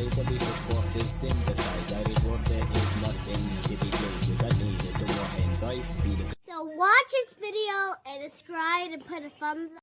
lies that we put forth is in disguise. Irish warfare is nothing to be played with. I need it to war ends. I be the. So watch this video and subscribe and put a thumbs up.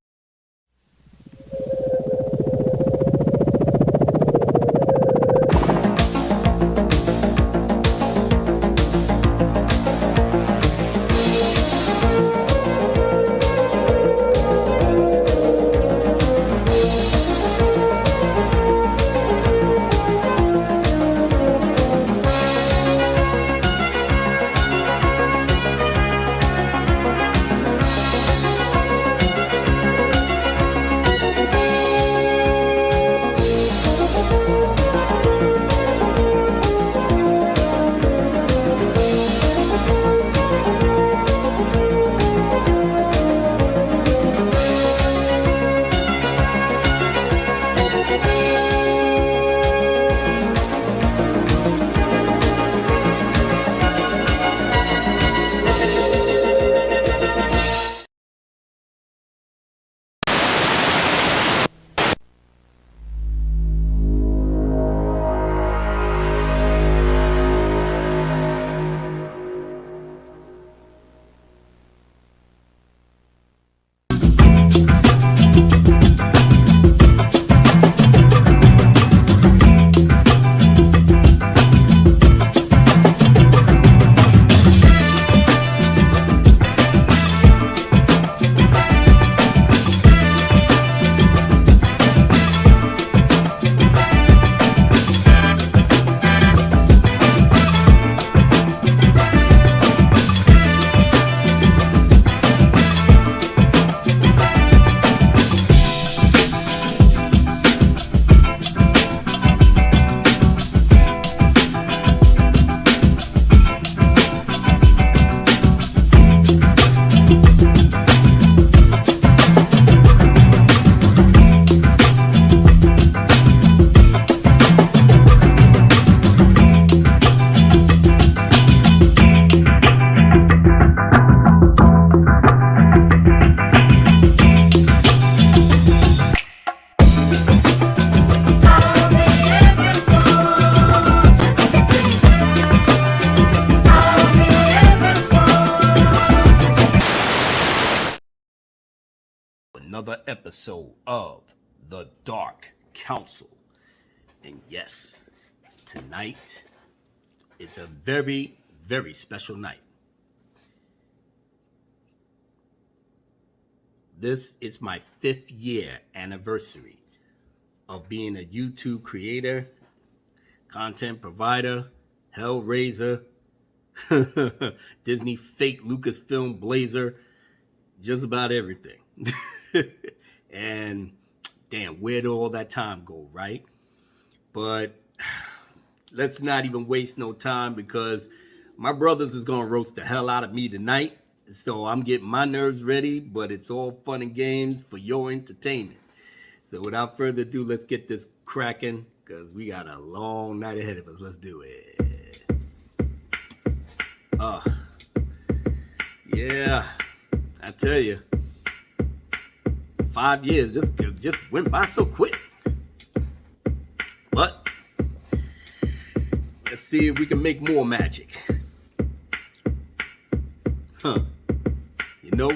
Another episode of The Dark Council. And yes, tonight is a very, very special night. This is my 5th year anniversary of being a YouTube creator, content provider, Hellraiser, Disney fake Lucasfilm blazer, just about everything. And damn, where did all that time go, right? But let's not even waste no time, because my brothers is gonna roast the hell out of me tonight. So I'm getting my nerves ready, but it's all fun and games for your entertainment. So without further ado, let's get this cracking, because we got a long night ahead of us. Let's do it. Yeah, I tell you, 5 years just went by so quick. But let's see if we can make more magic. You know,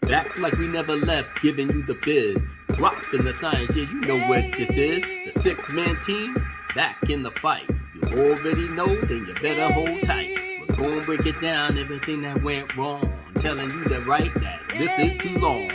back like we never left, giving you the biz. Drop in the science, yeah, you know what this is. The 6-man team, back in the fight. You already know, then you better hold tight. We're gonna break it down, everything that went wrong. Telling you the right, that this is too long.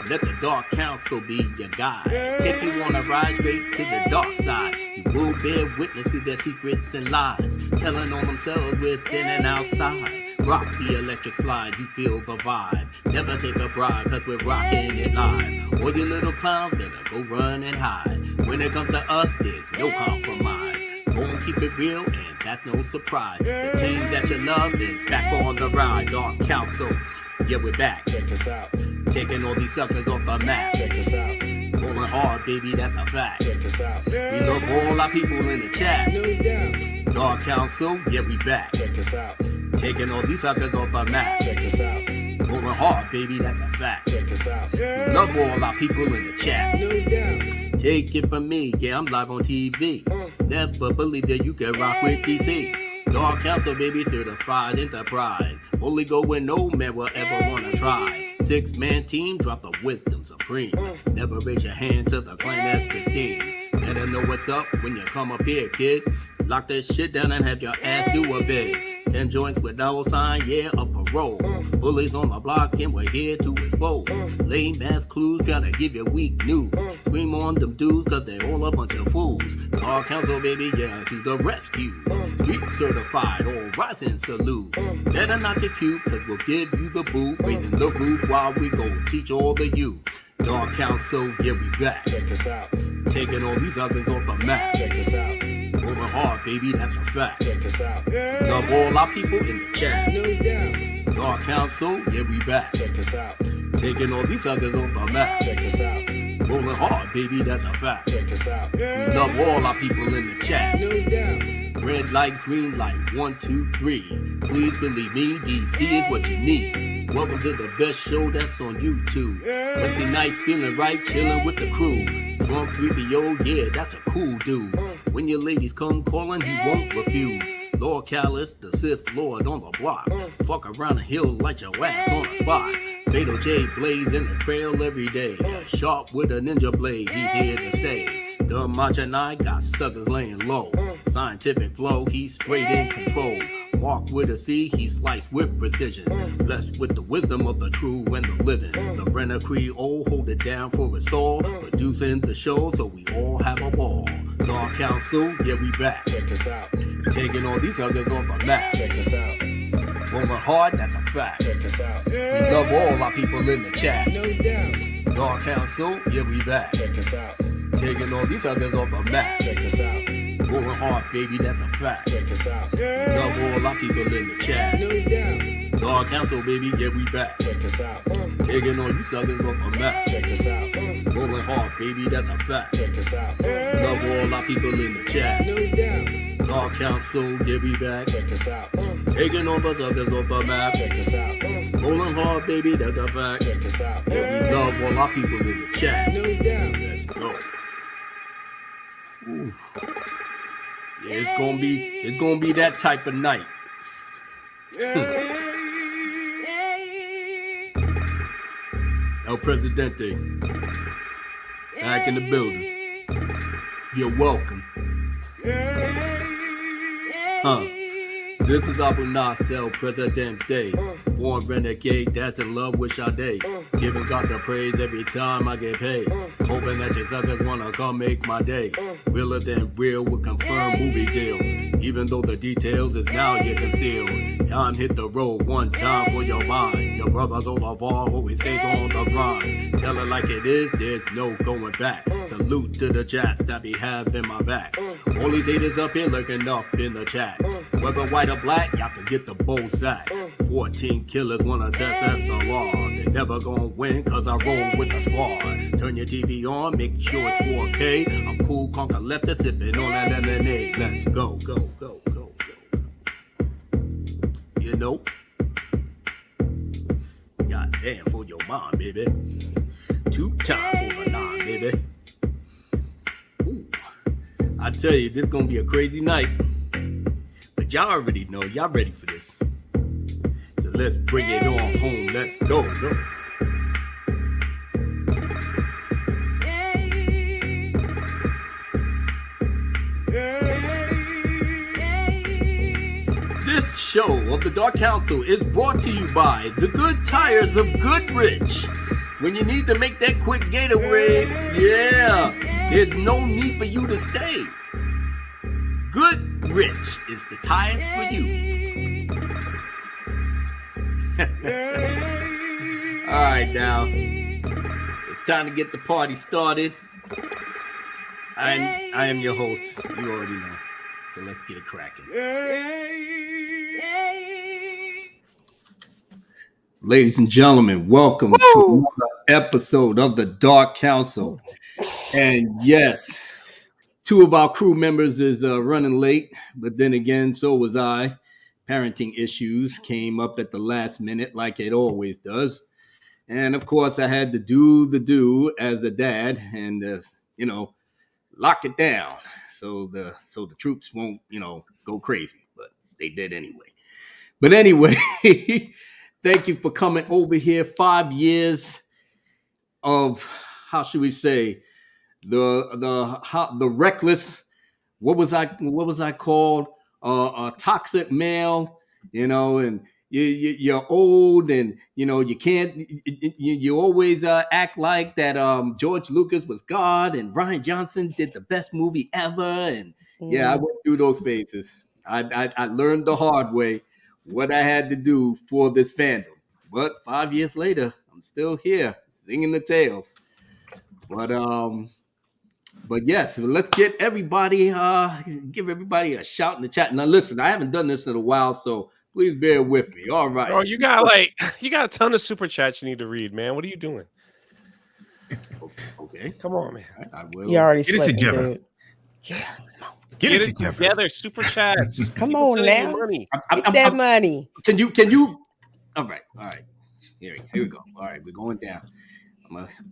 Let the Dark Council be your guide. Take you on a ride straight to the dark side. You will bear witness to their secrets and lies, telling on themselves within and outside. Rock the electric slide, you feel the vibe. Never take a bribe, cause we're rocking it live. All you little clowns better go run and hide. When it comes to us, there's no compromise. Gonna keep it real, and that's no surprise. The team that you love is back on the ride. Dark Council, yeah, we're back. Check this out. Taking all these suckers off the map. Check this out. Going hard, baby, that's a fact. Check this out. We love all our people in the chat. No doubt. Dark Council, yeah, we back. Check this out. Taking all these suckers off the map. Check this out. Going hard, baby, that's a fact. Check this out. We love all our people in the chat. No doubt. Take it from me, yeah, I'm live on TV. Never believe that you can rock with DC. Dark Council, baby, certified enterprise. Only go where no man will ever wanna try. 6-man team, drop the wisdom supreme. Never raise your hand to the clan that's pristine. Better know what's up when you come up here, kid. Lock that shit down and have your ass do a bid. 10 joints with no sign, yeah, a parole. Bullies on the block and we're here to expose. Lame ass clues trying to give you weak news. Scream on them dudes cause they all a bunch of fools. Dark Council, baby, yeah, to the rescue. Street certified, all rising salute. Better not get cute cause we'll give you the boot. Raising the roof while we go teach all the youth. Dark Council, yeah, we back. Check this out. Taking all these others off the map. Check this out. Moving hard, baby, that's a fact. Check this out. Love all our people in the chat. No doubt. Dark Council, yeah, we back. Check this out. Taking all these others off the map. Check this out. Rolling hard, baby, that's a fact. Check this out. We love all our people in the chat. No doubt. Red light, green light, 1, 2, 3. Please believe me, DC is what you need. Welcome to the best show that's on YouTube. Wednesday night, feeling right, chilling with the crew. Drunk 3PO, yeah, that's a cool dude. When your ladies come calling, he won't refuse. Lord Callus, the Sith Lord on the block. Fuck around the hill, light your ass on the spot. Fatal J blaze in the trail every day. Sharp with a ninja blade, he's here to stay. The Macha and I got suckers laying low. Scientific flow, he's straight in control. Walk with a C, he sliced with precision. Blessed with the wisdom of the true and the living. The Renner Creole hold it down for us all. Producing the show so we all have a ball. Dark Council, yeah, we back. Check this out. Taking all these others off the map. Check this out. Rolling hard, that's a fact. Check this out. We love all our people in the chat. No doubt. Dark Council, yeah, we back. Check this out. Taking all these others off the map. Check this out. Rolling hard, baby, that's a fact. Check this out. We love all our people in the chat. No doubt. Dark Council, baby, yeah, we back. Check this out. Taking all these others off the map. Check this out. Rolling hard, baby, that's a fact. Check this out. Love all our people in the chat. No doubt. Dark Council, yeah, we back. Check this out. Taking all those others off the map. Check this out. Rolling hard, baby, that's a fact. Check this out. Yeah, we love all our people in the chat. No doubt. Let's go. Ooh. Yeah, it's gonna be that type of night. El Presidente, back in the building. You're welcome. This is Abu Nas, El Presidente. Born renegade, that's in love with Sade. Giving God the praise every time I get paid. Hoping that you suckers wanna come make my day. Realer than real with confirmed movie deals. Even though the details is now yet concealed. Time hit the road one time for your mind. Your brother's all of all always stays on the grind. Tell it like it is, there's no going back. Salute to the chats that be having my back. All these haters up here looking up in the chat. Whether white or black, y'all can get the bull sack. 14 killers wanna test SLR. They never gonna win cause I roll with the squad. Turn your TV on, make sure it's 4K. I'm cool, conquer left sipping on that lemonade. Let's go, go, go, go, go. You know, goddamn for your mom, baby. 2 times for the 9, baby. Ooh, I tell you, this gonna be a crazy night. But y'all already know, y'all ready for this. So let's bring it on home. Let's go, go. This show of the Dark Council is brought to you by the good tires of Goodrich. When you need to make that quick getaway, yeah, there's no need for you to stay. Goodrich is the tires for you. All right, now it's time to get the party started. I am your host. You already know. So let's get it cracking. Ladies and gentlemen, welcome to another episode of the Dark Council. And yes, 2 of our crew members is running late, but then again, so was I. Parenting issues came up at the last minute like it always does. And of course, I had to do as a dad and lock it down so the troops won't, go crazy. But they did anyway. But anyway, thank you for coming over here. 5 years of, how should we say, the reckless, what was I called, a toxic male, and you're old, and you can't, you always act like that George Lucas was God and Ryan Johnson did the best movie ever. And yeah, I went through those phases. I learned the hard way what I had to do for this fandom. But 5 years later, I'm still here singing the tales. But yes, let's get everybody, give everybody a shout in the chat. Now, listen, I haven't done this in a while, so please bear with me. All right. Oh, you got a ton of super chats you need to read, man. What are you doing? Okay. Come on, man. I will. You already Get it slept, together. dude. Yeah. Get it together. Super chats. Come People on sending you now. money. Get that money. Can you? All right. Here we go. All right, we're going down.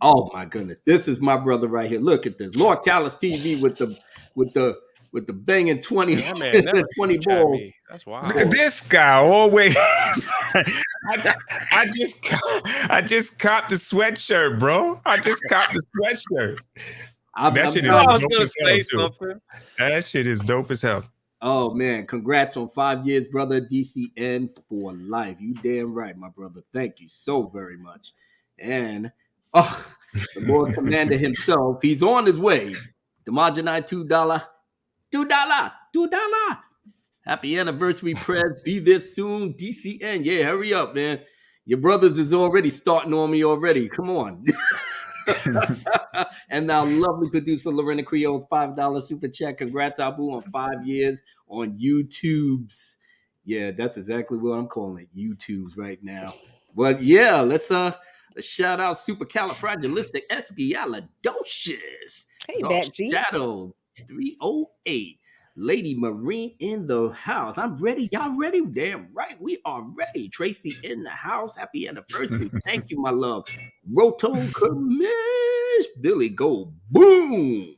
Oh my goodness, this is my brother right here. Look at this, Lord Callis TV with the banging 20, Yeah, man, never 20 chat balls. me. That's wild. Look at this guy always. I just copped the sweatshirt, bro. I just copped the sweatshirt. That shit is I was dope gonna as hell, say too. something. That shit is dope as hell. Oh man, congrats on 5 years, brother. DCN for life. You damn right, my brother. Thank you so very much. And the Lord Commander himself, he's on his way. Demogenite $2. Happy anniversary, Prez. Be there soon. DCN. Yeah, hurry up, man. Your brothers is already starting on me already. Come on. And our lovely producer, Lorena Creole, $5 super chat. Congrats, Abu, on 5 years on YouTube's. Yeah, that's exactly what I'm calling it. YouTube's right now. But yeah, let's shout out Supercalifragilisticexpialidocious. Hey, Dark Betty. Shadow 308. Lady Marine in the house. I'm ready. Y'all ready? Damn right. We are ready. Tracy in the house. Happy anniversary. Thank you, my love. Roto Kamish. Billy Go Boom.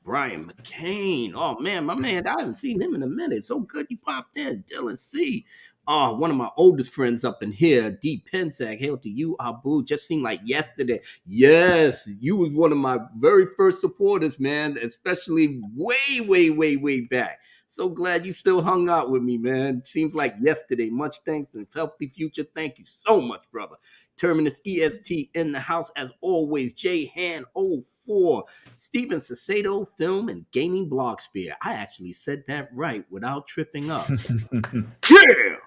Brian McCain. Oh, man, my man. I haven't seen him in a minute. So good you popped in. Dylan C. Oh, one of my oldest friends up in here, D. Pensac. Hail to you, Abu. Just seemed like yesterday. Yes, you was one of my very first supporters, man, especially way back. So glad you still hung out with me, man. Seems like yesterday. Much thanks and healthy future. Thank you so much, brother. Terminus EST in the house as always. J Han 04. Steven Sacedo, film and gaming blog spear. I actually said that right without tripping up. Yeah!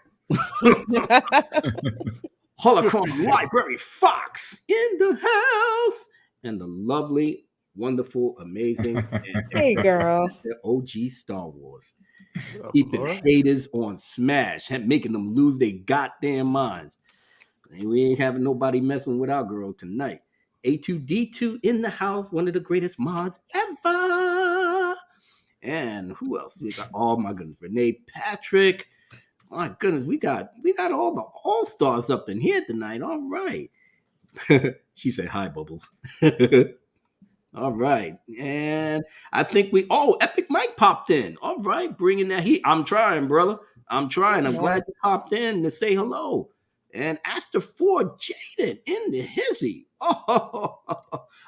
Holocron Library Fox in the house. And the lovely, wonderful, amazing, Hey, girl. the OG Star Wars. Keeping haters on smash, making them lose their goddamn minds. And we ain't having nobody messing with our girl tonight. A2D2 in the house, one of the greatest mods ever. And who else? We got, oh my goodness, Renee Patrick. My goodness, we got all the all-stars up in here tonight. All right. She said hi, Bubbles. All right. And I think Epic Mike popped in. All right, bringing that heat. I'm trying, brother. I'm trying. I'm glad you popped in to say hello. And Astor Ford Jaden in the hizzy. Oh,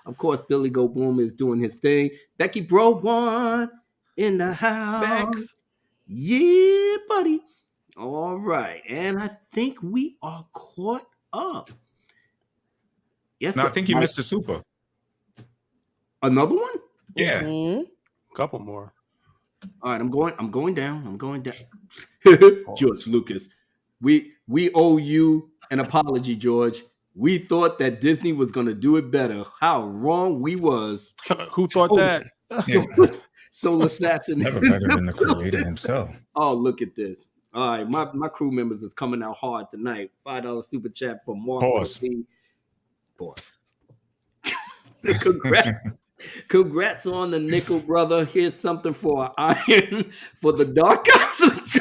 of course, Billy Go Boom is doing his thing. Becky Bro One in the house. Bex. Yeah, buddy. All right. And I think we are caught up. Yes, No, sir. I think you missed the super. Another one? Yeah. Mhm. Couple more. All right, I'm going down. George Lucas. We owe you an apology, George. We thought that Disney was going to do it better. How wrong we was. Who thought that? Soul Assassin. Never better than the creator himself. Oh, look at this. All right, my crew members is coming out hard tonight. $5 super chat from Mark. Pause. Pause. Congrats on the nickel, brother. Here's something for Iron for the dark eyes.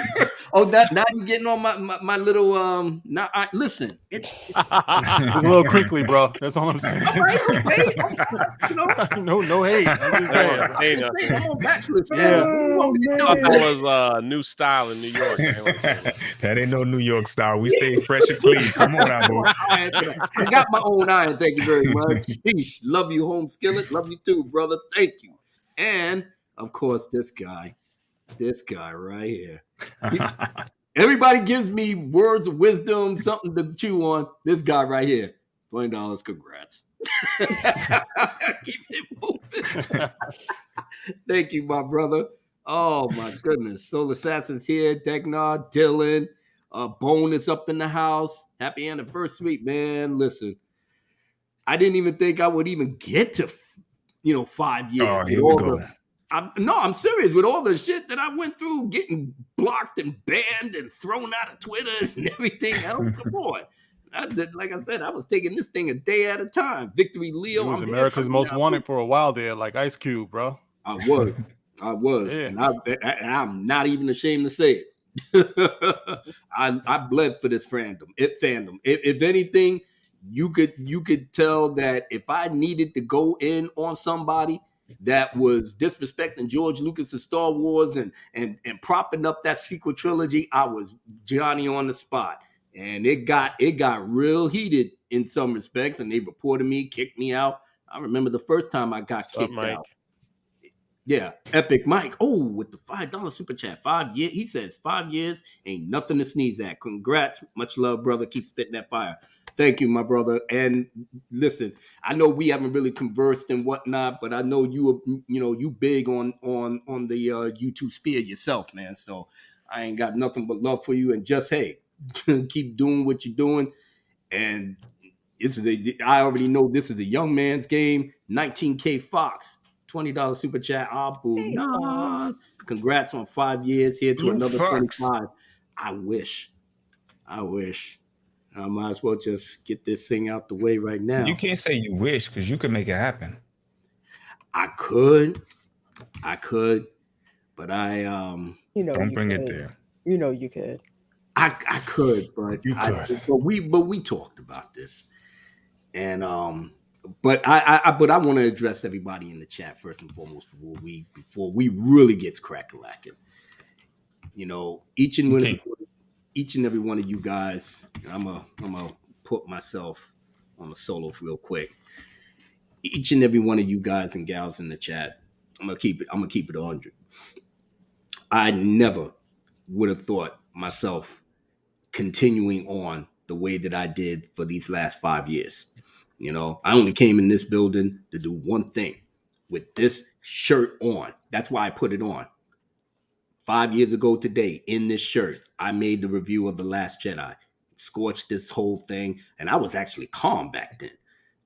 Oh, that now you're getting on my little now listen. It's a little crinkly, bro. That's all I'm saying. Okay. You know, no hate. I'm just saying. Hey, nothing. I'm on bachelor Yeah. That was new style in New York. That ain't no New York style. We stay fresh and clean. Come on, Abu. I got my own iron. Thank you very much. Sheesh. Love you, home skillet. Love you too, brother. Thank you. And of course, this guy right here. Everybody gives me words of wisdom, something to chew on. This guy right here, $20. Congrats. Keep it moving. Thank you, my brother. Oh my goodness. Soul Assassin's here. Degnar, Dylan, Bone is up in the house. Happy anniversary, man. Listen, I didn't even think I would even get to 5 years. Oh, here we go. I'm serious with all the shit that I went through, getting blocked and banned and thrown out of Twitter and everything else. Come on. Like I said, I was taking this thing a day at a time. Victory Leo. He was America's Most Wanted for a while there, like Ice Cube, bro. I was. Yeah. And I'm not even ashamed to say it. I bled for this fandom. If anything, you could tell that if I needed to go in on somebody that was disrespecting George Lucas's Star Wars and propping up that sequel trilogy, I was Johnny on the spot. And it got real heated in some respects, and they reported me, kicked me out. I remember the first time I got kicked out. Yeah, Epic Mike. Oh, with the $5 super chat. 5 years. He says 5 years ain't nothing to sneeze at. Congrats. Much love, brother. Keep spitting that fire. Thank you, my brother. And listen, I know we haven't really conversed and whatnot, but I know you big on the YouTube sphere yourself, man. So I ain't got nothing but love for you. And just hey, keep doing what you're doing. And I already know this is a young man's game. 19K Fox. $20 super chat. Abu Nas. Congrats on 5 years here to another 25. I wish. I might as well just get this thing out the way right now. You can't say you wish because you could make it happen. I could, but I don't bring it there. You know you could. I could, but you could. But we talked about this, and but I want to address everybody in the chat first and foremost before we really gets crack-a-lacking. Each and every one of you guys. I'm gonna put myself on a solo real quick. Each and every one of you guys and gals in the chat. I'm gonna keep it 100. I never would have thought myself continuing on the way that I did for these last 5 years. I only came in this building to do one thing with this shirt on. That's why I put it on. 5 years ago today, in this shirt, I made the review of The Last Jedi, scorched this whole thing, and I was actually calm back then.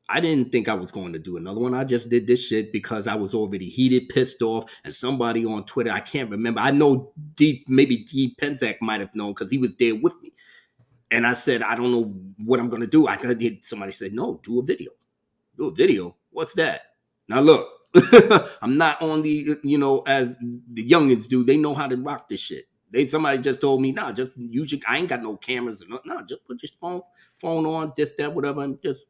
I didn't think I was going to do another one. I just did this shit because I was already heated, pissed off, and somebody on Twitter, I can't remember. I know maybe D. Penzak might have known because he was there with me. And I said, I don't know what I'm going to do. Somebody said, no, do a video. Do a video? What's that? Now, look, I'm not on the, as the youngins do. They know how to rock this shit. Somebody just told me, nah, just use your, I ain't got no cameras. No, just put your phone on, this, that, whatever, and just,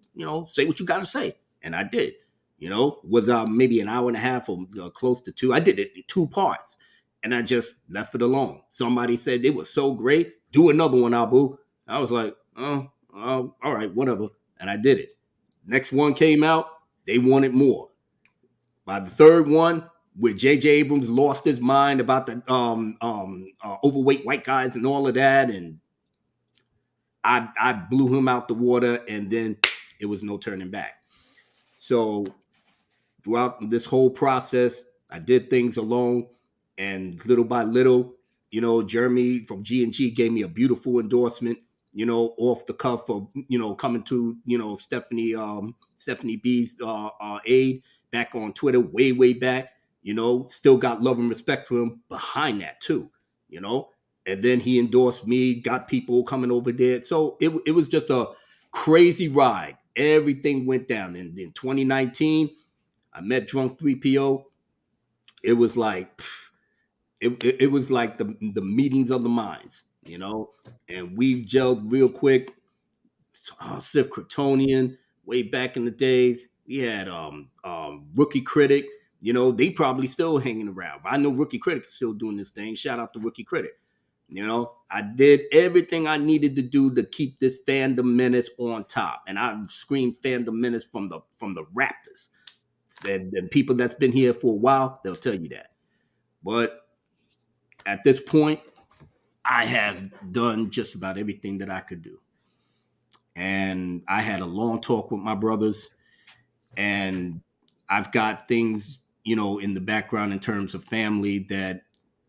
say what you got to say. And I did. Was maybe an hour and a half or close to 2. I did it in 2 parts. And I just left it alone. Somebody said it was so great. Do another one, Abu. I was like, oh, all right, whatever. And I did it. Next one came out. They wanted more. By the third one, where J.J. Abrams lost his mind about the overweight white guys and all of that, and I blew him out the water, and then it was no turning back. So throughout this whole process, I did things alone, and little by little, Jeremy from G&G gave me a beautiful endorsement, off the cuff of, coming to, Stephanie B's aid back on Twitter way back, still got love and respect for him behind that too, and then he endorsed me, got people coming over there. So it was just a crazy ride. Everything went down. And in 2019, I met Drunk 3PO. It was like, it was like the meetings of the minds, you know, and we gelled real quick. Sif Kryptonian, way back in the days. We had Rookie Critic. You know, they probably still hanging around. I know Rookie Critic is still doing this thing. Shout out to Rookie Critic. You know, I did everything I needed to do to keep this fandom menace on top, and I screamed fandom menace from the Raptors. And people that's been here for a while, they'll tell you that. But at this point, I have done just about everything that I could do. And I had a long talk with my brothers, and I've got things, you know, in the background in terms of family that,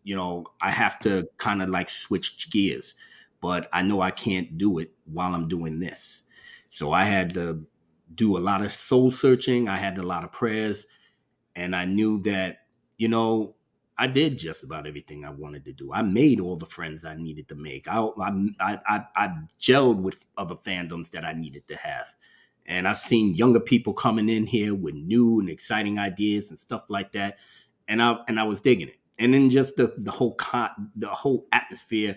you know, I have to kind of like switch gears, but I know I can't do it while I'm doing this. So I had to do a lot of soul searching. I had a lot of prayers, and I knew that, you know, I did just about everything I wanted to do. I made all the friends I needed to make. I gelled with other fandoms that I needed to have. And I've seen younger people coming in here with new and exciting ideas and stuff like that. And I was digging it. And then just the whole atmosphere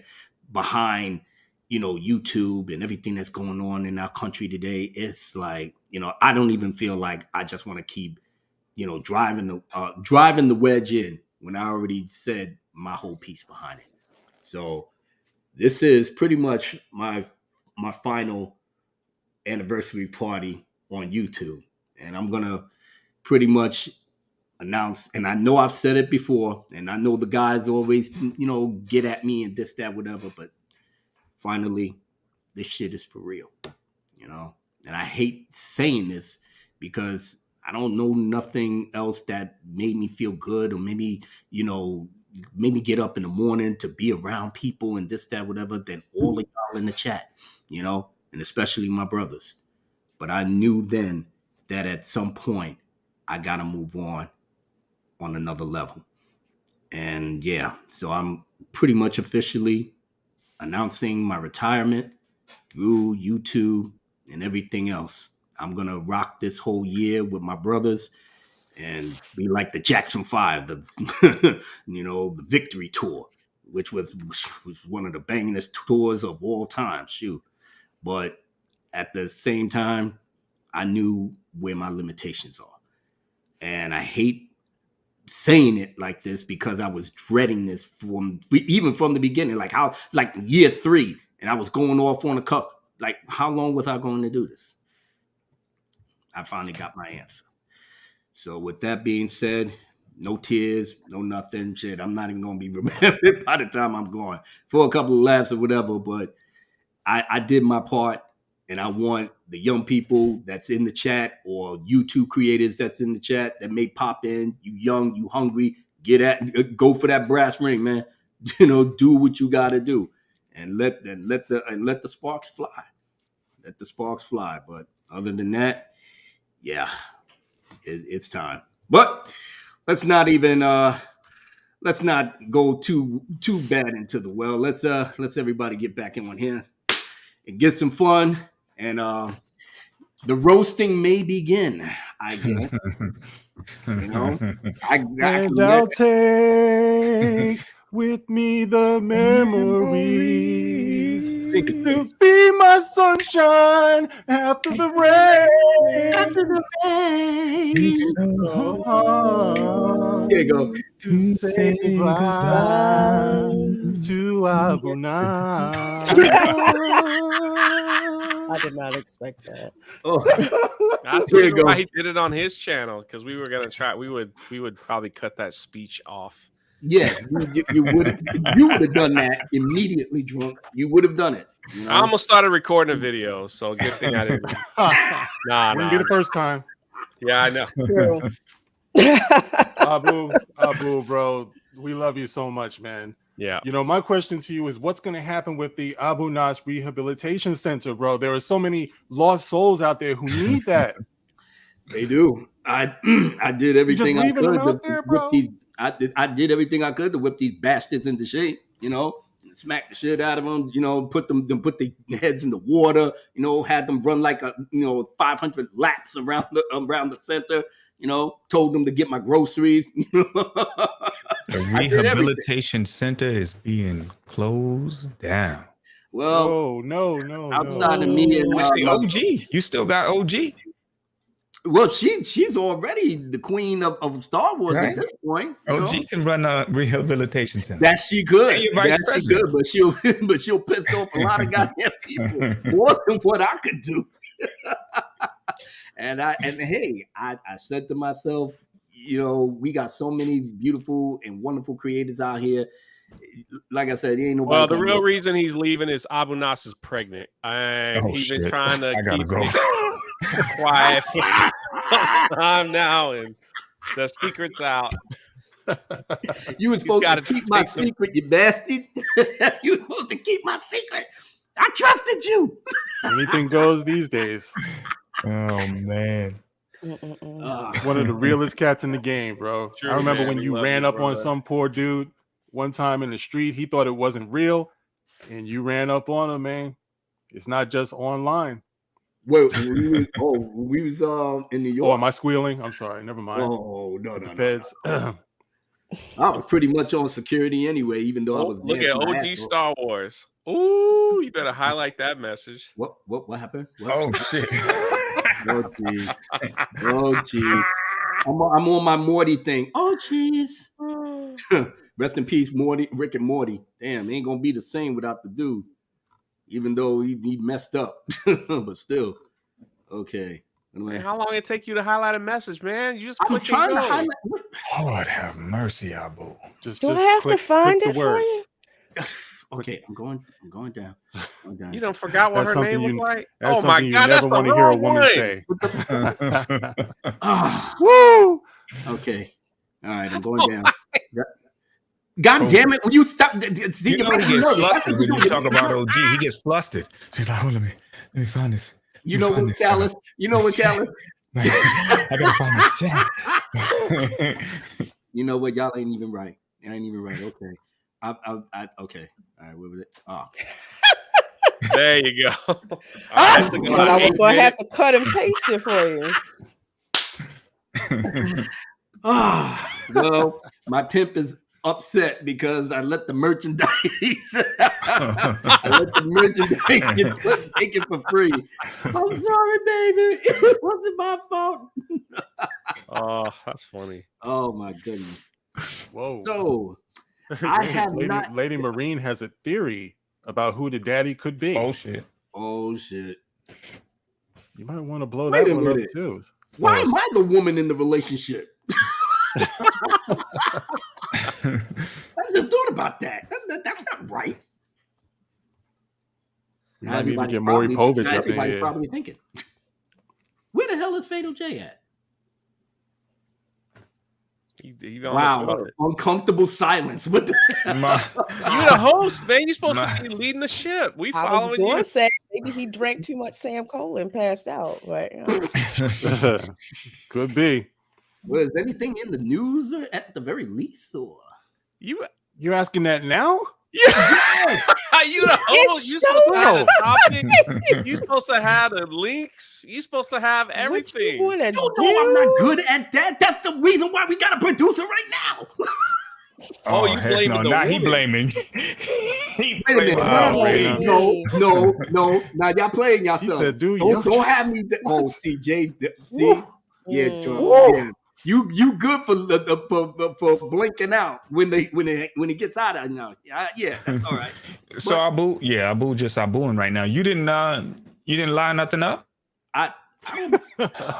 behind, you know, YouTube and everything that's going on in our country today. It's like, you know, I don't even feel like I just want to keep, you know, driving the wedge in when I already said my whole piece behind it. So this is pretty much my final anniversary party on YouTube. And I'm going to pretty much announce, and I know I've said it before, and I know the guys always, you know, get at me and this, that, whatever, but finally, this shit is for real, you know? And I hate saying this because I don't know nothing else that made me feel good or maybe, you know, made me get up in the morning to be around people and this, that, whatever, than all of y'all in the chat, you know, and especially my brothers. But I knew then that at some point I got to move on another level. And yeah, so I'm pretty much officially announcing my retirement through YouTube and everything else. I'm going to rock this whole year with my brothers and be like the Jackson 5, the you know, the Victory Tour, which was one of the bangingest tours of all time. Shoot. But at the same time, I knew where my limitations are. And I hate saying it like this because I was dreading this even from the beginning, like year 3, and I was going off on a cup. Like, how long was I going to do this? I finally got my answer. So with that being said, no tears, no nothing. Shit, I'm not even going to be remembered by the time I'm gone for a couple of laughs or whatever. But I did my part, and I want the young people that's in the chat or YouTube creators that's in the chat that may pop in. You young, you hungry, go for that brass ring, man. You know, do what you got to do, and let the sparks fly. Let the sparks fly. But other than that, yeah, it's time. But let's not go too bad into the well. Let's everybody get back in one here and get some fun, and the roasting may begin. I guess. You know, And I'll take with me the memories to be my sunshine after the rain. After the rain. It's so hard There you go. to say goodbye to Abu Nas. I did not expect that. Oh, That's There you go. why he did it on his channel, because we were gonna try. We would probably cut that speech off. yes, you would have done that immediately, drunk. You would have done it. You know? I almost started recording a video, so good thing I didn't. Nah. Wouldn't be the first time. Yeah, I know. True. Abu, bro, we love you so much, man. Yeah. You know, my question to you is what's going to happen with the Abu Nas Rehabilitation Center, bro? There are so many lost souls out there who need that. They do. I did everything I could to whip these. I did everything I could to whip these bastards into shape. You know, smack the shit out of them. You know, put the heads in the water. You know, had them run like 500 laps around the center. You know, told them to get my groceries. You know, The I did everything. rehabilitation center is being closed down. Well, No. outside of me and Actually, OG, you still got OG. well, she's already the queen of Star Wars Right. at this point. You OG know? can run a rehabilitation center. That she could. And your vice That she could, president. but she'll piss off a lot of goddamn people more than what I could do. and hey, I said to myself, you know, we got so many beautiful and wonderful creators out here. Like I said, ain't nobody. Well, the real reason he's leaving is Abu Nas is pregnant, and Oh, he's been shit. trying to I gotta keep go. it quiet for some time now, and the secret's out. You were supposed to gotta keep my take some- secret, you bastard. You were supposed to keep my secret. I trusted you. Anything goes these days. Oh man. One of the realest cats in the game, bro. True, I remember man. when We you love ran you, up on brother. some poor dude one time in the street. He thought it wasn't real, and you ran up on him, man. It's not just online. Wait, we was in New Oh, York. am I squealing? I'm sorry. Never mind. Oh no, The no. feds. I was pretty much on security anyway, even though I was. Look at dancing my OG ass off. Star Wars. Ooh, you better highlight that message. What happened? What? Oh shit. Oh geez. Oh geez. I'm on my Morty thing. Oh jeez. Rest in peace, Morty, Rick and Morty. Damn, it ain't gonna be the same without the dude. Even though he messed up, but still. Okay. Anyway, Man, how long it take you to highlight a message, man? You just I'm click trying and to go. highlight. What? Lord have mercy, Abu. Just Do I have to find the it for words. you? Okay, I'm going down. I'm down. You don't forgot what That's her name something looked like? That's Oh my something god, you that's never the want to hear a wrong woman one. say. Ah, Woo! okay. All right, I'm going down. God damn it! Will you stop? See, You know he gets flustered when you talk about OG. He gets flustered. He's like, oh, let me find this. You know what, Callis? You know what, Callis? I gotta find this chat. You know what? Y'all ain't even right. I ain't even right. Okay. I okay. All right. What was it? Oh. There you go. All right, that took But about I was 8 going to have minutes. to cut and paste it for you. Well, my pimp is upset because I let the merchandise. I let the merchandise get taken for free. I'm sorry, baby. It wasn't my fault. Oh, that's funny. Oh my goodness. Whoa. So I have not. Lady Marine has a theory about who the daddy could be. Oh shit. Oh shit. You might want to blow Wait that a one up minute. too. Why am I the woman in the relationship? I just thought about that. That's not right. You might need to get Maury Povich up in Everybody's here. probably thinking, where the hell is Fatal J at? You on Wow, the toilet. uncomfortable silence. What the My- You the host, man. You're supposed to be leading the ship. We I was following going you. to say maybe he drank too much Sam Cole and passed out. But Could be. Was anything in the news or at the very least? Or You're asking that now? You the host. You supposed to have the topic. You supposed to have the links. You supposed to have everything. What you you know I'm not good at that. That's the reason why we got a producer right now. Oh, you heck blaming the Now he woman. blaming. Wait a minute. Wow, No. Now y'all playing He yourself. said, dude, Don't have me. Oh, see, Jay. See, yeah, Mm. yeah. You good for blinking out when it gets out of now. Yeah, that's all right. So Abu just Abuing right now. You didn't line nothing up?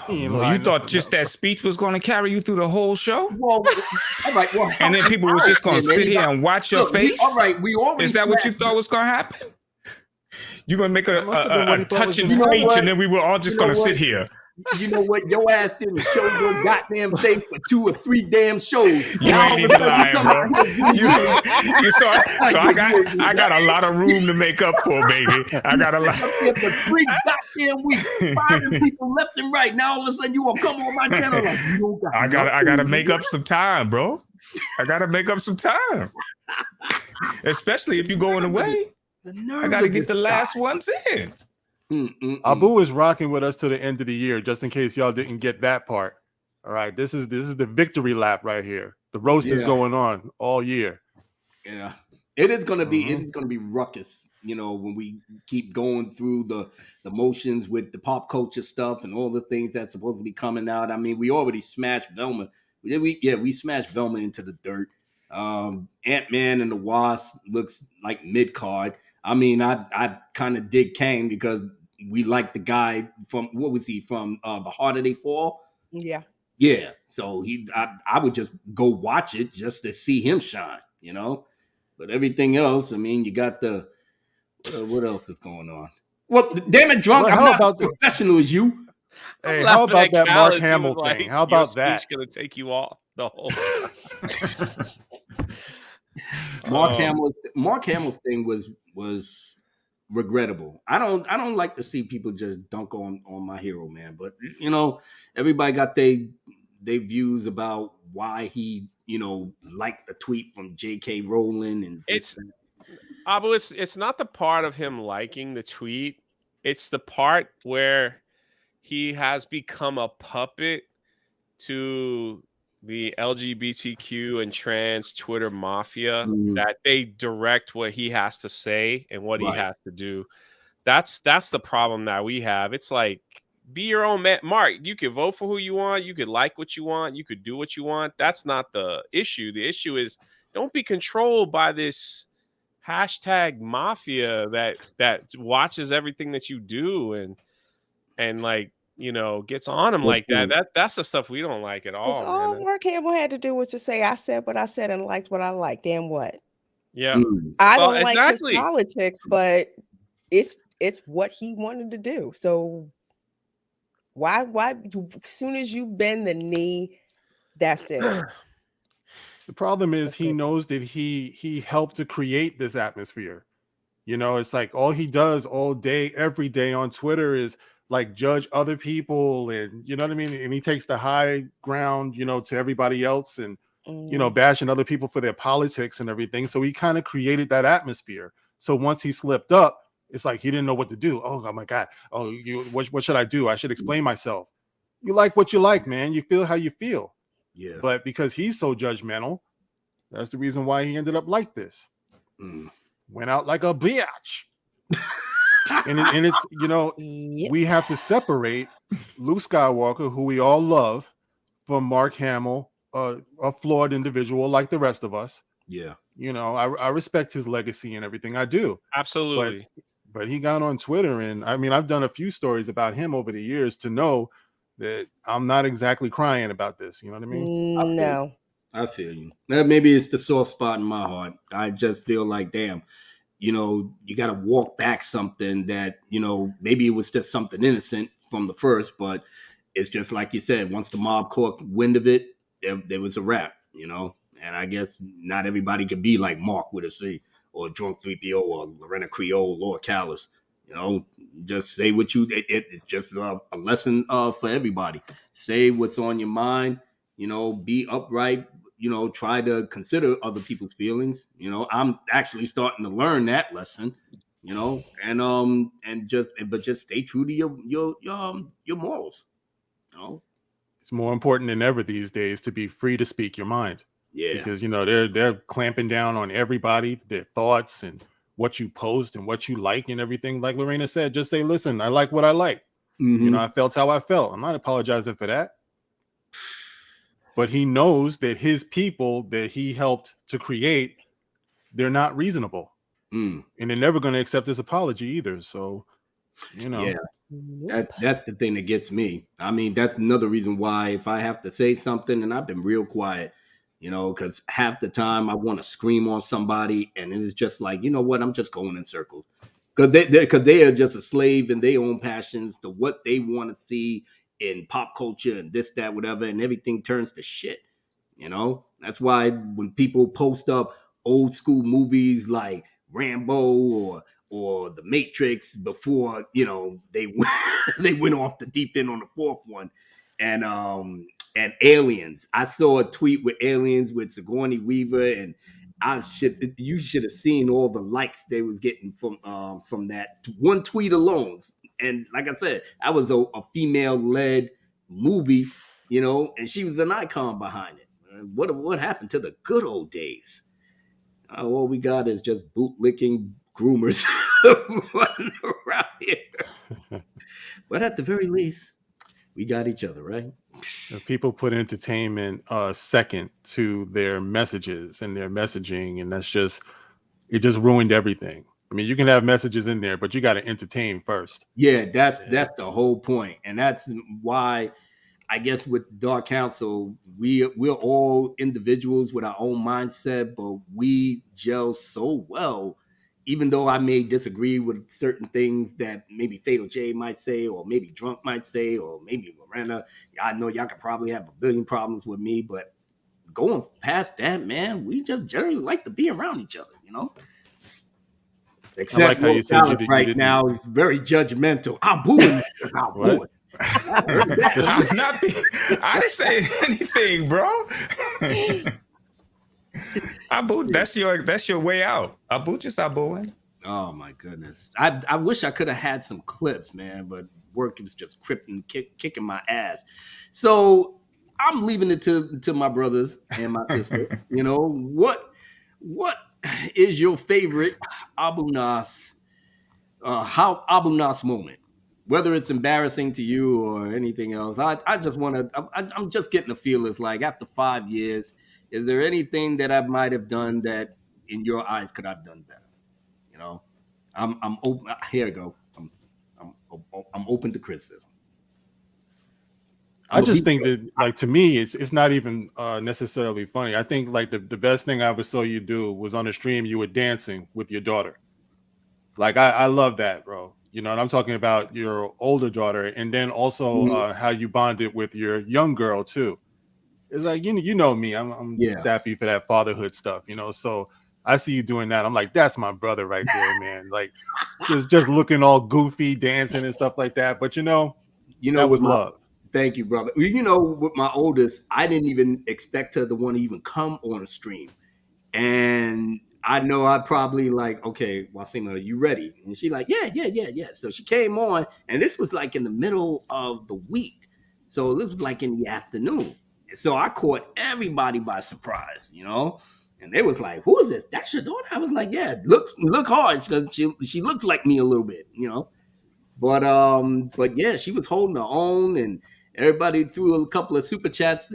You thought just that speech was going to carry you through the whole show? Well, all right. Well, And then people was just going to sit here and watch your face? All right, we already. Is that what you smashed thought was going to happen? You're going to make must have been what a he thought was touching gonna speech happen. and then we were all just You know going to what? sit here. You know what? Your ass didn't show your goddamn face for 2 or 3 damn shows. You ain't even lying, bro. You saw. So I got a lot of room to make up for, baby. I got a lot. Up there for 3 goddamn weeks, firing people left and right. Now all of a sudden you gonna come on my channel like you don't got. I gotta make up some time, bro. I gotta make up some time, especially if you're going away. I gotta get the last ones in. Abu is rocking with us to the end of the year, just in case y'all didn't get that part. All right, this is the victory lap right here. The roast is Yeah. going on all year. Yeah, it is gonna be ruckus. When we keep going through the motions with the pop culture stuff and all the things that's supposed to be coming out. I mean, we already smashed Velma. We smashed Velma into the dirt. Ant-Man and the Wasp looks like mid card. I mean, I kind of dig Kang because we like the guy from what was he from The Harder They Fall. Yeah. Yeah, so I would just go watch it just to see him shine, But everything else, I mean, you got the what else is going on? Well, damn it, drunk! Well, I'm how not about as professional as you. Hey, I'm how laughing about at that Cal Mark as he Hamill was thing? like, How your about speech that? gonna take you off the whole time. Mark Hamill's thing was regrettable. I don't like to see people just dunk on my hero, man. But everybody got they views about why he liked the tweet from J.K. Rowling and this. It's Abu, it's not the part of him liking the tweet. It's the part where he has become a puppet to the LGBTQ and trans Twitter mafia that they direct what he has to say and what he Right. has to do. That's the problem that we have. It's like, be your own man. Mark, you could vote for who you want. You could like what you want. You could do what you want. That's not the issue. The issue is don't be controlled by this hashtag mafia that watches everything that you do and like, gets on him like that. That's the stuff we don't like at Because all, all man. Mark Hamill had to do was to say, I said what I said and liked what I liked. Then what? Yeah. I Well, don't like exactly. his politics, but it's what he wanted to do. So why as soon as you bend the knee, that's it. The problem is That's he it. knows that he helped to create this atmosphere. It's like all he does all day, every day on Twitter is like judge other people, and you know what I mean? And he takes the high ground, to everybody else, and bashing other people for their politics and everything. So he kind of created that atmosphere. So once he slipped up, it's like he didn't know what to do. Oh my God. Oh, what should I do? I should explain myself. You like what you like, man. You feel how you feel. Yeah. But because he's so judgmental, that's the reason why he ended up like this. Went out like a bitch. and it's Yep. we have to separate Luke Skywalker, who we all love, from Mark Hamill, a flawed individual like the rest of us. Yeah. I respect his legacy and everything. I do. Absolutely. But he got on Twitter, and I mean, I've done a few stories about him over the years to know that I'm not exactly crying about this. You know what I mean? No. I feel you. Maybe it's the soft spot in my heart. I just feel like, damn, you got to walk back something that, maybe it was just something innocent from the first, but it's just like you said, once the mob caught wind of it, there was a wrap, and I guess not everybody could be like Mark with a C or Drunk 3PO or Lorena Creole or Callis. Just say what it's just a lesson for everybody. Say what's on your mind, be upright, try to consider other people's feelings. I'm actually starting to learn that lesson, and just stay true to your morals. It's more important than ever these days to be free to speak your mind. Yeah. Because they're clamping down on everybody, their thoughts and what you post and what you like and everything. Like Lorena said, just say, listen, I like what I like. I felt how I felt. I'm not apologizing for that. But he knows that his people that he helped to create, they're not reasonable. And they're never going to accept his apology either. So, Yeah. That's the thing that gets me. I mean, that's another reason why if I have to say something, and I've been real quiet, because half the time I want to scream on somebody, and it is just like, you know what, I'm just going in circles. Because they are just a slave in their own passions to what they want to see in pop culture and this, that, whatever, and everything turns to shit. That's why when people post up old school movies like Rambo or The Matrix before they they went off the deep end on the fourth one, and Aliens. I saw a tweet with Aliens with Sigourney Weaver, and you should have seen all the likes they was getting from that one tweet alone. And like I said, that was a female led movie, and she was an icon behind it. What happened to the good old days? All we got is just bootlicking groomers running around here. But at the very least, we got each other, right? People put entertainment second to their messages and their messaging, and it just ruined everything. I mean, you can have messages in there, but you got to entertain first. Yeah, that's the whole point, and that's why I guess with Dark Council, we're all individuals with our own mindset, but we gel so well. Even though I may disagree with certain things that maybe Fatal J might say, or maybe Drunk might say, or maybe Miranda, I know y'all could probably have a billion problems with me, but going past that, man, we just generally like to be around each other, you know? Except I like how you said you right didn't. now is very judgmental. I'm booing. What? I didn't say anything, bro. Abu, that's your way out. Abu just Abuing. Oh my goodness! I wish I could have had some clips, man, but work is just kicking my ass. So I'm leaving it to my brothers and my sister. You know what is your favorite Abu Nas? How Abu Nas moment? Whether it's embarrassing to you or anything else, I just want to. I'm just getting a feel. It's like after 5 years, is there anything that I might have done that, in your eyes, could I've done better? You know, I'm open. Here we go. I'm open to criticism. I just think that, like, to me, it's not even necessarily funny. I think like the best thing I ever saw you do was on a stream. You were dancing with your daughter. Like I love that, bro. You know, and I'm talking about your older daughter, and then also how you bonded with your young girl too. It's like you know me. I'm sappy for that fatherhood stuff. You know, so I see you doing that. I'm like, that's my brother right there, man. Like just looking all goofy, dancing and stuff like that. But you know that was love. Thank you, brother. You know, with my oldest, I didn't even expect her to want to even come on a stream. And I know I probably like, okay, Wasima, are you ready? And she like, yeah. So she came on, and this was like in the middle of the week. So this was like in the afternoon. So I caught everybody by surprise, you know? And they was like, who is this? That's your daughter? I was like, yeah, look hard. She looks like me a little bit, you know? But yeah, she was holding her own, and everybody threw a couple of super chats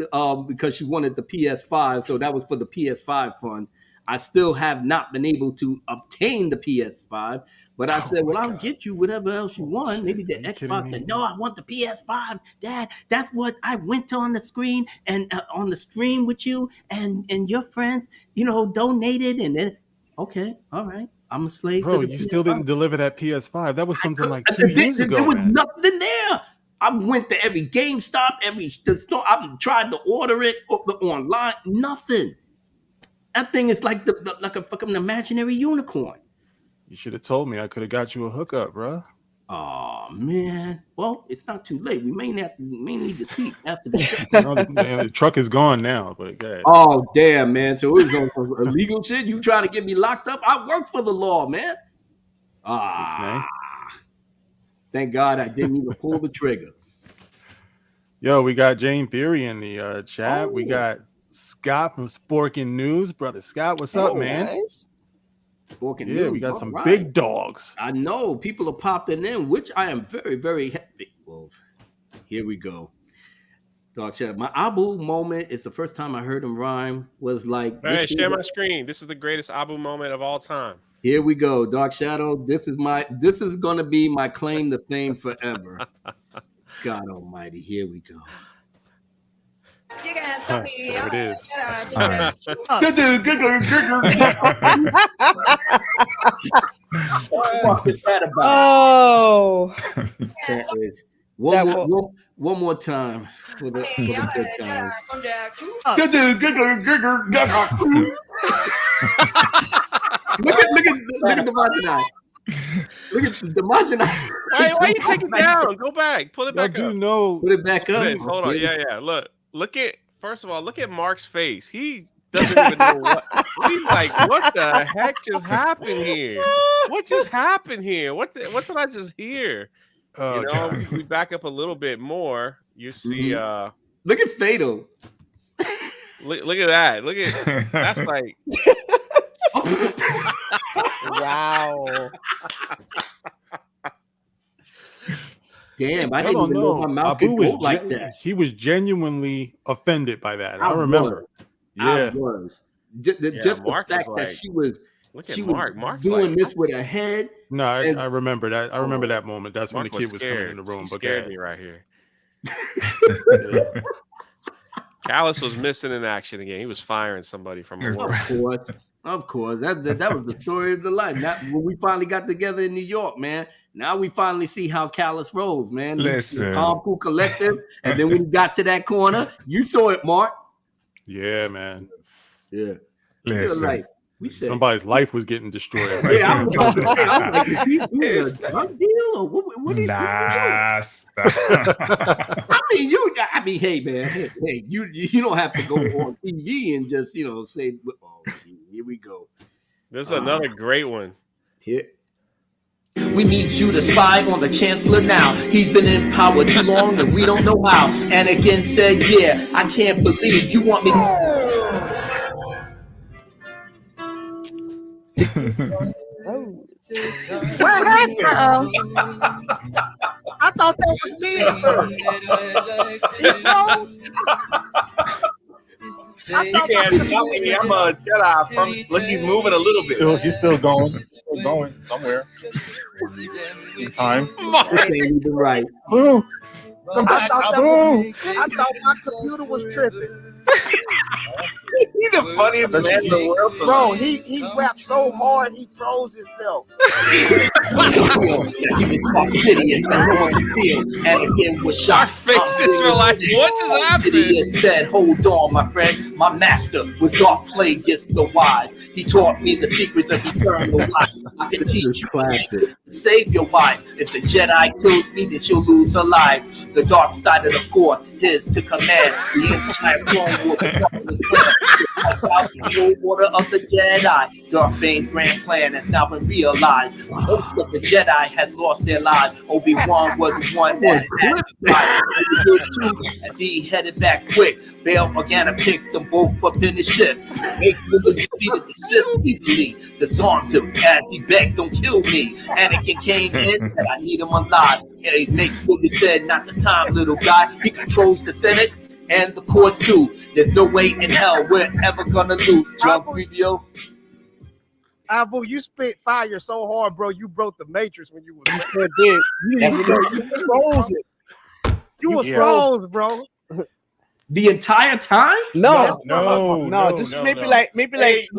because she wanted the PS5. So that was for the PS5 fund. I still have not been able to obtain the PS5, but I said, well, I'll get you whatever else you want. Maybe the Xbox. Said, no, I want the PS5, Dad. That's what I went to on the screen and on the stream with you and your friends, you know, donated. And then, okay, all right. I'm a slave. Bro, to the you PS5. Still didn't deliver that PS5. That was something like 2 years ago. There was man. nothing there. I went to every GameStop, the store. I tried to order it online. Nothing. That thing is like like a fucking imaginary unicorn. You should have told me. I could have got you a hookup, bro. Oh man. Well, it's not too late. We may need to speak after the show. The truck is gone now, but go ahead. Oh damn, man. So it was on some illegal shit. You trying to get me locked up? I work for the law, man. Thank God I didn't even pull the trigger. Yo, we got Jane Theory in the chat. We got Scott from Sporkin News. Brother Scott, what's up, man? Nice. Sporkin News. We got some big dogs. I know. People are popping in, which I am very, very happy. Well, here we go. Dog chat. My Abu moment is the first time I heard him rhyme. Was like, hey, share my screen. This is the greatest Abu moment of all time. Here we go, Dark Shadow. This is gonna be my claim to fame forever. God Almighty, here we go. You can tell me. There it is. What is that about? Oh, That is one more time for the good times. Look at the Marginite. Look at the Marginite. Why you take it down? Go back. Pull it back up. Put it back up. Hold on. Yeah. Look at, first of all, look at Mark's face. He doesn't even know what. He's like, what the heck just happened here? What just happened here? What did I just hear? You know, we back up a little bit more. You see, look at Fatal. Look at that. Look at that's like Wow. Damn, I I didn't don't even know know. my mouth Abu could go like that. he was genuinely offended by that. I I remember. I Yeah. was. Just the Mark was fact that like, she was look at she was Mark. Mark's doing like, this with her head. No, And- I remember that. I remember that moment. That's when Mark the kid was coming in the room. He But scared that, me right here. yeah. Callis was missing in action again. He was firing somebody from a Of work. course. Of course. That was the story of the life. Now, when we finally got together in New York, man, now we finally see how Callus rolls, man. Listen. Calm Cool Collective. And then when we got to that corner, you saw it, Mark. Yeah, man. Yeah. Listen. Like, we said, Somebody's life was getting destroyed. Right yeah, I there. was about to say, I'm like, is he doing a drug deal or what is Nah, stop. I mean, hey, man, hey, you don't have to go on TV and just, say, oh, here we go. This is another great one. Here. We need you to spy on the chancellor now. He's been in power too long and we don't know how. And again said, yeah, I can't believe you want me. Oh. What happened? I thought that was me at first. He froze. I thought You can't tell me I'm a Jedi from look, he's moving a little bit. He's still going. Still going somewhere. In time. This ain't even right. Boo! Come I back, thought Abu! I thought my computer was tripping. He's the funniest man in the world. Bro, he rapped so hard he froze himself. He was fastidious, the more you feel. And again was Our shocked. faces were like, what just happened? He said, hold on, my friend. My master was Darth Plagueis the Wise. He taught me the secrets of eternal life. I can teach classic. Save your wife. If the Jedi kills me, then she'll lose her life. The dark side of the Force, his to command. The entire Clone Wars, the darkness plan. Wipe out the full order of the Jedi. Darth Bane's grand plan has now been realized. Most of the Jedi has lost their lives. Obi-Wan was the one that had to die. He did too, as he headed back quick. Bail Organa picked them both up in the ship. Make them defeated the Sith easily. Disarmed him as he begged, don't kill me. Anakin came in, said I need him alive. Yeah, he makes what he said, not this time, little guy. He controls the Senate and the courts too. There's no way in hell we're ever gonna lose. John Previo. Abu, you spit fire so hard, bro. You broke the matrix when you was. You did. You didn't even know you froze it. You was froze, bro. The entire time? No, just maybe Hey, you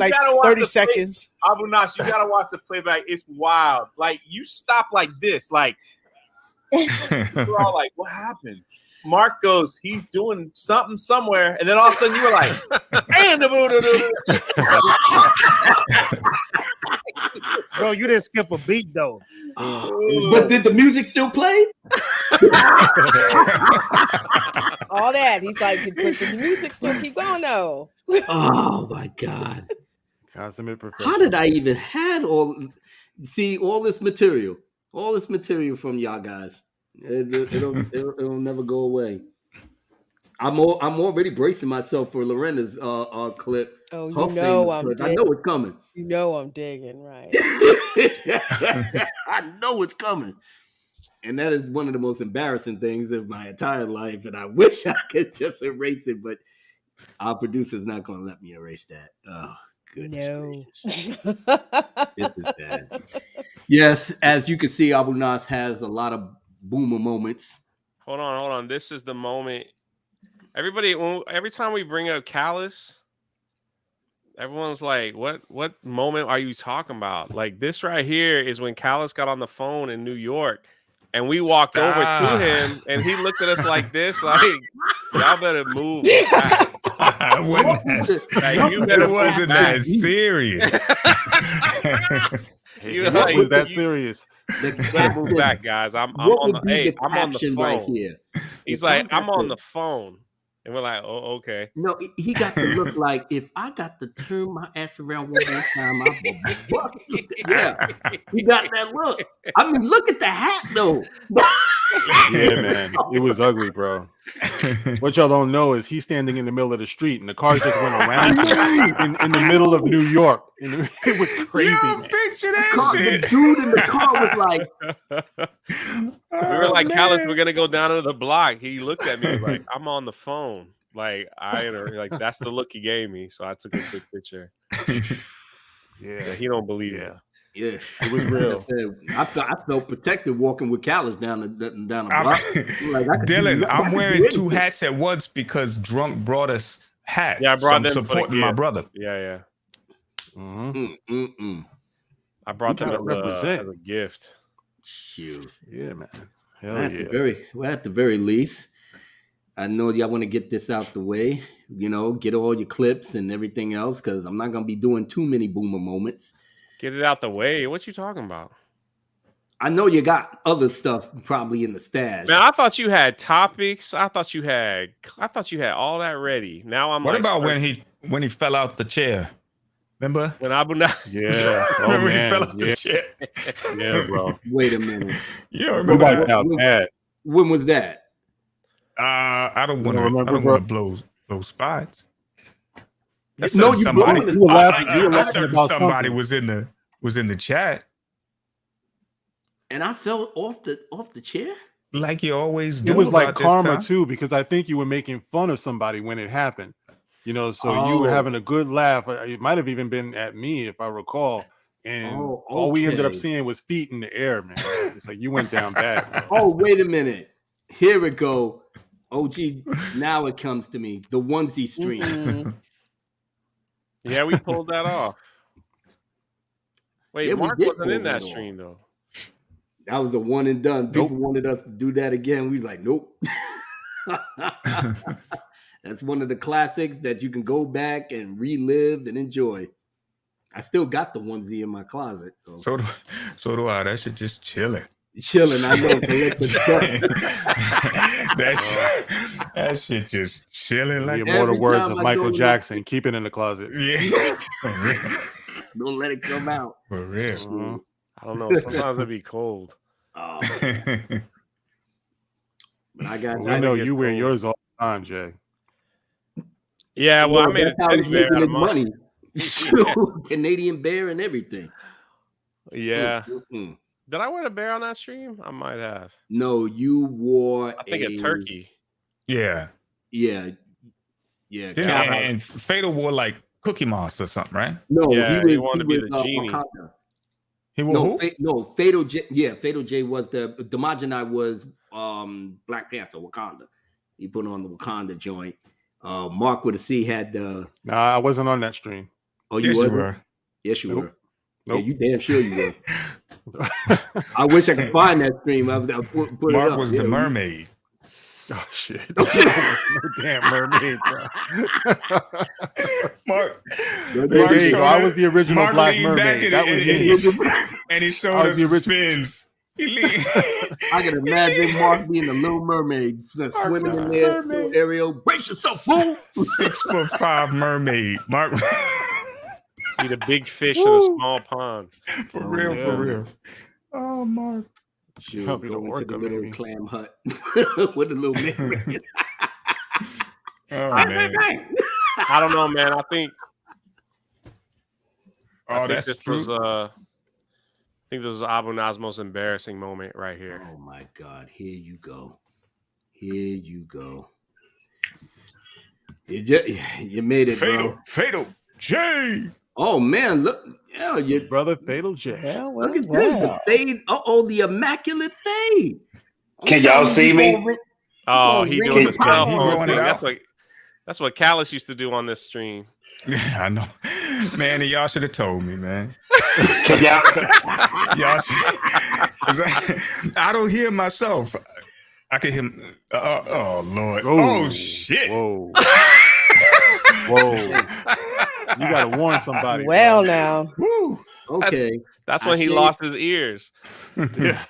gotta watch 30 the seconds. Abu Nas, you gotta watch the playback. It's wild. Like you stop like this, like you're all like, what happened? Mark goes, he's doing something somewhere, and then all of a sudden you were like, and Bro, you didn't skip a beat though. But did the music still play? All that. He's like, but the music still keep going though. Oh my God. Consummate perfection. How did I even had all this material? All this material from y'all guys. It'll never go away. I'm already bracing myself for Lorena's clip. Oh, you Her know famous I'm clip. I digging. know it's coming. You know I'm digging, right? I know it's coming. And that is one of the most embarrassing things of my entire life. And I wish I could just erase it, but our producer's not going to let me erase that. Oh, goodness gracious. This is bad. Yes, as you can see, Abu Nas has a lot of boomer moments. Hold on. This is the moment. Everybody, every time we bring up Callus, everyone's like, what moment are you talking about? Like this right here is when Callus got on the phone in New York and we walked over to him and he looked at us like this, like, y'all better move. It wasn't that serious. What was that serious? Move back, guys. I'm on the phone. Right here? He's like, I'm on the phone. And we're like, oh, okay. No, he got to look like if I got to turn my ass around one more time, I will bust you. Yeah, he got that look. I mean, look at the hat though. Yeah, man, it was ugly, bro. What y'all don't know is he's standing in the middle of the street, and the cars just went around him in the middle of New York. It was crazy. Man. The dude in the car was like, we were like, Callus, we're gonna go down to the block. He looked at me like, I'm on the phone. Like like that's the look he gave me. So I took a quick picture. Yeah, he don't believe it. Yeah, it was real. I felt protected walking with Callus down the block. Dylan, I'm wearing two hats at once because Drunk brought us hats. Yeah, I brought them supporting my brother. Yeah. Mm-hmm. I brought them as a gift. Shoot. Yeah, man. At the very least, I know y'all want to get this out the way. You know, get all your clips and everything else because I'm not gonna be doing too many boomer moments. Get it out the way. What you talking about? I know you got other stuff probably in the stash. Man, I thought you had topics. I thought you had all that ready. Now I'm What about when he fell out the chair? Remember? When Abu Nas? Yeah. Remember he fell out the chair? Yeah, bro. Wait a minute. You don't remember that? When was that? I don't want to blow spots. That's No, you somebody. blowing the spot. You were laughing about somebody something. was in the chat. And I fell off the chair? Like you always do. It was like about this karma time. too, because I think you were making fun of somebody when it happened. You know, so you were having a good laugh. It might have even been at me, if I recall. And all we ended up seeing was feet in the air, man. It's like you went down bad. Bro. Oh, wait a minute. Here we go. OG, now it comes to me. The onesie stream. Mm-hmm. Yeah, we pulled that off. Wait, Yeah, we Mark did wasn't pull in that that stream though. That was a one and done. People wanted us to do that again. We was like, nope. That's one of the classics that you can go back and relive and enjoy. I still got the onesie in my closet. So do I. That shit just chilling. Chilling, I know. That shit just chilling. Like the immortal words of Michael Jackson. Keep it in the closet. Yeah. Don't let it come out. For real. Mm-hmm. I don't know. Sometimes it'd be cold. Oh. But I got. I know you wear yours all the time, Jay. Yeah, well, I made a teddy bear out of money. Canadian bear and everything. Yeah. Mm-hmm. Did I wear a bear on that stream? I might have. No, you wore. I think a turkey. Yeah. Yeah. And Fatal wore like Cookie Monster or something, right? No, yeah, he wanted to be the genie. Wakanda. He wore who? Fatal J. Yeah, Fatal J was the Demageni was Black Panther, Wakanda. He put on the Wakanda joint. Mark with a C had the. Nah, I wasn't on that stream. Oh, you were? Yes, you were. Nope. Yeah, you damn sure you were. I wish I could find that stream. I put Mark it up. was the mermaid. Oh shit! No damn mermaid, bro. Mark, there you go. I was the original Mark Black Mermaid. That was me. And he showed us the fins. I can imagine Mark being the Little Mermaid, swimming in there. Ariel, brace yourself, fool! 6'5" mermaid. Mark. Be the big fish in a small pond. For real. Oh, Mark. Sure, go into the little clam hut with the little mermaid. Man. I don't know, man. I think that's this true. was I think this was Abu Nas' most embarrassing moment right here. Oh my God! Here you go. You made it, bro. Fatal J. Oh man, look, your brother Fatal J. Yeah, look at this, the fade. The immaculate fade. Can y'all see me? Oh, he doing the cell phone He thing. That's what Callus used to do on this stream. Yeah, I know. Man, y'all should have told me, man. Can y'all? I don't hear myself. I can hear. Oh Lord! Oh shit! Whoa! You gotta warn somebody. Well, now. Woo. Okay, that's when he lost his ears. Yeah.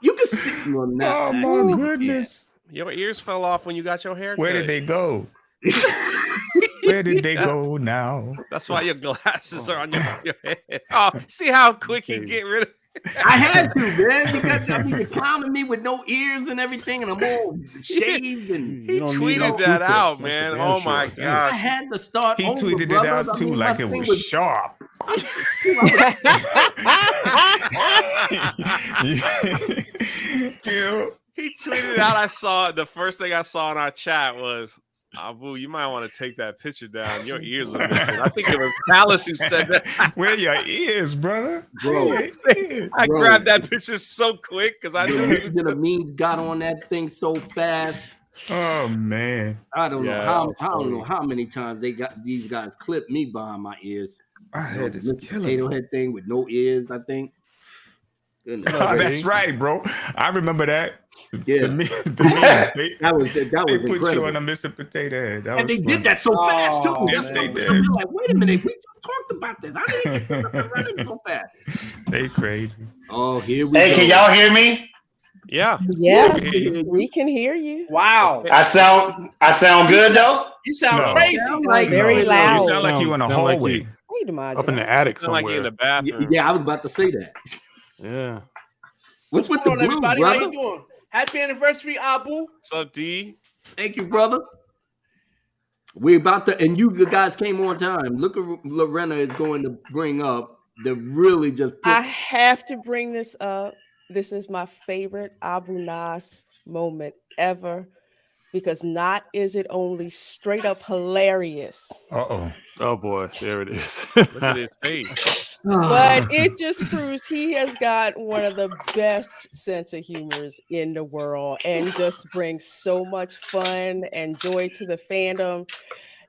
You can see. Well, oh my goodness! Your ears fell off when you got your hair. Where did they go? Where did they go now? That's why your glasses are on your head. Oh, see how quick he get rid of I had to, man. You're clowning me with no ears and everything, and I'm all shaved. And he tweeted that out, man. Oh my god! I had to start. He tweeted it out too, like it was sharp. He tweeted out. I saw the first thing I saw in our chat was, Abu, you might want to take that picture down. Your ears are missing. I think it was Palace who said that. Where your ears, brother? Bro, I grabbed that picture so quick because I knew the memes got on that thing so fast. Oh man, I don't know how many times these guys clipped me behind my ears. I had this potato head thing with no ears. I think. Oh, that's right, bro. I remember that. Yeah, the memes, that was they put incredible. you on a Mr. Potato Head. And they did that so fast too. Yes, they did. I'm like, wait a minute, we just talked about this. I didn't get running so fast. They crazy. Oh, here we go. Hey, can y'all hear me? Yeah. Yes, we can hear you. Wow. I sound good though. You sound crazy. Like very loud. You sound like you in a hallway. Wait a minute. Up in the attic Sound like you in somewhere. the bathroom. Yeah, I was about to say that. Yeah. What's with the What's going on, blue, everybody? brother? How you doing? Happy anniversary, Abu. What's up, D? Thank you, brother. We're about to, and you guys came on time. Look at Lorena is going to bring up the really just. I have to bring this up. This is my favorite Abu Nas moment ever, because not is it only straight up hilarious. Oh boy, there it is. Look at his face. But it just proves he has got one of the best sense of humors in the world and just brings so much fun and joy to the fandom.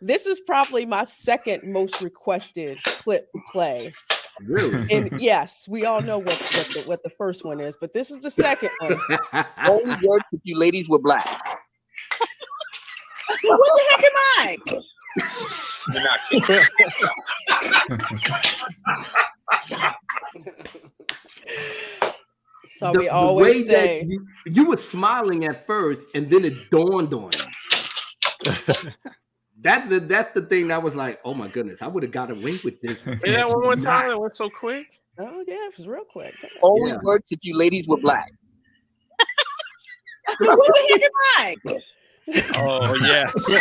This is probably my second most requested clip to play. Really? And yes, we all know what the first one is, but this is the second one. Only works if you ladies were black. What the heck am I? You're not kidding. So we always say you were smiling at first, and then it dawned on you. That's the thing that was like, oh my goodness, I would have got away with this. Say that one more time. It went so quick. Oh yeah, it was real quick. Only works if you ladies were black. What the heck am I? Oh yes. Yo,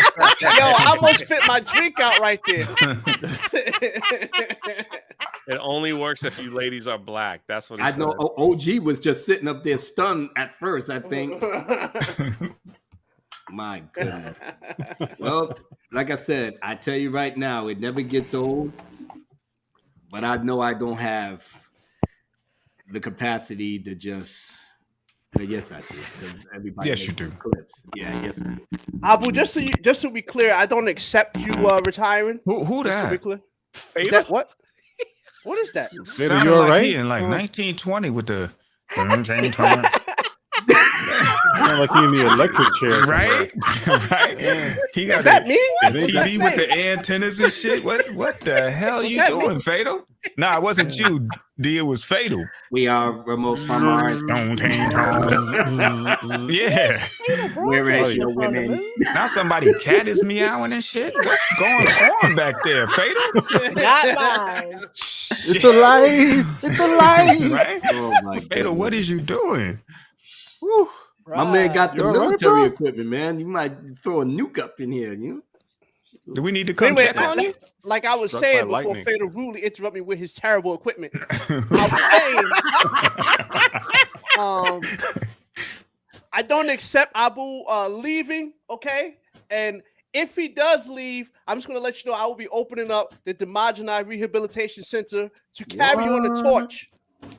I almost spit my drink out right there. It only works if you ladies are black. That's what he said. I know OG was just sitting up there stunned at first, I think. My goodness. Well, like I said, I tell you right now, it never gets old. But I know I don't have the capacity to just. Yes, I do. Everybody Yes, you do. Clips. Yeah, yes, I do. Abu, just to be clear, I don't accept you retiring. Who Just to be that? clear. Is that what? What is that? Sounded you all like right? he in like 1920 with the Sound like he in the electric chair, right? Right? He got Is that me? the TV with the antennas and shit. What the hell Was you that doing, Fatal? Nah, it wasn't you, D. It was Fatal. We are remote from our. Yeah. Where is your women? Now somebody cat is meowing and shit. What's going on back there, Fatal? Not mine. It's alive. It's alive. Right? Oh my god. Fatal, what is you doing? Woo. My man got the You're all right, military bro? equipment, man. You might throw a nuke up in here, you know? Do we need to come Anyway, check on you? like I was Struck saying by before lightning. Fatal rudely interrupted me with his terrible equipment. I was saying, I don't accept Abu leaving, okay? And if he does leave, I'm just going to let you know I will be opening up the Demogenized Rehabilitation Center to carry on the torch.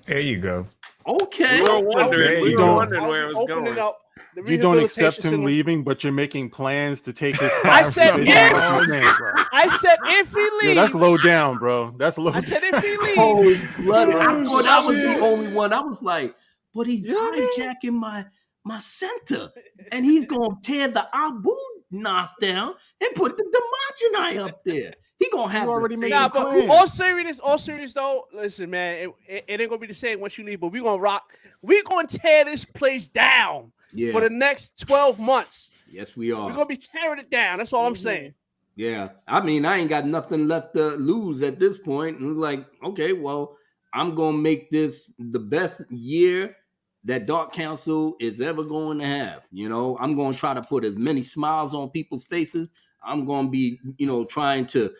There you go. Okay. We were wondering, you go. where it was Opening going. up the You don't Rehabilitation accept him Center. leaving, but you're making plans to take his spot. I said That's if. what you're saying, bro. I said if he leaves. Yeah, that's low down, bro. That's low I down. said if he leaves. Holy bloody! I thought I was the only one. I was like, but he's hijacking my center, and he's gonna tear the Abu Nas down and put the Demogenite up there. He gonna have already the made same Nah, but plans. all serious though. Listen, man, it ain't gonna be the same once you leave. But we gonna rock. We gonna tear this place down. for the next 12 months. Yes, we are. We're gonna be tearing it down. That's all I'm saying. Yeah, I mean, I ain't got nothing left to lose at this point. And like, okay, well, I'm gonna make this the best year that Dark Council is ever going to have. You know, I'm gonna try to put as many smiles on people's faces. I'm gonna be, trying to,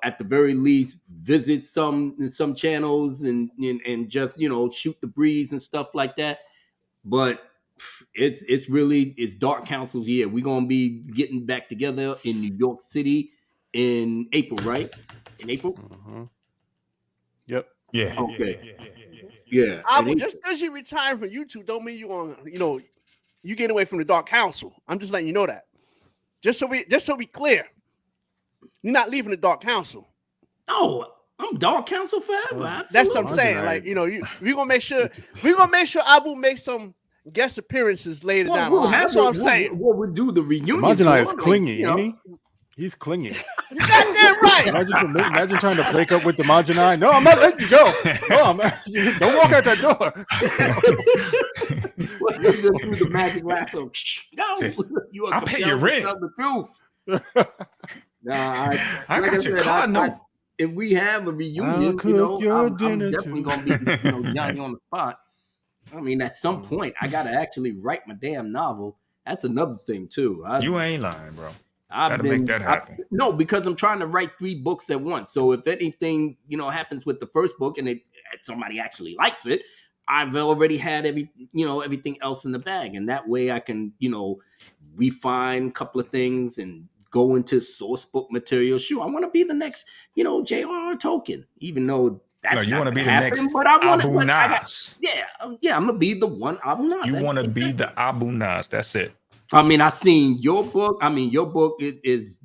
at the very least, visit some channels and just, shoot the breeze and stuff like that. But it's Dark Council's year. We're gonna be getting back together in New York City in April, right? In April. Yep. Yeah. Okay. Yeah. Abu, just because you retiring from YouTube, don't mean you on. You get away from the Dark Council. I'm just letting you know that. Just so we clear, you're not leaving the Dark Council. No, I'm Dark Council forever. That's what I'm saying. Like, we're gonna make sure Abu makes some guest appearances later down the line. That's what I'm saying. We'll do the reunion. Majinai is clingy, ain't he? He's clingy. You got that right. Imagine trying to break up with the Majinai. No, I'm not letting you go. No, don't walk out that door. You just do the magic lasso. No, I'll pay your rent. The truth. Nah, I got your car. No. If we have a reunion, I'm definitely gonna be Johnny on the spot. I mean, at some point, I gotta actually write my damn novel. That's another thing too. You ain't lying, bro. Gotta make that happen. No, because I'm trying to write 3 books at once. So if anything, happens with the first book and somebody actually likes it, I've already had everything else in the bag, and that way I can, refine a couple of things and go into source book material. Sure, I want to be the next, J.R.R. Tolkien, even though that's you want to be happen, the next but I want Abu Nas. I'm gonna be the one Abu Nas. You want to be the Abu Nas. That's it. I mean, I seen your book. I mean, your book is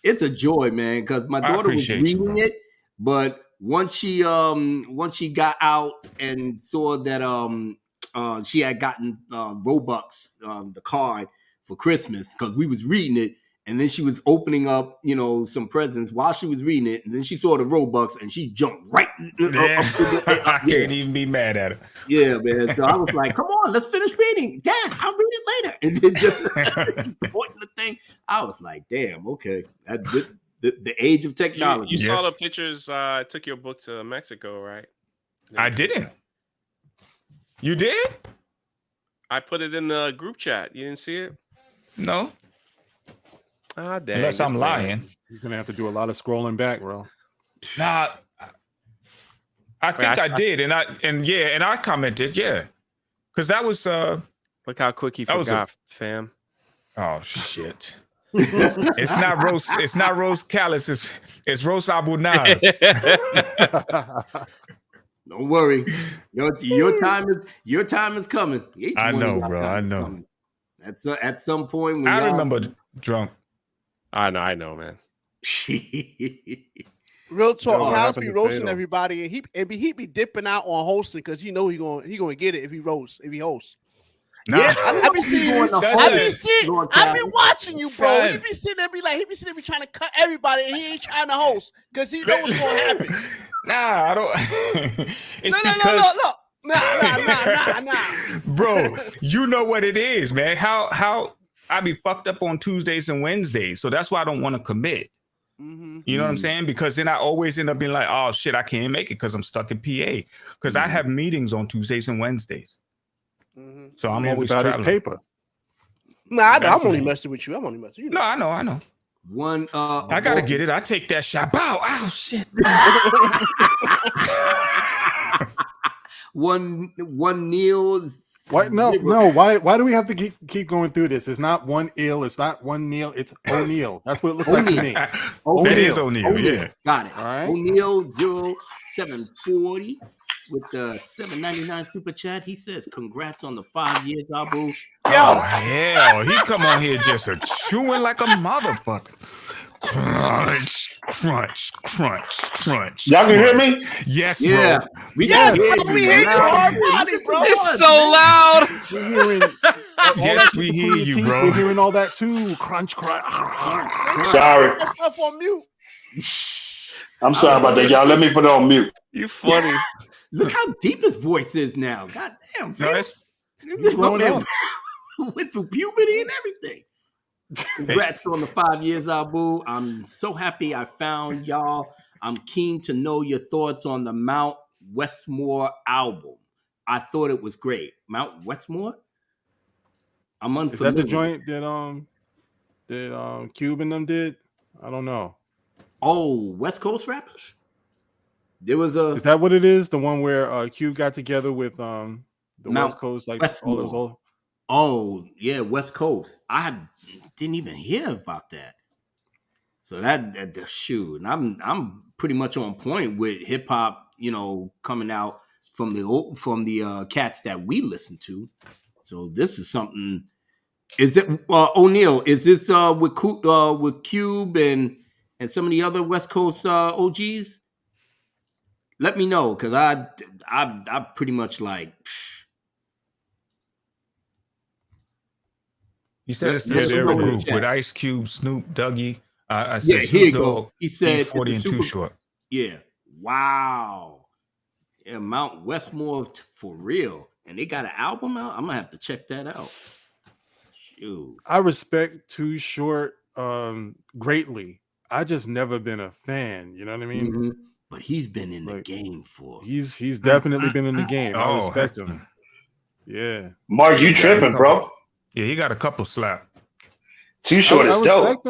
it's a joy, man, because my daughter was reading it, but once she got out and saw that she had gotten Robux, the card for Christmas, because we was reading it, and then she was opening up, some presents while she was reading it, and then she saw the Robux and she jumped right. I can't even be mad at her. Yeah, man. So I was like, "Come on, let's finish reading, Dad. I'll read it later." And then just pointing the thing, I was like, "Damn, okay." The age of technology. You saw the pictures. I took your book to Mexico, right? I didn't. You did? I put it in the group chat. You didn't see it? No. Ah, dang. Unless I'm lying. You're gonna have to do a lot of scrolling back, bro. Nah, I think I did, and I commented, yeah, because that was look how quick he forgot, fam. Oh shit! It's not roast. It's not roast callus. It's roast Abu Nas. Don't worry, your time is coming. I know, bro. I know. At some point, when I remember drunk. I know, man. Real talk, Kyle's be roasting everybody, and he be dipping out on hosting because he gonna get it if he hosts. Nah. Yeah, I be watching you, bro. He be sitting there, be trying to cut everybody, and he ain't trying to host because he knows what's gonna happen. Nah, I don't. Nah. Bro, you know what it is, man. How I be fucked up on Tuesdays and Wednesdays, so that's why I don't want to commit. Mm-hmm. You know what I'm saying? Because then I always end up being like, oh shit, I can't make it because I'm stuck in PA. Because I have meetings on Tuesdays and Wednesdays. Mm-hmm. So I'm always about traveling. his paper. Nah, I'm only messing with you. No, I know. One, I gotta get it. I take that shot. Bow! Oh shit! one Neil's. Why no? Why do we have to keep going through this? It's not one ill. It's not one Neil. It's O'Neal. That's what it looks like to me. That is O'Neal. Yeah, got it. All right. O'Neal 0740 with the $7.99 super chat. He says, "Congrats on the 5 years, Abu." Oh hell, he come on here just chewing like a motherfucker. Crunch, crunch, crunch, crunch. Y'all can hear me? Yes, yeah. bro. We hear you hard body, bro. It's so loud. Yes, we hear you, bro. We're hearing all that too. Crunch, crunch. Sorry. That stuff on mute. I'm sorry about that, y'all. Let me put it on mute. You funny. Look how deep his voice is now. God damn. No, He's growing up. Went through puberty and everything. Congrats on the 5 years, Abu. I'm so happy I found y'all. I'm keen to know your thoughts on the Mount Westmore album. I thought it was great. Mount Westmore? I'm unfamiliar. Is that the joint that Cube and them did? I don't know. Oh, West Coast rappers? There was a. Is that what it is? The one where Cube got together with the Mount West Coast, like Westmore. all those old. Oh yeah, West Coast. I didn't even hear about that. So that shoot, and I'm pretty much on point with hip hop. You know, coming out from the cats that we listen to. So this is something. Is it O'Neal? Is this with Cube and some of the other West Coast OGs? Let me know, because I pretty much like. You said it's the super group with Ice Cube, Snoop, Dougie. I said here you go. He said 40 and Too Short. Yeah. Wow. Yeah, Mount Westmore for real. And they got an album out? I'm gonna have to check that out. Shoot. I respect Too Short greatly. I just never been a fan. You know what I mean? Mm-hmm. But he's been in the game for. He's definitely been in the game. I respect him. Yeah. Mark, you tripping, bro? Yeah, he got a couple slap. Too Short is dope.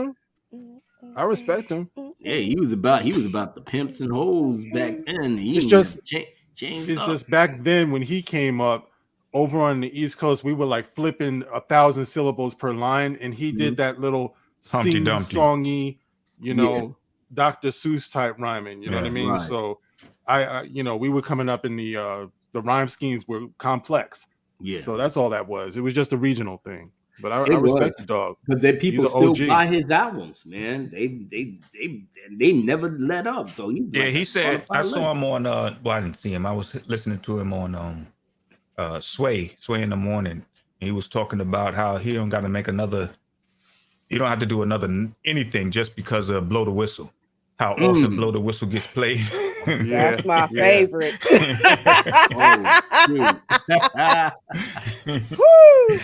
I respect him. Yeah, he was about the pimps and hoes back then. It's just back then when he came up over on the East Coast, we were like flipping 1,000 syllables per line, and he did that little Humpty Dumpty songy, Dr. Seuss type rhyming. You know what I mean? Right. So I we were coming up in the rhyme schemes were complex. Yeah. So that's all that was. It was just a regional thing. But I respect the dog because people still buy his albums, man. They never let up. So he said I saw him on. Well, I didn't see him. I was listening to him on Sway in the morning. He was talking about how he don't got to make another. You don't have to do another anything just because of Blow the Whistle. How often Blow the Whistle gets played. That's my favorite. Woo!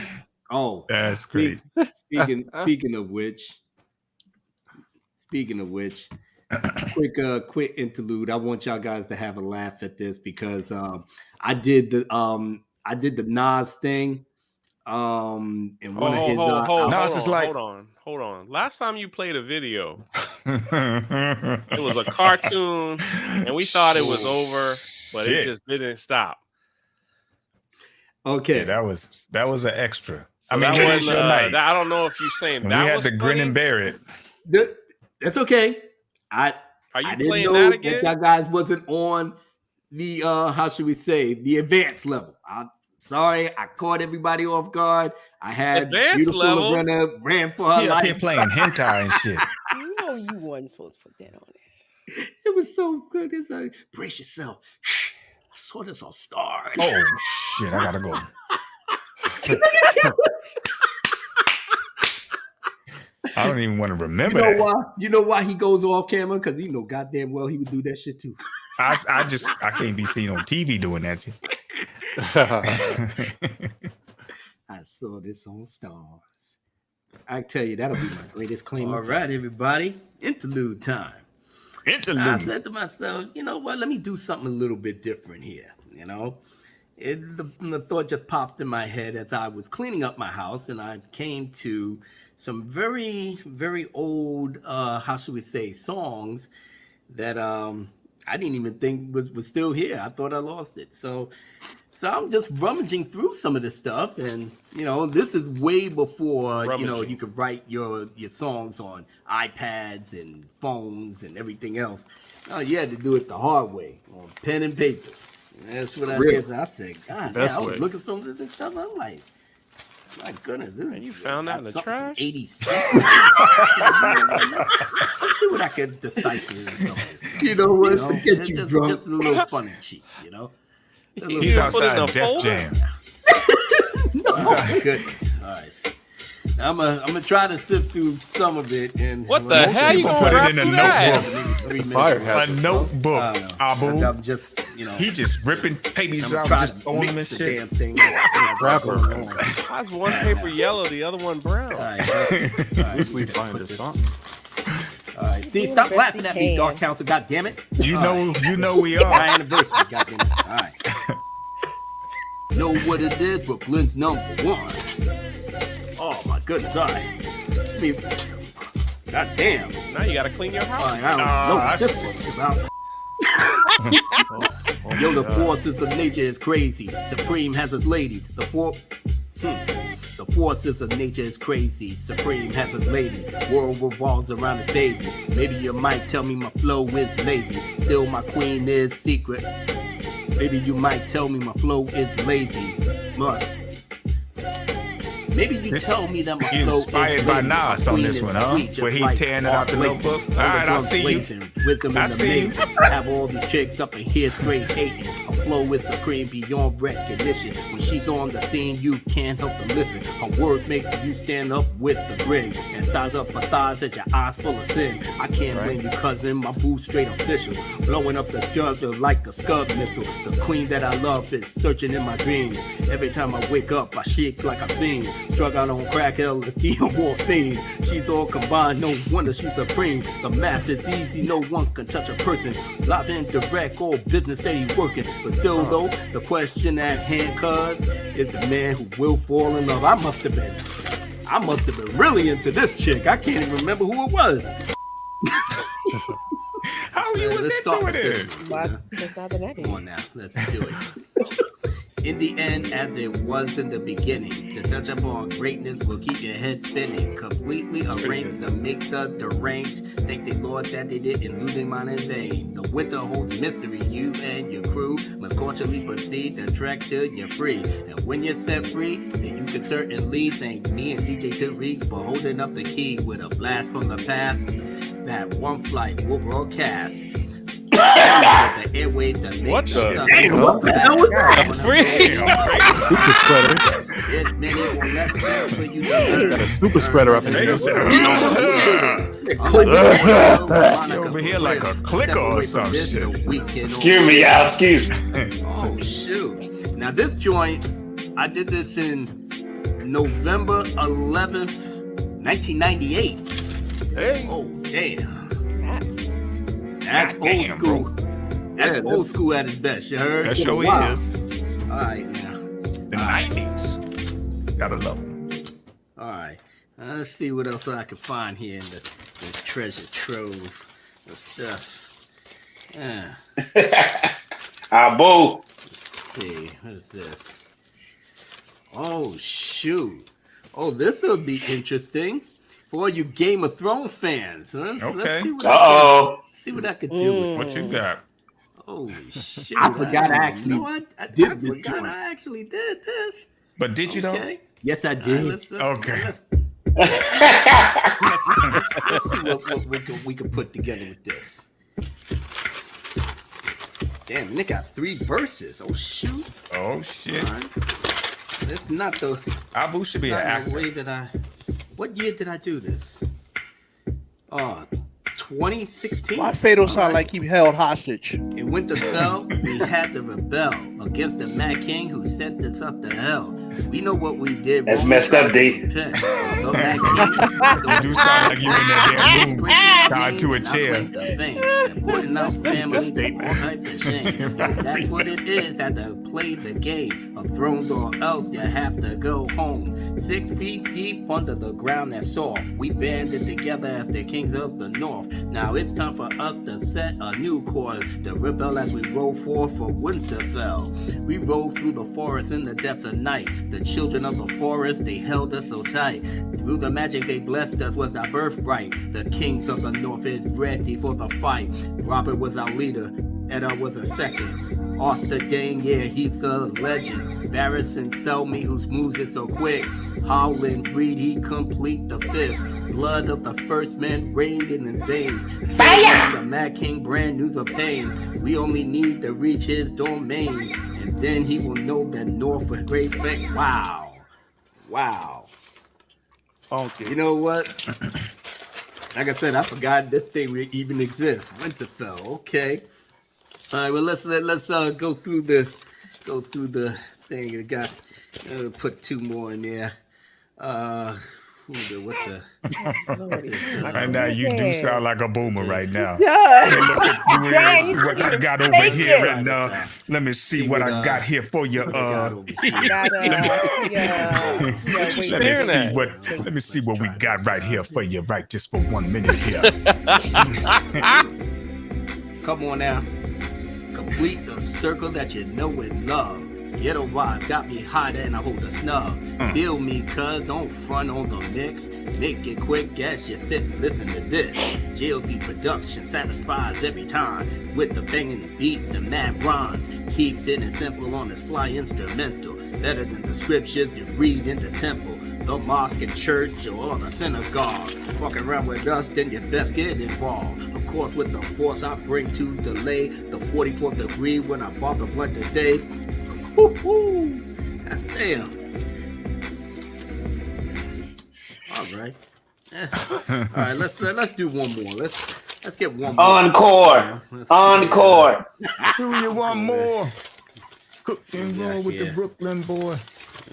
Oh, that's great. Speaking of which, quick interlude. I want y'all guys to have a laugh at this because I did the Nas thing. And one of his hold on. Last time you played a video, it was a cartoon, and we thought it was over, but it just didn't stop. Okay, yeah, that was an extra. So I don't know if you're saying that we had was to grin and bear it. That's okay. Are you I playing didn't know that again? Y'all guys wasn't on the how should we say the advanced level. Sorry, I caught everybody off guard. I had advanced beautiful level. Lorena ran for her life. Here playing hentai and shit. You know you wasn't supposed to put that on there. It was so good. It's like, brace yourself. I saw this on Stars. Oh shit! I gotta go. I don't even want to remember that. You know why he goes off camera? Because you know goddamn well he would do that shit too. I can't be seen on TV doing that shit. I saw this on Stars. I tell you, that'll be my greatest claim. All right, everybody. Interlude time. I said to myself, you know what? Let me do something a little bit different here. You know, the thought just popped in my head as I was cleaning up my house, and I came to some very, very old, how should we say, songs that I didn't even think was still here. I thought I lost it. So I'm just rummaging through some of this stuff, and you know, this is way before you could write your songs on iPads and phones and everything else. You had to do it the hard way on pen and paper. And that's what I did. So I said, God, I was looking at some of this stuff. I'm like, my goodness, this you found that in the trash? 86. Let's see what I can decipher in some of this stuff. You know what? To get you drunk. Just a little fun and cheap, you know? He's outside Def Jam. Oh, goodness. All right. I'm gonna try to sift through some of it. And what the hell? You gonna put it in a notebook? a fire hazard. A notebook, Abu. I'm just, He just ripping pages I'm out, trying just to throwing them and mix the shit. damn thing. Rapper. Why's one paper yellow, the other one brown? All right. Loosely bind or something. All right. See, stop laughing at me, Dark Council. God damn it. You know we are. My anniversary. God damn it. All right. Know what it is? Brooklyn's #1. Oh my goodness. All right. I mean, God damn. Now you gotta clean your house. All right, I don't know what this one's about. Yo, the forces of nature is crazy. Supreme has his lady. The forces of nature is crazy. Supreme has his lady. World revolves around his baby. Maybe you might tell me my flow is lazy. Still my queen is secret. Maybe you might tell me my flow is lazy. Maybe you tell me that my flow is inspired by lazy. Nas on this one, huh? Where he tearing it out the notebook. All right, I see you. Wisdom I is see you. amazing. Have all these chicks up in here straight hating. Her flow is supreme beyond recognition. When she's on the scene, you can't help but listen. Her words make you stand up with a grin and size up her thighs at your eyes full of sin. I can't blame you, cousin. My boo's straight official. Blowing up the jungle like a Scud missile. The queen that I love is searching in my dreams. Every time I wake up, I shake like a fiend. Struck out on crack, LSD, or morphine. She's all combined, no wonder she's supreme. The math is easy, no one can touch a person. Live and direct, all business steady working. But still though, the question at hand, cuz, is the man who will fall in love. I must have been really into this chick. I can't even remember who it was. How you was into it? Come on now, let's do it. In the end, as it was in the beginning, to touch upon greatness will keep your head spinning. Completely arranged to make the deranged. Thank the Lord that they didn't lose their mind in vain. The winter holds mystery. You and your crew must cautiously proceed to trek till you're free. And when you're set free, then you can certainly thank me and DJ Tariq for holding up the key with a blast from the past. That one flight will broadcast. The airways that make What the? Damn, what the hell was that? Super spreader. Got a super spreader up in here. You over here like a clicker or some shit. Excuse me, y'all. Excuse me. Oh shoot! Now this joint, I did this in November 11th, 1998. Hey. Oh damn! That's old school. That's old school at its best. You heard? That sure Wow. is. All right now. The 90s. Gotta love them. All right. Let's see what else I can find here in the treasure trove of stuff. Abu. Let's see. What is this? Oh, shoot. Oh, this will be interesting for all you Game of Thrones fans. Let's see what see what I could do. What you got? Holy shit. I forgot I actually did this forgot joint. I actually did this. But did you though? Yes, I did. Let's see what we can put together with this. Damn, Nick got 3 verses. Oh shoot. Oh shit. All right. That's not the Abu should be an actor. way that what year did I do this? 2016. Why Fatal sound like he held hostage? In winter fell, we had to rebel against the Mad King who sent us up to hell. We know what we did. That's messed up, D. You do sound like you in that damn room tied to a chair. Putting out family, all types of shame. That's what it is. Had to play the game of Thrones, or else you have to go home. 6 feet deep under the ground that's soft. We banded together as the kings of the north. Now it's time for us to set a new course. To rebel as we roll forth for Winterfell. We rode through the forest in the depths of night. The children of the forest, they held us so tight. Through the magic they blessed us was our birthright. The kings of the north is ready for the fight. Robert was our leader, Edda was a second. Arthur Dane, yeah, he's a legend. Varys and Selmy, whose moves is so quick. Howland Reed, he complete the 5th. Blood of the first man reigned in his veins. Fire! The Mad King brand news of pain. We only need to reach his domain. And then he will know that north with great effect. Wow. Wow. Funky. You know what? Like I said, I forgot this thing even exists. Winterfell. Okay. All right. Well, let's go through the thing. I got put 2 more in there. What the? Right now, you do sound like a boomer right now. Yeah. Hey, look at you, what I got over here, and let me see what I got here for you. Let me see what we got right here for you, right? Just for 1 minute here. Come on now. Complete the circle that you know and love. Ghetto vibe got me hot and I hold a snub. Feel me, cuz don't front on the mix. Make it quick as you sit and listen to this. GLC production satisfies every time with the banging beats and mad rhymes. Keep it simple on this fly instrumental. Better than the scriptures you read in the temple, the mosque and church or the synagogue. Fucking around with us, then you best get involved. Of course, with the force I bring to delay the 44th degree when I bought the blood today. Woo-hoo. God damn. All right. All right, let's do one more. Let's get one more. Encore. Encore. Do you want more? Cook and roll with the Brooklyn boy.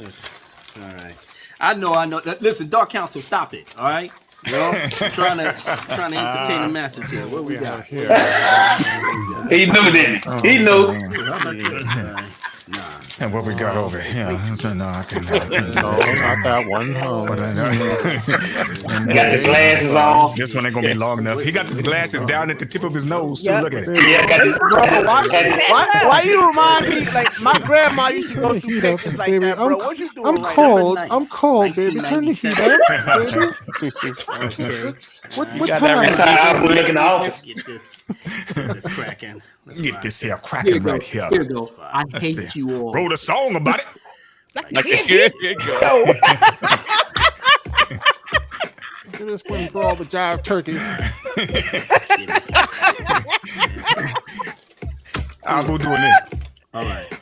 All right. I know. Listen, Dark Council, stop it. All right. You know, I'm trying to entertain the masses here. What we got here? He knew that. He knew. And what we got over here? No, I can't. No, not that one. Got the glasses on. This one ain't gonna be long enough. He got the glasses down at the tip of his nose too. Look at it. Why you remind me? Like my grandma used to go through pictures like that, bro. What you doing? I'm cold, baby. Turn the heat up, baby. What time? That's how I would look in the office. Get this cracking. Get this here cracking right here. Here you go. I hate you all. Wrote a song about it. Here you go. This one for all the jive turkeys. Abu doing this. All right.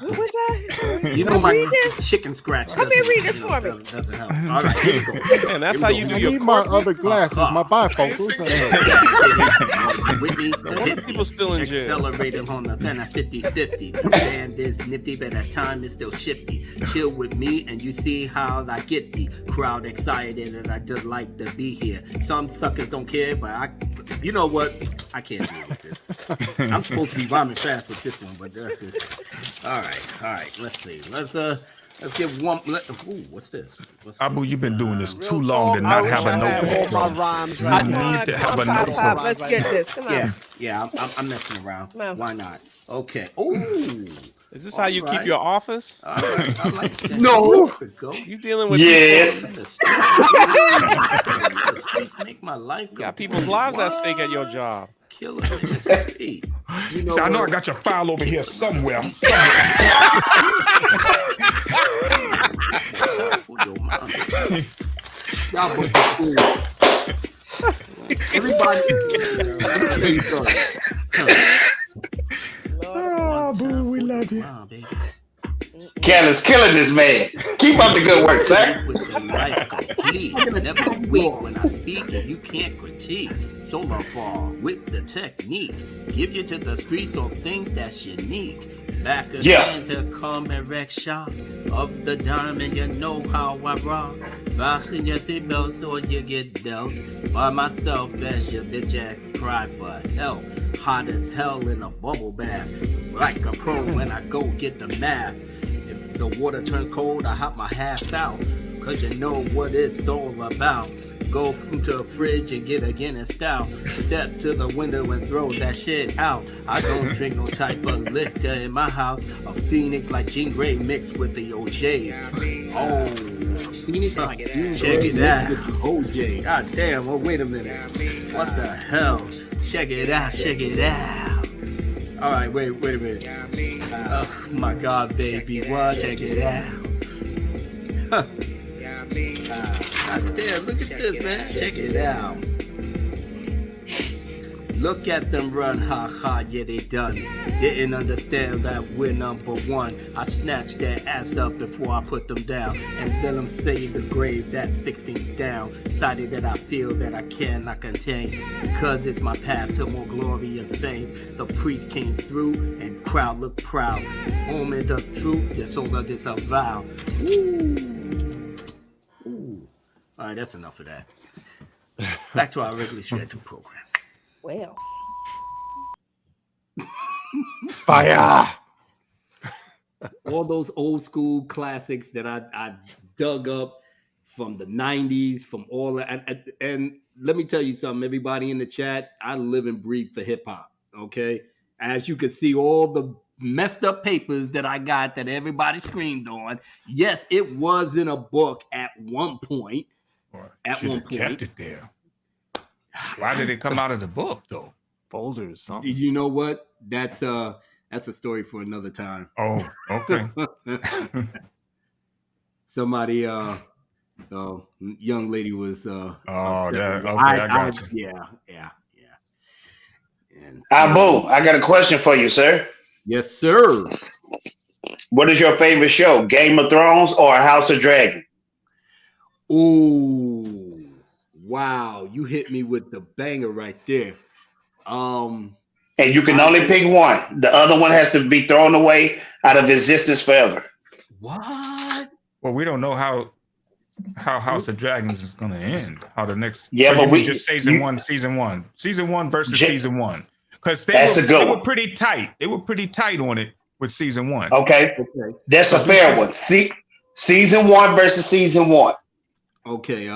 What was that? You know my chicken scratch. Let me read this for me. Doesn't help. All right, here we go. And that's how you do I your need my other glasses, my bifocals. With me to hit me. People still in jail. Accelerated on the then that's 50-50. The stand is nifty, but at time is still shifty. Chill with me and you see how I get the crowd excited and I just like to be here. Some suckers don't care, but you know what? I can't deal with this. I'm supposed to be rhyming fast with this one, but that's it. All right. Let's see. Let's get one. What's this? Abu, you've been doing this too long to not have a notebook. All my rhymes You right need to have a notebook. Let's get this. Come on. Yeah. I'm messing around. No. Why not? Okay. Ooh. Is this how you keep your office? All right. I like that. No. You dealing with Yes. The streets make my life go. You got people's lives at stake at your job. Killer in the street. You know See, I know what? I got your file over here somewhere. Y'all both are cool. Everybody. Oh, boo, we love you. Wow, baby. Kellen's killing this man. Keep up the good work, sir. With the life complete. Never weak when I speak and you can't critique. Solar fall with the technique. Give you to the streets of things that's unique. Back again to come and wreck shop of the diamond. You know how I rock. Fasten your seatbelts or you get dealt by myself as your bitch ass cry for help. Hot as hell in a bubble bath. Like a pro when I go get the math. If the water turns cold, I hop my ass out. Cause you know what it's all about. Go to the fridge and get a Guinness stout. Step to the window and throw that shit out. I don't drink no type of liquor in my house. A Phoenix like Jean Grey mixed with the OJs. Oh, Phoenix, check it out. OJ. God damn, well, wait a minute. What the hell? Check it out. All right, wait a minute. Oh my God, baby, what? Check it out. God damn, look at this, man. Check it out. Look at them run, ha ha, yeah they done. Didn't understand that we're number one. I snatched their ass up before I put them down, and then them save the grave, that's 16 down. Sided that I feel that I cannot contain, because it's my path to more glory and fame. The priest came through, and crowd looked proud. Moment of truth, their souls are disavow. Ooh. Ooh. All right, that's enough of that. Back to our regularly scheduled program. Well, Fire. All those old school classics that I dug up from the 90s, from all that. And let me tell you something, everybody in the chat, I live and breathe for hip hop. Okay. As you can see, all the messed up papers that I got that everybody screamed on. Yes, it was in a book at one point. At one point. Kept it there. Why did it come out of the book though? Folders, something. You know what? That's a story for another time. Oh, okay. Somebody, young lady was. Oh, yeah. Okay, I got you. Yeah. And, Abu, I got a question for you, sir. Yes, sir. What is your favorite show, Game of Thrones or House of Dragon? Ooh, wow! You hit me with the banger right there. And you can only pick one. The other one has to be thrown away out of existence forever. What? Well, we don't know how House of Dragons is going to end. How the next? Yeah, so but we just season one versus season one, because they were pretty tight. They were pretty tight on it with season one. Okay. That's a fair one. Season one versus season one. Okay,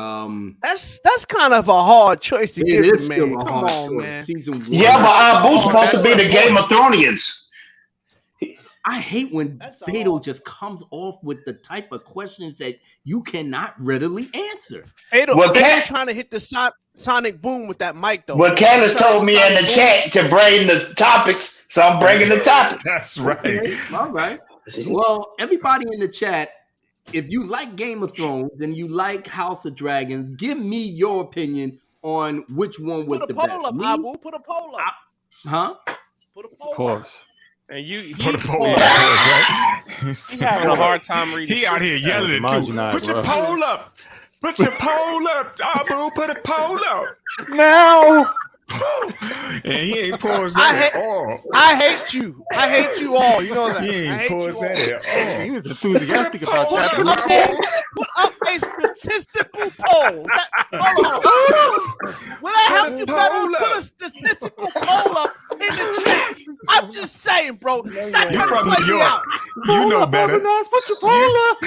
that's kind of a hard choice to give is me, still man. a Come hard on, choice. man. Season one. Yeah, but Abu's supposed to be the Game of Thrones. I hate when Fatal just comes off with the type of questions that you cannot readily answer. Fatal trying to hit the sonic boom with that mic, though. Well, Candace told me in the chat to bring the topics, so I'm bringing the topics. That's right. Okay, all right. Well, everybody in the chat, if you like Game of Thrones and you like House of Dragons, give me your opinion on which one was the best. Put a poll up, Abu. Put a poll up. Huh? Put a poll up. Pause. And he Put a poll up, right? He having a hard time reading. He out here yelling it too. Put your poll up. Put your poll up, Abu. Put a poll up now. And he ain't paused that at all. I hate you. I hate you all. You know that. He ain't paused that at all. He was enthusiastic about that. Put up a statistical poll. Hold on. Will that help you better? Put a statistical poll up in the chat. I'm just saying, bro. Stop You from New York. You know better. Put your poll up.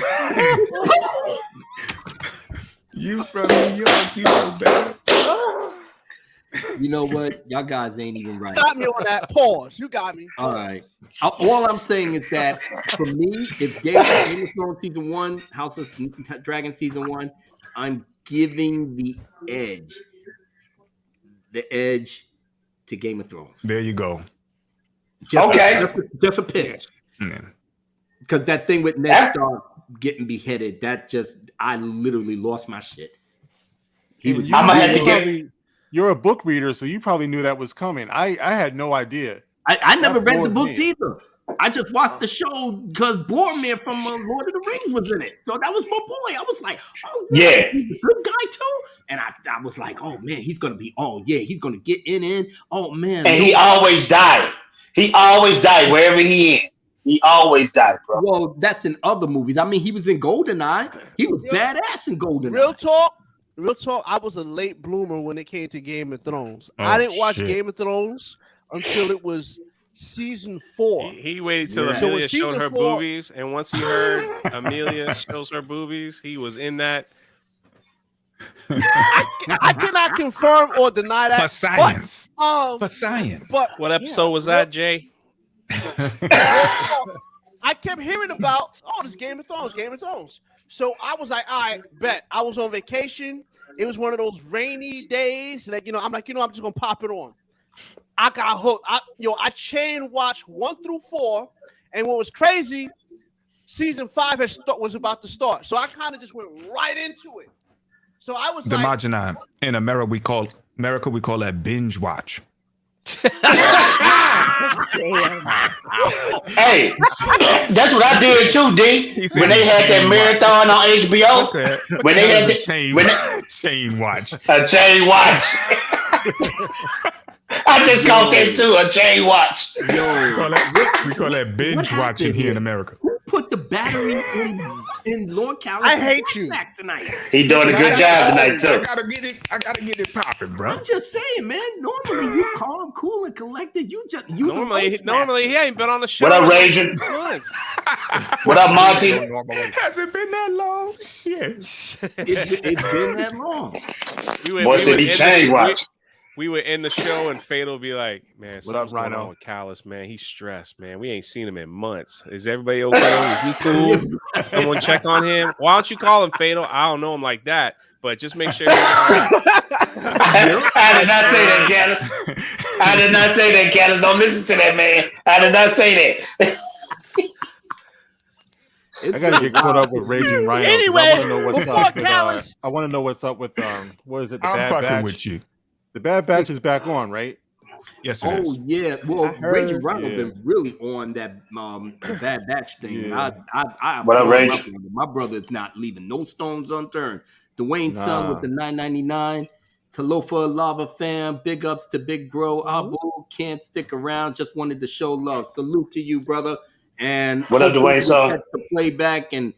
You from New York. You know better. You know what? Y'all guys ain't even right. Got me on that. Pause. You got me. All right. All I'm saying is that for me, if Game of Thrones season one, House of Dragon season one, I'm giving the edge to Game of Thrones. There you go. Just a pinch. Because that thing with Ned Stark getting beheaded, I literally lost my shit. I'm gonna have to get. You're a book reader, so you probably knew that was coming. I had no idea. I never read the books either. I just watched the show because Boromir from Lord of the Rings was in it. So that was my boy. I was like, oh, yeah, he's a good guy too. And I was like, oh, man, he's going to be, he's going to get in. Oh, man. And he always died. He always died wherever he in. He always died, bro. Well, that's in other movies. I mean, he was in GoldenEye. He was badass in GoldenEye. Real talk, I was a late bloomer when it came to Game of Thrones. I didn't watch Game of Thrones until it was season 4. He waited till Amelia showed her boobies, and once he heard Amelia shows her boobies, he was in that. I cannot confirm or deny that. For science. For science. But what episode was that, Jay? I kept hearing about, this Game of Thrones. So I was like, all right, bet. I was on vacation. It was one of those rainy days. Like, I'm just going to pop it on. I got hooked. I chain watched 1 through 4. And what was crazy, season 5 was about to start. So I kind of just went right into it. So I was in America, we call that binge watch. Hey, that's what I did too, D. When they had that marathon on HBO, when they had chain watch, a chain watch. I just called that too, a chain watch. We call that binge watching here in America. Who put the battery in Lord Callis? I hate you. Back tonight. He doing a good job tonight too. I gotta get it popping, bro. I'm just saying, man. Normally you calm, cool, and collected. You Normally he ain't been on the show. What up, Raging? What up, Monty? Has it been that long? Shit. It's been that long. Boy said he chain watch. We would end the show and Fatal would be like, man, What up, going Rhino? on with Callis, man. He's stressed, man. We ain't seen him in months. Is everybody okay? Is he cool? Someone check on him. Why don't you call him Fatal? I don't know him like that, but just make sure. I did not say that, Callis. I did not say that, Callis. Don't listen to that, man. I did not say that. I gotta get caught up with Raging Rhino. Anyway, I want to know what's before up with, Callis- I want to know what's up with what is it? The I'm Bad fucking Batch. with you. The Bad Batch is back on, right? Yes, it Oh is. yeah, well, Raging Rhino Yeah. been really on that Bad Batch thing. Yeah. I What up, applaud Rage? my brother. My brother's not leaving no stones unturned. Dwayne's son Nah. with the 999. Talofa Lava fam, big ups to Big Bro. Abu can't stick around. Just wanted to show love. Salute to you, brother. And What up, hopefully Dwayne, we son? catch the playback and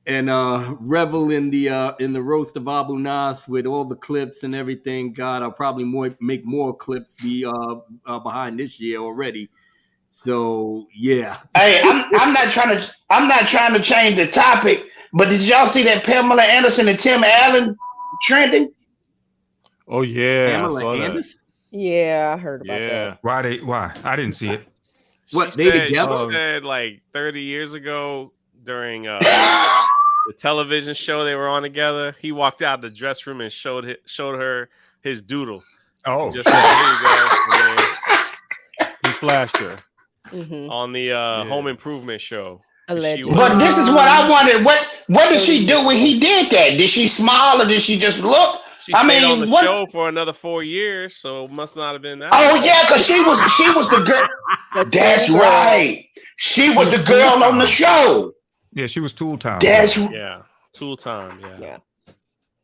revel in the roast of Abu Nas with all the clips and everything. God, I'll probably make more clips be behind this year already. So yeah. Hey, I'm not trying to change the topic, but did y'all see that Pamela Anderson and Tim Allen trending? Oh yeah, Pamela I saw that. Anderson? Yeah, I heard about Yeah. that. Why? I didn't see it. What, She they said- together? She said like 30 years ago during the television show they were on together, he walked out the dress room and showed her his doodle. Oh, Just said, here you go. And then He flashed her. Mhm. on the Home Improvement show. Allegedly. But this is what I wanted. What did she do when he did that? Did she smile or did she just look? She I stayed mean, on the what- show for another 4 years, so it must not have been that. Oh yeah, because she was the girl. That's right. She was the girl on the show. yeah, she was Tool Time. That's Yeah, Tool Time. Yeah.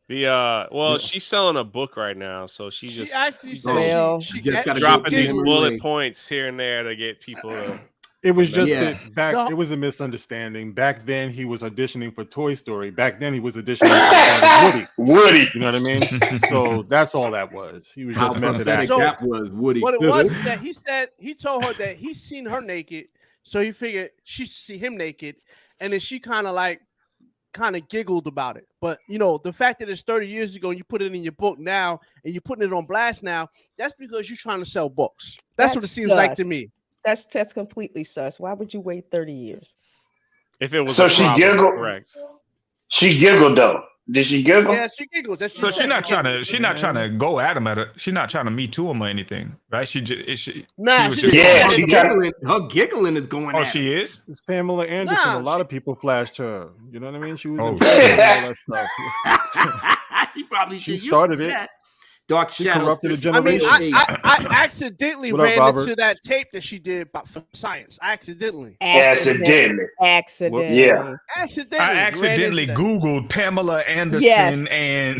The she's selling a book right now, so she She just actually said Well, she just gotta dropping go these gamer bullet away. points here and there to get people to. It was just Yeah. that back. No. It was a misunderstanding. Back then, he was auditioning for Toy Story. Back then, he was auditioning for Woody. Woody. You know what I mean? So that's all that was. He was How just method pathetic acting. that was, Woody. what it was is that he told her that he's seen her naked, so he figured she see him naked, and then she kind of giggled about it. But the fact that it's 30 years ago and you put it in your book now and you're putting it on blast now, that's because you're trying to sell books. That's what it That's seems like to sus. me. That's completely sus. Why would you wait 30 years? If it was So a she problem, giggled? correct. She giggled though. Did she giggle? Yeah, she giggles. That's So she's not trying to go at him she's not trying to me too him or anything, right? She Nah, was she just- Yeah, her she giggling, her giggling is going Oh, at she is? It's Pamela Anderson. Nah, a lot of people flashed her. You know what I mean? She was Oh, in prison and all that stuff. She probably She should started use it. that. Dark She Shadows. corrupted a I mean, generation. I accidentally What up, ran Robert? into that tape that she did about for science. Accidentally. Accidentally. Accidentally. Yeah. Accidentally. I ran accidentally into that. Googled Pamela Anderson Yes. and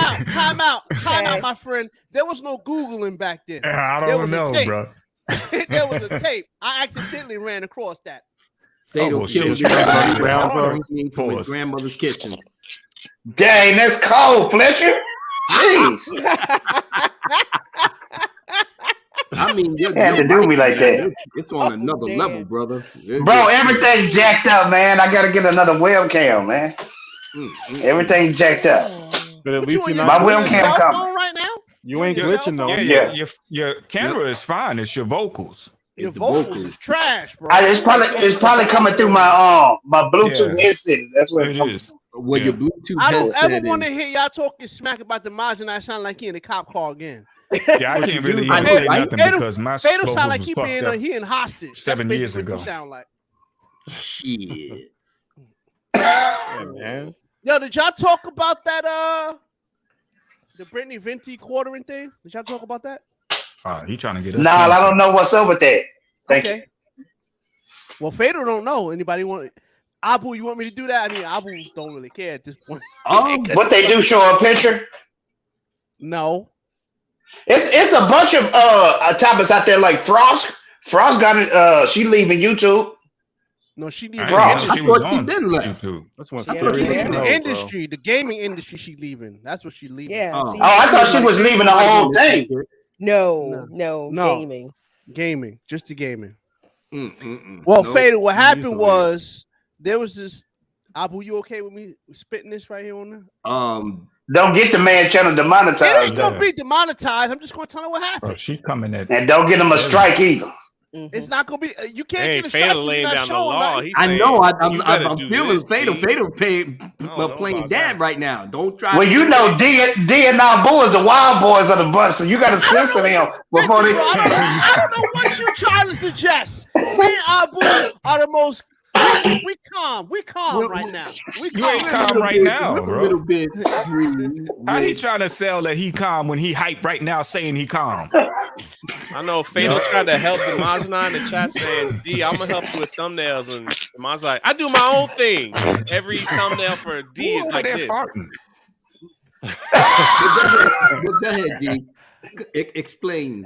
Time out, my friend. There was no Googling back then. I There don't was a know, tape. bro. There was a tape. I accidentally ran across that. Fatal well, killed shit. his Ground from his grandmother's kitchen. Dang, that's cold, Fletcher. Jeez. I mean, You had to do me like that. It's on another damn. level, brother. Bro, everything jacked up, man. I gotta get another webcam, man. Everything jacked up. But at What, least you you're on My not. your webcam cell coming. phone right now? You ain't your glitching cell though. phone? Yeah, Yeah. your camera is fine. It's your vocals. Your It's the vocals vocals. is trash, bro. It's probably coming through my Bluetooth Yeah. headset. That's what it's It coming. is. Well, Yeah. your Bluetooth I don't headset ever want to is- hear y'all talking smack about the margin. I sound like he in the cop car again. Yeah, I can't really I even know, say right? nothing Fatal- because my Fatal vocals sound like was he fucked being up. he in hostage. 7 That's years basically what ago. you sound like. Shit. Yeah, man. Yo, did y'all talk about that the Brittany Venti quartering thing? Did y'all talk about that? He trying to get us. Nah, I don't know what's up with that. Thank you. Well, Fader don't know. Anybody want Abu? You want me to do that? I mean, Abu don't really care at this point. What they do? Show a picture? No. It's a bunch of topics out there like Frost. Frost got it. She leaving YouTube. No, she leaving. Frost. She was on YouTube. That's one. The industry, the gaming industry. She leaving. That's what she's leaving. Yeah. Oh, I thought she was leaving the whole thing. No, gaming. Just the gaming. Well, Fader, what happened was there was this. Abu, you okay with me spitting this right here on there? Don't get the man channel demonetized. It ain't gonna be demonetized. I'm just gonna tell her what happened. Bro, she coming at. And don't get him a strike either. It's not gonna be. You can't Hey, get a strike. Fader laying down the law. He's I saying, know. you better I'm do feeling this, Fader. G. Fader know playing about dad that. right now. Don't try. Well, you know, D and Abu is the wild boys of the bunch, so you got to censor them before they. I don't know what you're trying to suggest. Me and Abu are the most. We calm. We calm right now. We You ain't calm right now, bro. A little bit. How he trying to sell that he calm when he hype right now saying he calm? I know Fatal tried to help Demazina in the chat saying, D, I'm gonna help you with thumbnails. And Demazina's like, I do my own thing. Every thumbnail for D is like this. Go ahead, D. Explain.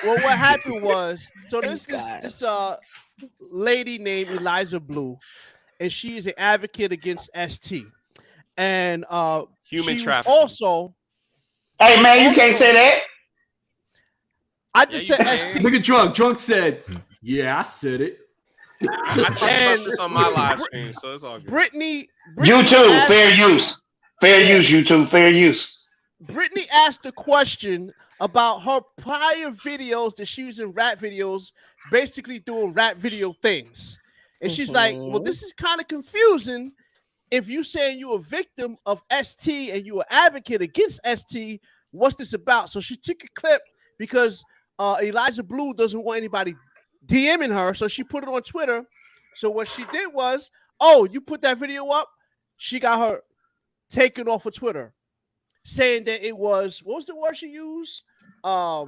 Well, what happened was, so this lady named Eliza Blue, and she is an advocate against ST, and human she trafficking. Also, hey man, you can't say that. I just said ST. Look at Drunk said, "Yeah, I said it." I talked about this on my live stream, so it's all good. Brittany YouTube, fair use. Fair use, YouTube, fair use. Brittany asked a question about her prior videos that she was in rap videos, basically doing rap video things. And she's like, well, this is kind of confusing. If you saying you a victim of ST and you an advocate against ST, what's this about? So she took a clip because Eliza Blue doesn't want anybody DMing her, so she put it on Twitter. So what she did was, you put that video up? She got her taken off of Twitter, saying that it was, what was the word she used? Not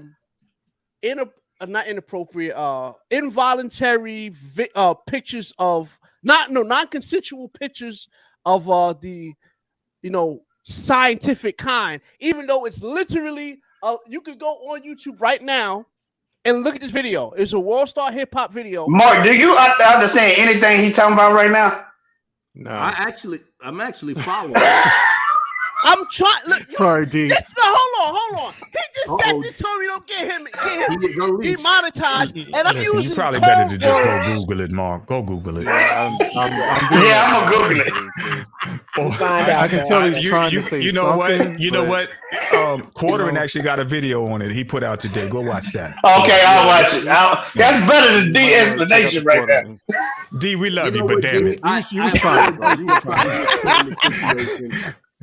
inappropriate, involuntary pictures of non-consensual pictures of the scientific kind, even though it's literally you could go on YouTube right now and look at this video. It's a World Star Hip Hop video. Mark, do you understand anything he's talking about right now? No. I'm actually following. I'm trying. Look, sorry, D. Hold on. He just said to Tony, don't get him demonetized. And I'm using. You probably better to just go Google it, Mark. Go Google it. I'm gonna Google it. I can tell he's trying to say you know something. What? You know what? Quartering actually got a video on it. He put out today. Go watch that. Okay, I'll watch it. That's better than D explanation right there. D, we love you, but damn it.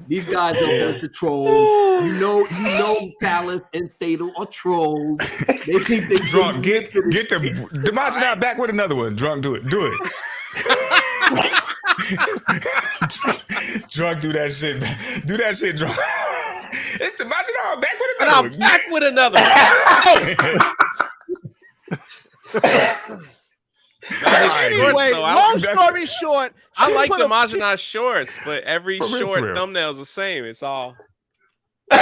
These guys are a bunch of trolls. You know, Palace and Fatal are trolls. They think they Drunk. Get the Demazina back with another one. Drunk, do it. Drunk, do that shit. Do that shit, Drunk. It's Demazina back with another one. And I'm back with another one. Anyway, long story short, I like the Demazina shorts, but every short thumbnail is the same. It's all. It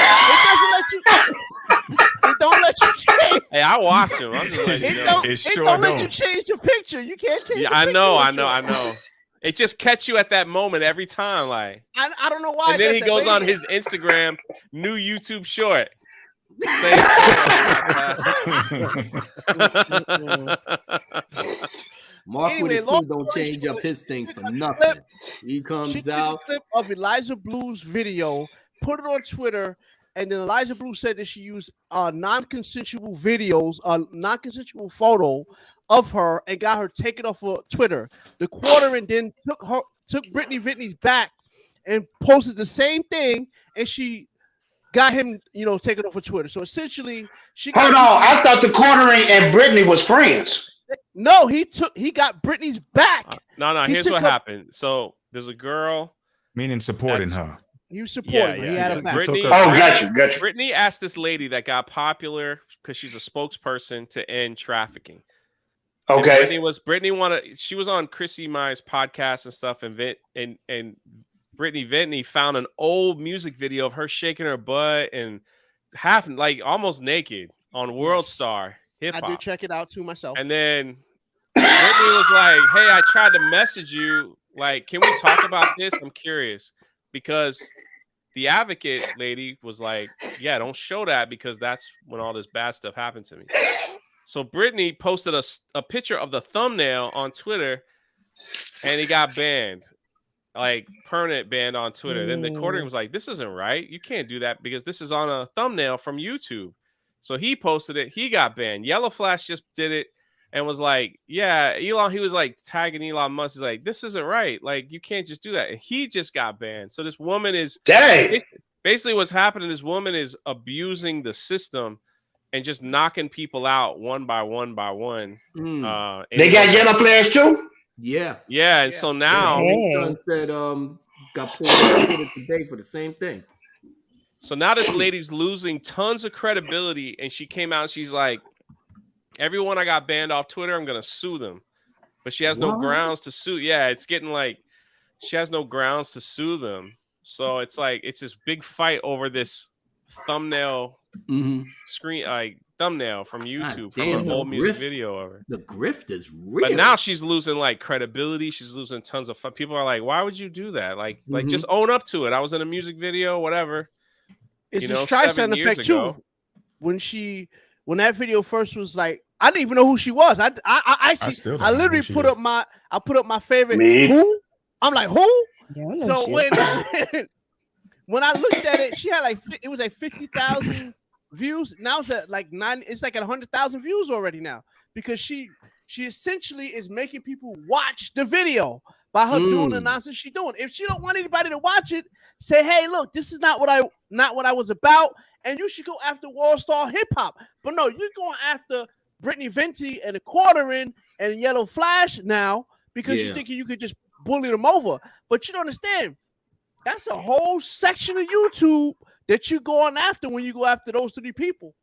don't let you change. Hey, I watch them. I'm just letting you know. It don't let you change the picture. You can't change. Yeah, the I picture. know. It just catch you at that moment every time, like. I don't know why. And then he goes on his Instagram, new YouTube short. Mark with his team don't change up his thing for nothing. He comes out. A clip of Eliza Blue's video, put it on Twitter, and then Eliza Blue said that she used non-consensual videos, non-consensual photo of her, and got her taken off of Twitter. The quartering then took Brittany Whitney's back and posted the same thing, and she got him, taken off of Twitter. So essentially, she got. Hold on, I thought the quartering and Brittany was friends. No, he got Brittany's back. No. Here's what happened. So there's a girl, meaning supporting her. You supporting her. He had So a back. Brittany, got you. Brittany asked this lady that got popular because she's a spokesperson to end trafficking. Okay. And she was on Chrissy Mai's podcast and stuff, and Brittany Ventney found an old music video of her shaking her butt and almost naked on World Star Hip Hop. I did check it out too myself. And then Brittany was like, "Hey, I tried to message you. Like, can we talk about this? I'm curious." Because the advocate lady was like, "Yeah, don't show that because that's when all this bad stuff happened to me." So Brittany posted a picture of the thumbnail on Twitter, and he got banned, like permanent banned on Twitter. Then the court was like, "This isn't right. You can't do that because this is on a thumbnail from YouTube." So he posted it. He got banned. Yellow Flash just did it and was like, "Yeah, Elon." He was like tagging Elon Musk. He's like, "This isn't right. Like, you can't just do that." And he just got banned. So this woman is basically what's happening. This woman is abusing the system and just knocking people out one by one by one. They got Yellow Flash too? Yeah. Yeah, and so now son said got pulled out today for the same thing. So now this lady's losing tons of credibility, and she came out and she's like, "Everyone I got banned off Twitter, I'm gonna sue them." But she has no grounds to sue. Yeah, it's getting like she has no grounds to sue them. So it's like it's this big fight over this thumbnail screen, like thumbnail from YouTube from an old music video of her. The grift is real. But now she's losing like credibility. She's losing tons of fun. People are like, "Why would you do that? Like just own up to it. I was in a music video, whatever." It's the Streisand effect too. When that video first was like, I didn't even know who she was. I literally put up my favorite. Who? I'm like, who? Yeah, so when I looked at it, she had it was like 50,000 views. Now it's at like 9. It's like at 100,000 views already now because she essentially is making people watch the video by her doing the nonsense she's doing. If she don't want anybody to watch it, say, "Hey, look, this is not what I was about," and you should go after World Star Hip Hop. But no, you're going after Brittany Venti and the Quartering and Yellow Flash now because you think you could just bully them over. But you don't understand. That's a whole section of YouTube that you're going after when you go after those 3 people.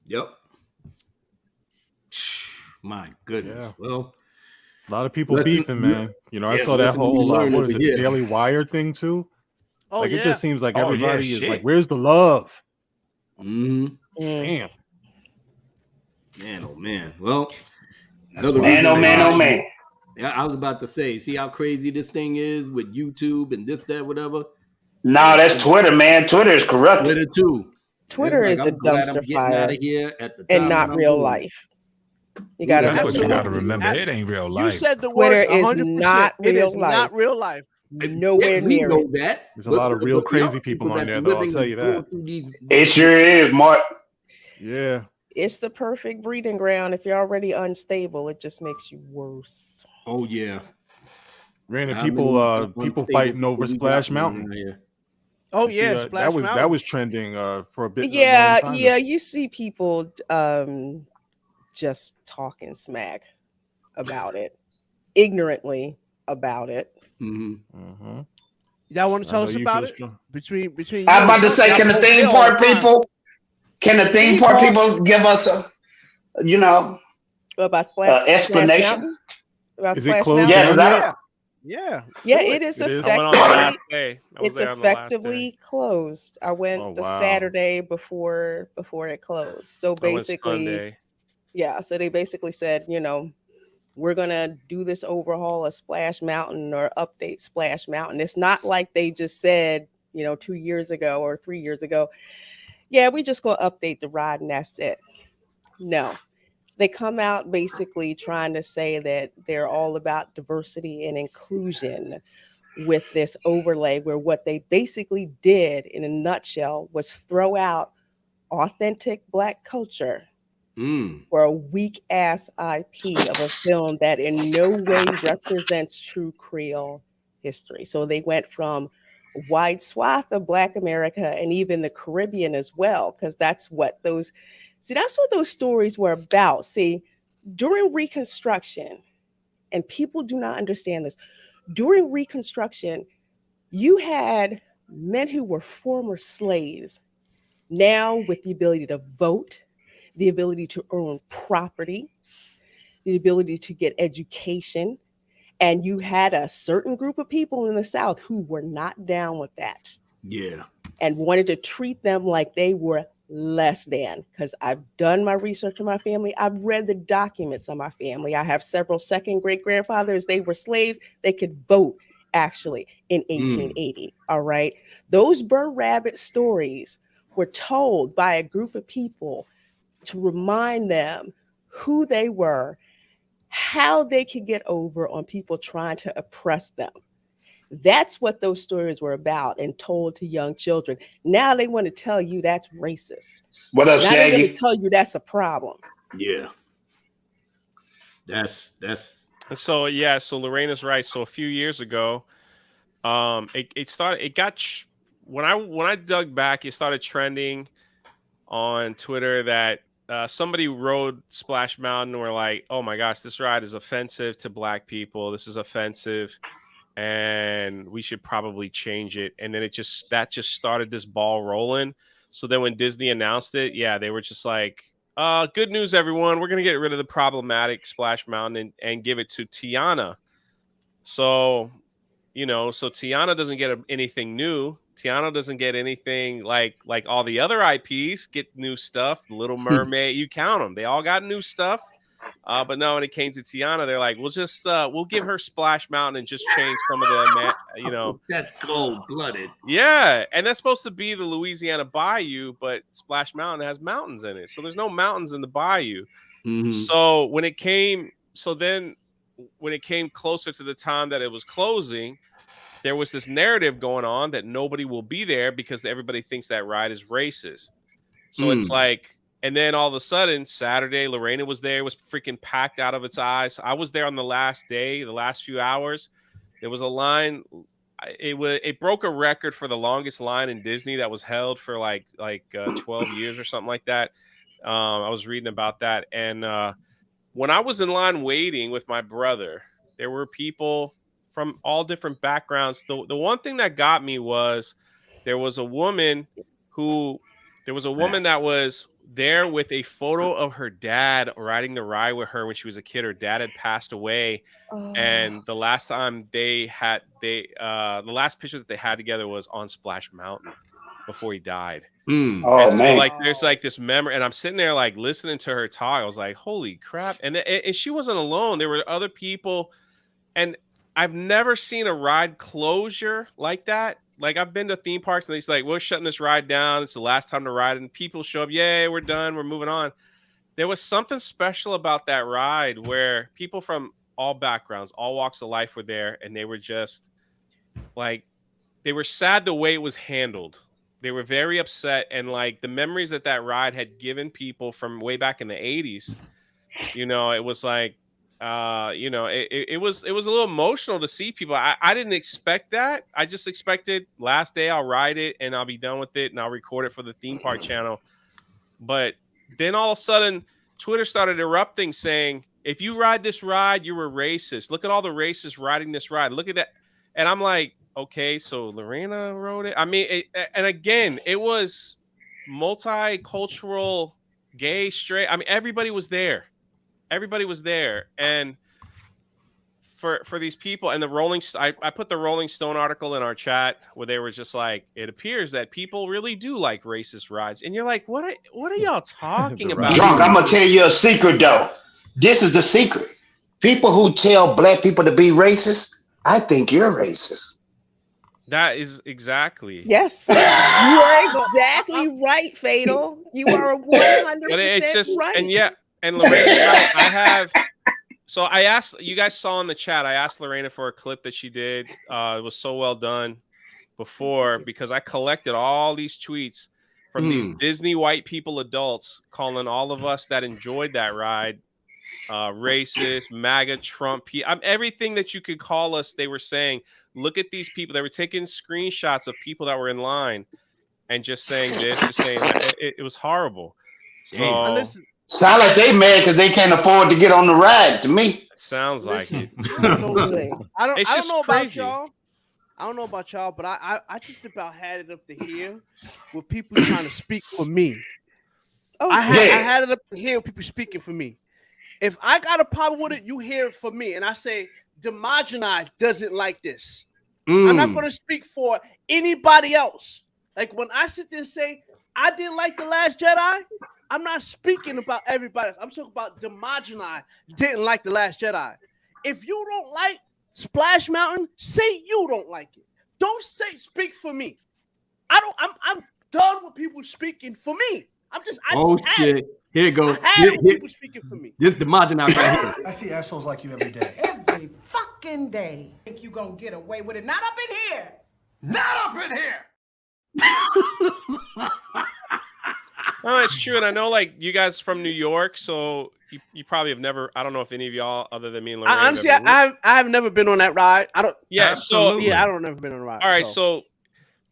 Yep. My goodness. Yeah. Well, a lot of people beefing, man. You know, I saw that whole what is it, Daily Wire thing too. Oh, like it just seems like everybody is like, "Where's the love?" Damn. Man, oh man. Well, man. Yeah, I was about to say, see how crazy this thing is with YouTube and this, that, whatever. No, that's Twitter, man. Twitter is corrupted. Twitter too. Twitter is a dumpster fire and not real life. You gotta remember, it ain't real life. You said the Twitter word is not real life. Not real life. Nowhere near know that. There's a lot of real crazy people on there, though. I'll tell you that. It sure is, Mark. Yeah. It's the perfect breeding ground. If you're already unstable, it just makes you worse. Oh yeah. Granted, people fighting over Splash Mountain. Oh yeah, Splash Mountain. That was trending for a bit. Yeah, you see people just talking smack about it, ignorantly about it. Y'all want to tell us about it? Between I'm about to say, can the theme park people give us a, about Splash explanation? About is it closed? Yeah, it is effectively. It's effectively closed. I went Saturday before it closed. So basically, so they basically said, we're gonna do this overhaul of Splash Mountain or update Splash Mountain. It's not like they just said, 2 years ago or 3 years ago, yeah, we just gonna update the ride and that's it. No. They come out basically trying to say that they're all about diversity and inclusion with this overlay, where what they basically did in a nutshell was throw out authentic Black culture for a weak ass IP of a film that in no way represents true Creole history. So they went from a wide swath of Black America and even the Caribbean as well, because that's what those stories were about. See, during Reconstruction, and people do not understand this, during Reconstruction, you had men who were former slaves, now with the ability to vote, the ability to own property, the ability to get education. And you had a certain group of people in the South who were not down with that. Yeah. And wanted to treat them like they were less than. Because I've done my research on my family. I've read the documents on my family. I have several second great grandfathers. They were slaves. They could vote actually in 1880. All right. Those Burr Rabbit stories were told by a group of people to remind them who they were, how they could get over on people trying to oppress them. That's what those stories were about and told to young children. Now they want to tell you that's racist. What up, now they want Shaggy? to tell you that's a problem. Yeah. That's So yeah, so Lorena's right. So a few years ago, when I dug back, it started trending on Twitter that somebody rode Splash Mountain and were like, oh my gosh, this ride is offensive to Black people. This is offensive, and we should probably change it. And then that just started this ball rolling. So then when Disney announced it, yeah, they were just like, good news, everyone. We're going to get rid of the problematic Splash Mountain and give it to Tiana. So, so Tiana doesn't get anything new. Tiana doesn't get anything like all the other IPs get new stuff. Little Mermaid, you count them. They all got new stuff. But no, when it came to Tiana, they're like, we'll give her Splash Mountain and just change some of the, That's cold-blooded. Yeah, and that's supposed to be the Louisiana Bayou, but Splash Mountain has mountains in it. So there's no mountains in the bayou. Mm-hmm. So when it came closer to the time that it was closing, there was this narrative going on that nobody will be there because everybody thinks that ride is racist. So it's like, and then all of a sudden, Saturday, Lorena was there, was freaking packed out of its eyes. I was there on the last day, the last few hours. There was a line. It broke a record for the longest line in Disney that was held for like 12 years or something like that. I was reading about that. And when I was in line waiting with my brother, there were people from all different backgrounds. The one thing that got me was there was a woman that was there with a photo of her dad riding the ride with her when she was a kid. Her dad had passed away. And the last time the last picture that they had together was on Splash Mountain before he died. Oh, so, man. like, there's like this memory, and I'm sitting there like listening to her talk. I was like, holy crap. And she wasn't alone. There were other people, and I've never seen a ride closure like that. Like, I've been to theme parks and it's like, we're shutting this ride down. It's the last time to ride. And people show up. Yay, we're done. We're moving on. There was something special about that ride where people from all backgrounds, all walks of life were there. And they were just like, they were sad the way it was handled. They were very upset. And like the memories that ride had given people from way back in the 80s, it was like, it was a little emotional to see people. I didn't expect that. I just expected last day I'll ride it and I'll be done with it and I'll record it for the theme park channel. But then all of a sudden Twitter started erupting saying, if you ride this ride, you're a racist. Look at all the racists riding this ride. Look at that. And I'm like, okay, so Lorena rode it. I mean, and again, it was multicultural, gay, straight. I mean, everybody was there. And for these people and I put the Rolling Stone article in our chat where they were just like, it appears that people really do like racist rides. And you're like, what are y'all talking about? Drunk, I'm gonna tell you a secret though. This is the secret. People who tell Black people to be racist, I think you're racist. That is exactly. Yes, you are exactly right, Fatal. You are 100% right. And yeah. And Lorena, I asked, you guys saw in the chat, I asked Lorena for a clip that she did. It was so well done before because I collected all these tweets from these Disney white people adults calling all of us that enjoyed that ride racist, MAGA, Trump, everything that you could call us. They were saying, look at these people. They were taking screenshots of people that were in line and just saying this, just saying that. It was horrible. So. Sound like they mad because they can't afford to get on the ride. To me, it sounds like it. I don't know about y'all. I don't know about y'all, but I just about had it up to here with people trying to speak for me. I had it up to here with people speaking for me. If I got a problem with it, you hear it from me. And I say, Demogeni doesn't like this. I'm not going to speak for anybody else. Like when I sit there and say, I didn't like The Last Jedi, I'm not speaking about everybody else. I'm talking about Demogeni didn't like The Last Jedi. If you don't like Splash Mountain, say you don't like it. Don't say speak for me. I'm done with people speaking for me. Shit. Here you go. People speaking for me. This Demogeni right here. I see assholes like you every day. Every fucking day. Think you gonna get away with it? Not up in here. Not up in here. Oh, it's true. And I know, like, you guys from New York, so you probably have never, I don't know if any of y'all, other than me and Lorraine, honestly, I have never been on that ride. I don't. Yeah, absolutely. I don't never been on a ride. All right, so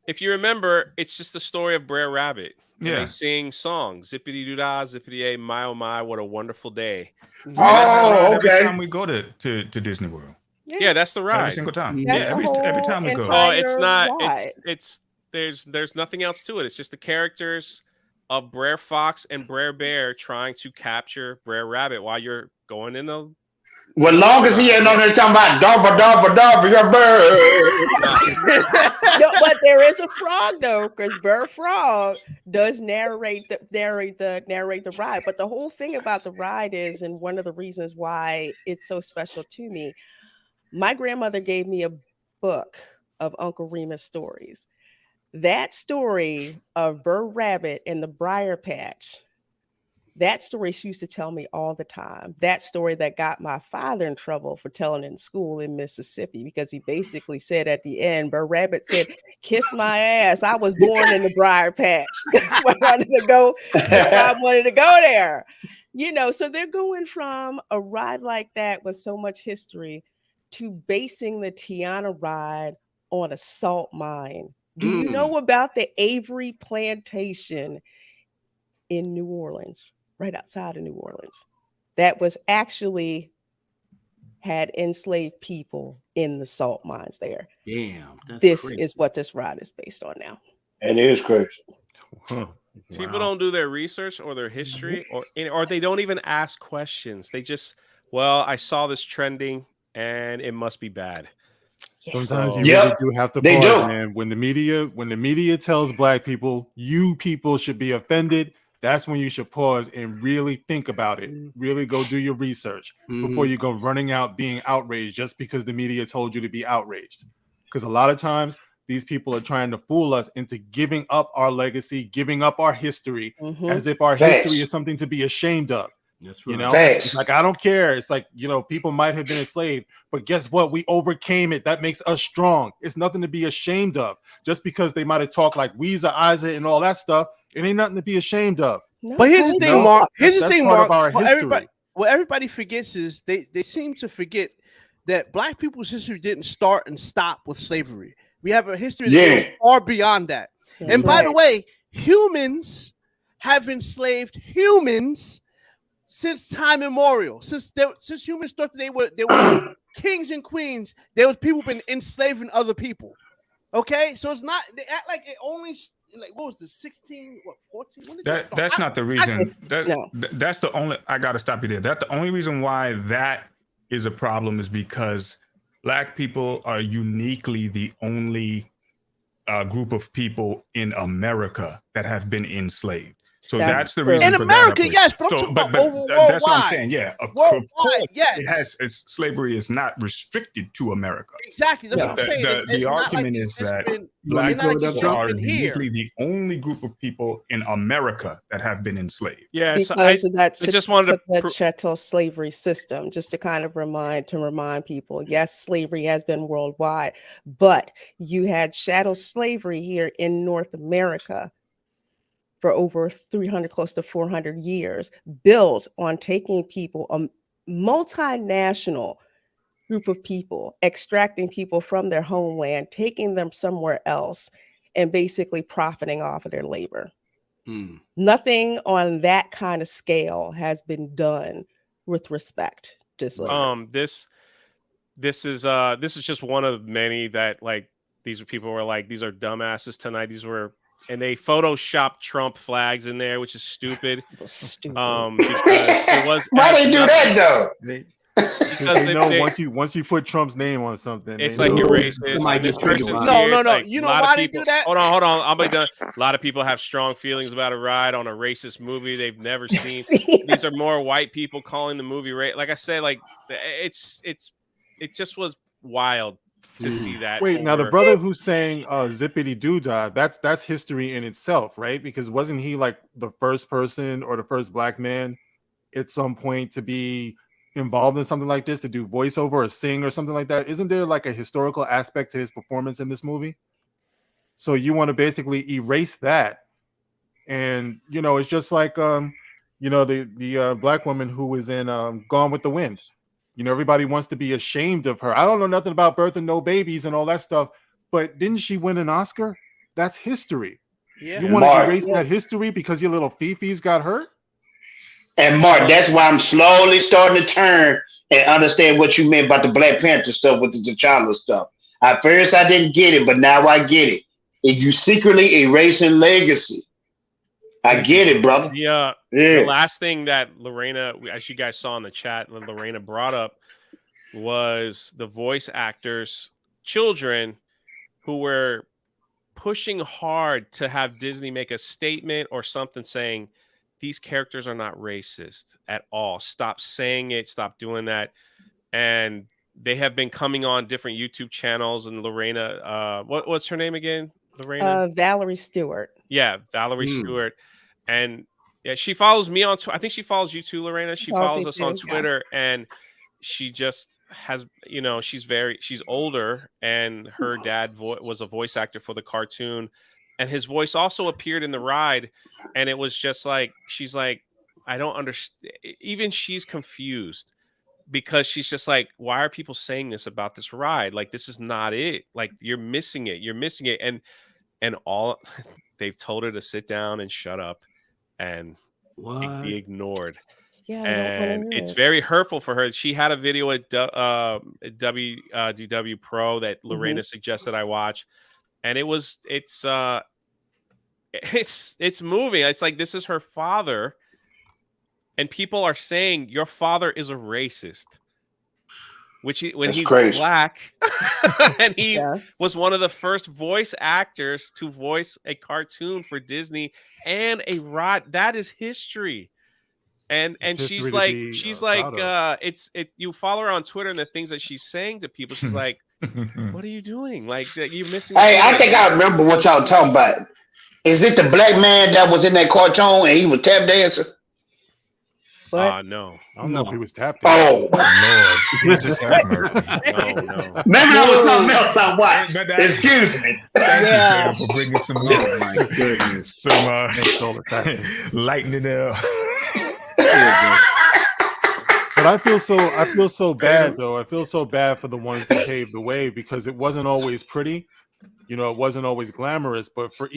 if you remember, it's just the story of Brer Rabbit. Yeah. They sing songs. Zippity doo dah, zippity a, my oh my, what a wonderful day. Oh, okay. Every time we go to Disney World. Yeah, that's the ride. Every single time. That's Yeah, the every time we go. Oh, it's not. ride. It's there's nothing else to it. It's just the characters of Brer Fox and Brer Bear trying to capture Brer Rabbit while you're going in a. Well, long as he ain't on there talking about dabba your bird. No, but there is a frog though, because Brer Frog does narrate the ride. But the whole thing about the ride is, and one of the reasons why it's so special to me, my grandmother gave me a book of Uncle Remus stories. That story of Brer Rabbit and the Briar Patch, that story she used to tell me all the time. That story that got my father in trouble for telling in school in Mississippi, because he basically said at the end, Brer Rabbit said, "Kiss my ass. I was born in the Briar Patch." That's why I wanted to go. I wanted to go there. You know, so they're going from a ride like that with so much history to basing the Tiana ride on a salt mine. Do you know about the Avery Plantation in New Orleans? Right outside of New Orleans, that was actually had enslaved people in the salt mines there. Damn. This crazy. is what this ride is based on now. It is crazy. Huh. People don't do their research or their history, or they don't even ask questions. They just, well, I saw this trending and it must be bad. Sometimes you really do have to pause, man. When the media tells black people, you people should be offended, that's when you should pause and really think about it. Really go do your research before you go running out being outraged just because the media told you to be outraged. Because a lot of times these people are trying to fool us into giving up our legacy, giving up our history, as if our history is something to be ashamed of. That's right. You know, it's like, I don't care. It's like, you know, people might have been enslaved, but guess what? We overcame it. That makes us strong. It's nothing to be ashamed of. Just because they might have talked like Weezer, Isaac, and all that stuff, it ain't nothing to be ashamed of. No, But here's the thing, Mark. Here's the thing, Mark. History. What everybody forgets is they seem to forget that black people's history didn't start and stop with slavery. We have a history that goes far beyond that. And by the way, humans have enslaved humans since time immemorial. Since humans thought they were kings and queens, there was people been enslaving other people. Okay, so it's not, they act like it only, like, what was the 16, what, 14? That's not the reason. That's the only, I got to stop you there. That's the only reason why that is a problem, is because black people are uniquely the only group of people in America that have been enslaved. So that's the reason. In America, yes, but I'm talking about worldwide. That's what I'm saying. Yeah, worldwide, yes. Slavery is not restricted to America. Exactly. That's what I'm saying. The argument is that black people are uniquely the only group of people in America that have been enslaved. Yeah, because so I just wanted to the chattel slavery system, just to kind of remind people. Yes, slavery has been worldwide, but you had chattel slavery here in North America for over 300, close to 400 years, built on taking people, a multinational group of people, extracting people from their homeland, taking them somewhere else, and basically profiting off of their labor. Nothing on that kind of scale has been done with respect to slavery. This is just one of many that, like, these people were like, these are dumbasses tonight. And they photoshopped Trump flags in there, which is stupid. Because it was. Why they do that though? Because they know once you put Trump's name on something, it's like you're racist. No. You know why they do that? Hold on. I'll be done. A lot of people have strong feelings about a ride on a racist movie they've never seen. These are more white people calling the movie like I said, like it just was wild to see that. Wait, now the brother who's saying zippity doo-dah, that's history in itself, right? Because wasn't he like the first person or the first black man at some point to be involved in something like this, to do voiceover or sing or something like that? Isn't there like a historical aspect to his performance in this movie? So you want to basically erase that. And it's just like the black woman who was in Gone with the Wind. Everybody wants to be ashamed of her. I don't know nothing about birthing no babies and all that stuff, but didn't she win an Oscar? That's history. Yeah. You want to erase that history because your little fifis got hurt? And Mark, that's why I'm slowly starting to turn and understand what you meant about the Black Panther stuff with the T'Challa stuff. At first, I didn't get it, but now I get it. If you secretly erasing legacy, I get it, brother. The last thing that Lorena, as you guys saw in the chat, Lorena brought up was the voice actors' children who were pushing hard to have Disney make a statement or something saying, these characters are not racist at all. Stop saying it. Stop doing that. And they have been coming on different YouTube channels. And Lorena, what's her name again? Lorena? Valerie Stewart. Yeah, Valerie Stewart. And yeah, she follows me on Twitter. I think she follows you too, Lorena. She follows us on Twitter. And she just has, she's older. And her dad was a voice actor for the cartoon. And his voice also appeared in the ride. And it was just like, she's like, I don't understand. Even she's confused because she's just like, why are people saying this about this ride? Like, this is not it. Like, you're missing it. You're missing it. And all they've told her to sit down and shut up and be ignored. Yeah, and it's very hurtful for her. She had a video at DW Pro that Lorena suggested I watch. And it's moving. It's like, this is her father. And people are saying your father is a racist, when he's crazy. Black. And he was one of the first voice actors to voice a cartoon for Disney and a ride. That is history. And she's like, you follow her on Twitter and the things that she's saying to people. She's like, what are you doing? Like, you're missing. Hey, I think I remember what y'all talking about. Is it the black man that was in that cartoon and he was tap dancing? No. I don't know if he was tap dancing. Oh, Lord. Jesus no. Maybe that was something else I watched. Excuse me. Thank you for bringing some Oh my goodness. some lightning there. But I feel so bad though. I feel so bad for the ones that paved the way because it wasn't always pretty. It wasn't always glamorous, but for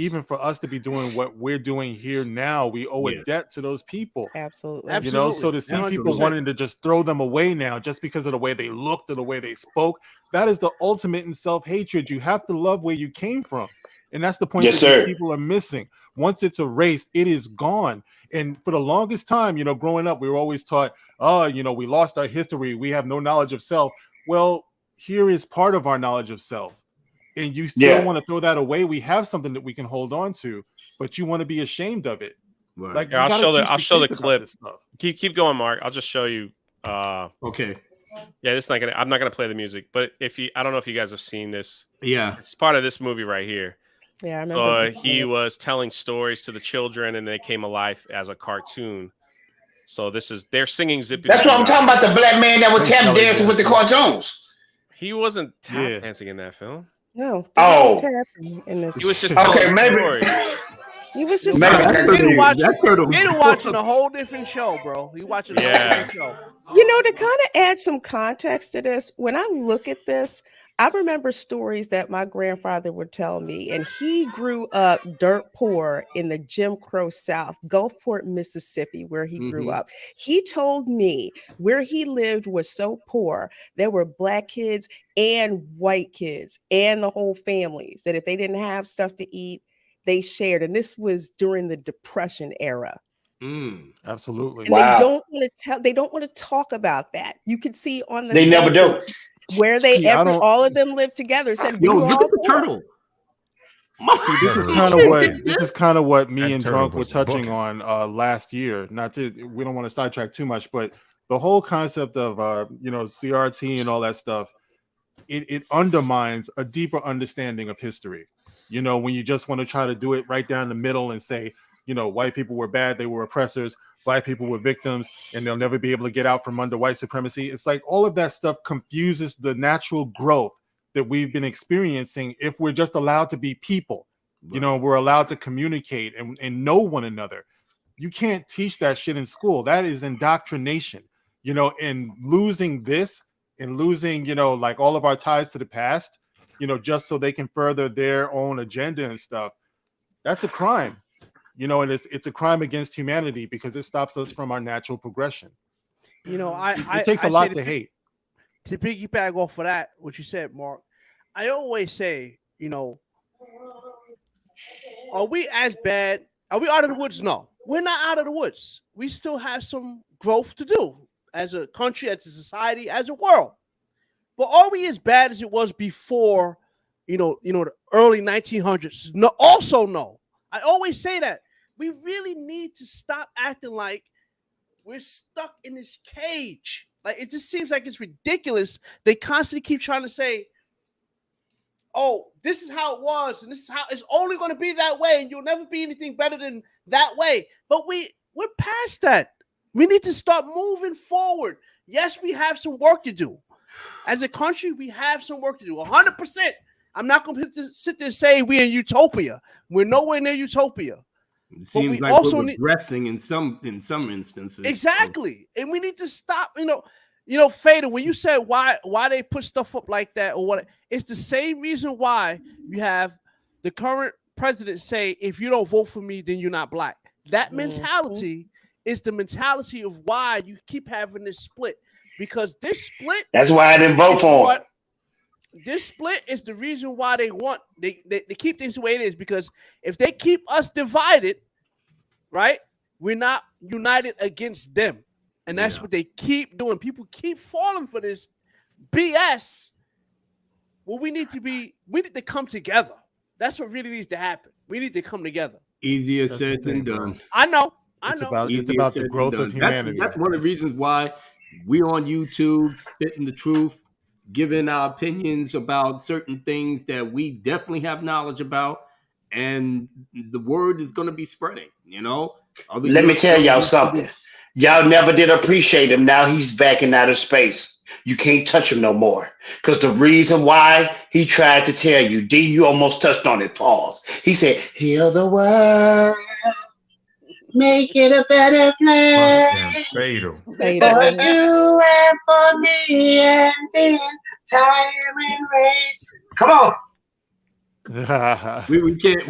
us to be doing what we're doing here now, we owe a debt to those people. Absolutely. So to see 100%. People wanting to just throw them away now just because of the way they looked or the way they spoke, that is the ultimate in self-hatred. You have to love where you came from. And that's the point that people are missing. Once it's erased, it is gone. And for the longest time, growing up, we were always taught, we lost our history. We have no knowledge of self. Well, here is part of our knowledge of self. And you still want to throw that away. We have something that we can hold on to, but you want to be ashamed of it. Right. Like, I'll show the clip. Keep going, Mark. I'll just show you. Okay. Yeah, I'm not gonna play the music, but I don't know if you guys have seen this. Yeah, it's part of this movie right here. Yeah, I remember. So he was telling stories to the children, and they came alive as a cartoon. So they're singing Zippy. That's what I'm talking about. The black man that was tap dancing with the cartoons. He wasn't tap dancing in that film. No. Oh. In this. He was just maybe. He was just. You're watching a whole different show, bro. You watching a whole different show. To kind of add some context to this, when I look at this, I remember stories that my grandfather would tell me, and he grew up dirt poor in the Jim Crow South, Gulfport, Mississippi, where he grew up. He told me where he lived was so poor, there were black kids and white kids and the whole families that if they didn't have stuff to eat, they shared. And this was during the Depression era. Absolutely. And they don't want to tell, they don't want to talk about that. You could see on the They never do. where they all of them lived together. Said, Yo, we look all at the poor. turtle. See, this is kind of what me and Drunk were touching on last year. Not to, we don't want to sidetrack too much, but the whole concept of CRT and all that stuff, it undermines a deeper understanding of history. You know, when you just want to try to do it right down the middle and say, you know, white people were bad, they were oppressors, black people were victims, and they'll never be able to get out from under white supremacy. It's like all of that stuff confuses the natural growth that we've been experiencing if we're just allowed to be people. You know, we're allowed to communicate and know one another. You can't teach that shit in school. That is indoctrination, you know, and losing this and losing, you know, like all of our ties to the past, you know, just so they can further their own agenda and stuff. That's a crime. You know, and it's a crime against humanity because it stops us from our natural progression. You know, it takes a lot to hate. To piggyback off of that, what you said, Mark, I always say, you know, are we as bad? Are we out of the woods? No, we're not out of the woods. We still have some growth to do as a country, as a society, as a world. But are we as bad as it was before, you know, the early 1900s? No, also no. I always say that. We really need to stop acting like we're stuck in this cage. Like, it just seems like it's ridiculous. They constantly keep trying to say, oh, this is how it was, and this is how it's only going to be that way, and you'll never be anything better than that way. But we're past that. We need to start moving forward. Yes, we have some work to do. As a country, we have some work to do. 100%. I'm not going to sit there and say we're in utopia. We're nowhere near utopia. It seems like we're regressing in some instances. Exactly. And we need to stop, you know, Fader, when you said why they put stuff up like that or what, it's the same reason why you have the current president say, if you don't vote for me, then you're not black. That mentality is the mentality of why you keep having this split. Because this split, that's why I didn't vote for him. This split is the reason why they keep things the way it is, because if they keep us divided, right, we're not united against them. And that's what they keep doing. People keep falling for this BS. Well, we need to come together. That's what really needs to happen. We need to come together. Easier said than done. I know. It's about the growth of humanity. That's one of the reasons why we on YouTube spitting the truth, giving our opinions about certain things that we definitely have knowledge about, and the word is going to be spreading. You know, let me tell y'all something. Y'all never did appreciate him. Now he's back in outer space. You can't touch him no more. Because the reason why he tried to tell you, D, you almost touched on it, pause. He said, heal the world, make it a better place. Fatal. For you and for me and the entire race. Come on. we can't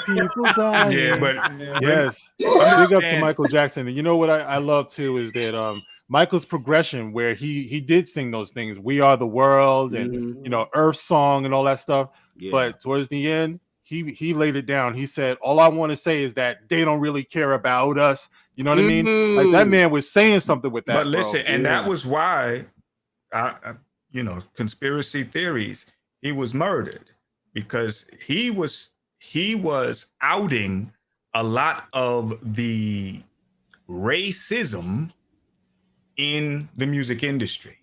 People dying. Yeah, but yes. Big up to Michael Jackson. And you know what I love too is that Michael's progression, where he did sing those things, "We Are the World" and you know, Earth Song and all that stuff. Yeah. But towards the end, he laid it down. He said, "All I want to say is that they don't really care about us." You know what I mean? Like, that man was saying something with that. But listen, and that was why, you know, conspiracy theories. He was murdered because he was outing a lot of the racism in the music industry.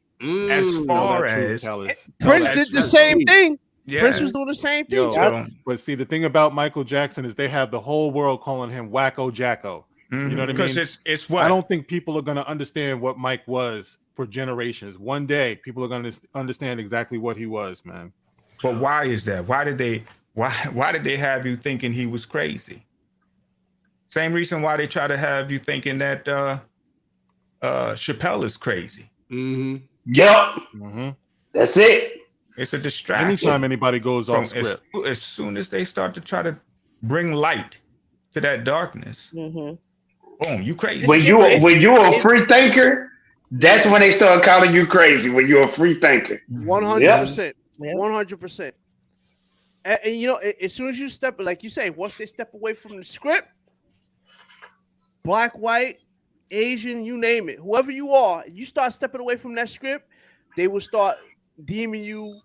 As far as Prince did the same thing. Yeah. Prince was doing the same thing. But see, the thing about Michael Jackson is they have the whole world calling him Wacko Jacko. You know what I mean? Because it's what I don't think people are going to understand what Mike was for generations. One day, people are going to understand exactly what he was, man. But why is that? Why did they have you thinking he was crazy? Same reason why they try to have you thinking that Chappelle is crazy. Yep. That's it. It's a distraction. Anytime anybody goes off script, as soon as they start to try to bring light to that darkness, Mm-hmm. boom, you crazy. When you're a free thinker, that's when they start calling you crazy. When you're a free thinker, 100%, 100%. And you know, as soon as you step, like you say, once they step away from the script, black, white, Asian, you name it, whoever you are, you start stepping away from that script, they will start deeming you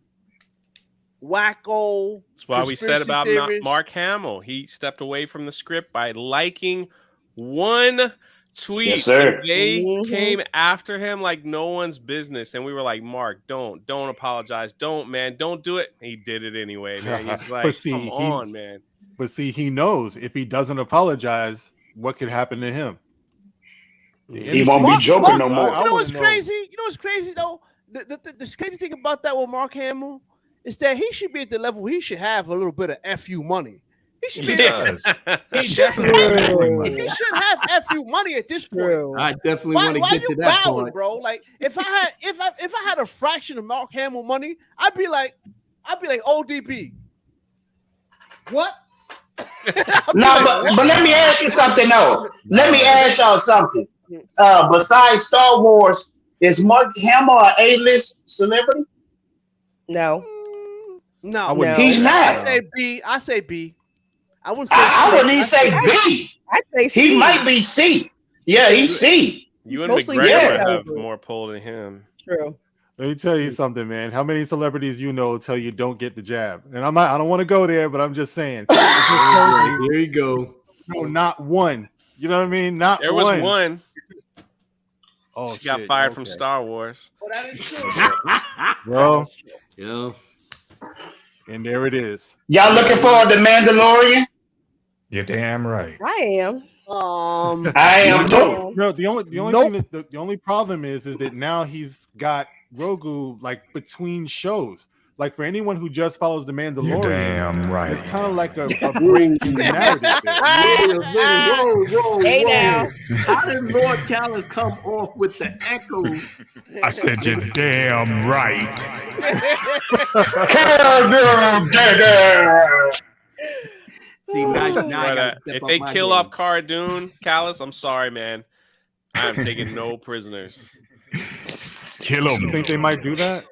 wacko. That's why we said about theorist. Mark Hamill. He stepped away from the script by liking one tweet. Yes, sir. And they came after him like no one's business. And we were like, Mark, don't apologize. Don't do it. He did it anyway, man. He's like, come on, man. But see, he knows if he doesn't apologize, what could happen to him? He won't be joking no more. You know what's crazy? You know what's crazy though? The crazy thing about that with Mark Hamill is that he should be at the level he should have a little bit of FU money. He should be he should have FU money at this point. I definitely want to get to that bowing, part, bro. Like if I had a fraction of Mark Hamill money, I'd be like ODB. What? But let me ask you something though. Let me ask y'all something. Besides Star Wars, is Mark Hamill an A-list celebrity? No. No, he's not. I say B. I wouldn't say. I wouldn't even say B. I'd say C. He might be C. Yeah, he's C. You and McGregor have more pull than him. True. Let me tell you something, man. How many celebrities you know tell you don't get the jab? And I don't want to go there, but I'm just saying. There you go. No, not one. You know what I mean? Not there one. was one. Oh, she got fired from Star Wars. Bro. Yeah. And there it is. Y'all looking forward to Mandalorian? You're damn right. I am. I am too. No, the only problem is that now he's got Grogu like between shows. Like for anyone who just follows the Mandalorian, you're damn right. It's kind of like a break in the narrative. Whoa. Hey now. How did Lord Callis come off with the echo? I said you're damn right. See, now if they kill off Cara Dune, Callis, I'm sorry, man. I am taking no prisoners. Kill him. You think they might do that?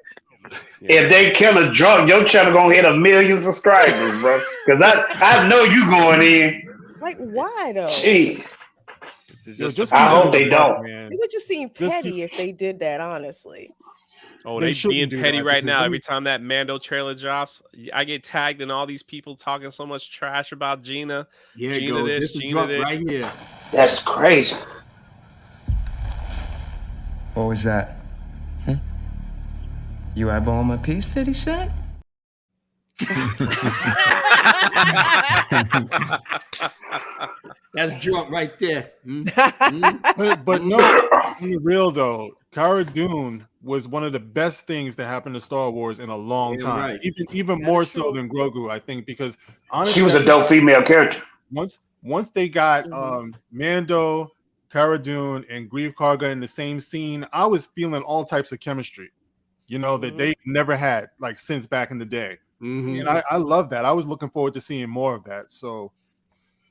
If they kill a drunk, your channel gonna hit 1 million subscribers, bro. Because I know you going in. Like why though? Gee. I hope they don't. It would just seem petty if they did that, honestly. Oh, they being petty right now. Every time that Mando trailer drops, I get tagged in all these people talking so much trash about Gina. Yeah, Gina this, Gina that. Right here. That's crazy. What was that? You eyeballing my piece, 50 Cent? That's drunk right there. But no, on the real though, Cara Dune was one of the best things that happened to Star Wars in a long time. Right. Even more so than Grogu, I think, because honestly, she was a dope female character. Once they got Mando, Cara Dune, and Grief Karga in the same scene, I was feeling all types of chemistry, that they never had like since back in the day. And I love that. I was looking forward to seeing more of that. So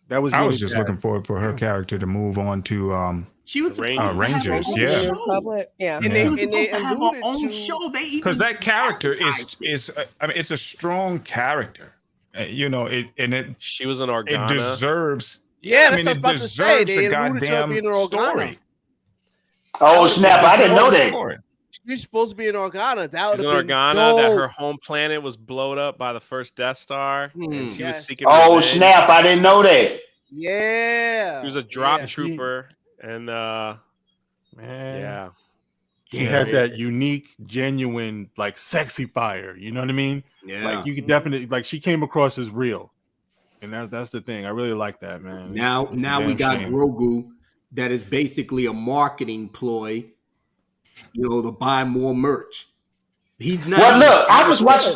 that was. I was just looking forward for her character to move on to she was Rangers, Yeah. And they have her own show. Because that character is I mean, it's a strong character. She was an Organa. It deserves. Yeah, I mean, it deserves a goddamn story. Oh snap! I didn't know that. She's supposed to be an Organa. She's an Organa that her home planet was blown up by the first Death Star, and she was seeking. Oh revenge. snap! I didn't know that. Yeah, she was a drop trooper, and man, she had that unique, genuine, like sexy fire. You know what I mean? Yeah, like you could definitely she came across as real, and that's the thing. I really like that, man. Now we got Grogu, that is basically a marketing ploy. To buy more merch. He's not. Well, look, I was watching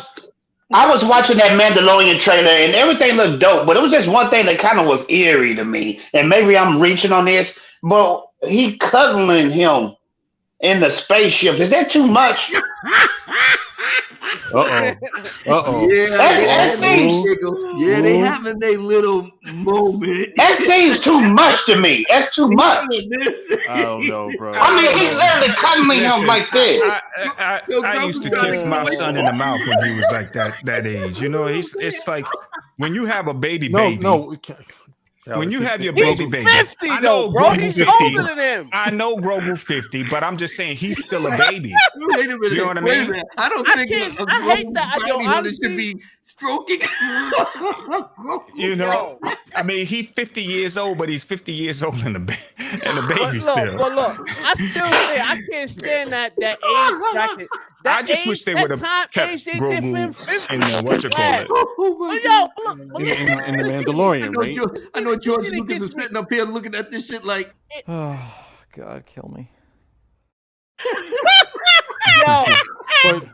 that Mandalorian trailer, and everything looked dope. But it was just one thing that kind of was eerie to me, and maybe I'm reaching on this, but he cuddling him in the spaceship. Is that too much? Yeah, That seems. yeah, they having their little moment. That seems too much to me. That's too much. I don't know, bro. I mean, he's literally cuddling him like this. I used to kiss my son in the mouth when he was like that age. You know, it's like when you have a baby. When you have your baby, 50 I know though, bro. Grogu He's 50. older than him. I know Grogu 50, but I'm just saying he's still a baby. Wait a minute. You know what I wait a mean? minute. I don't think I hate that. Yo, bounty hunter honestly, should be stroking. You know, I mean, he's 50 years old, but he's 50 years old and a baby but still. look, I still say I can't stand that age bracket. I just wish they would have kept Grogu in what you call it. In the Mandalorian, right? I know George Lucas is sitting up here looking at this shit like. Oh God, kill me.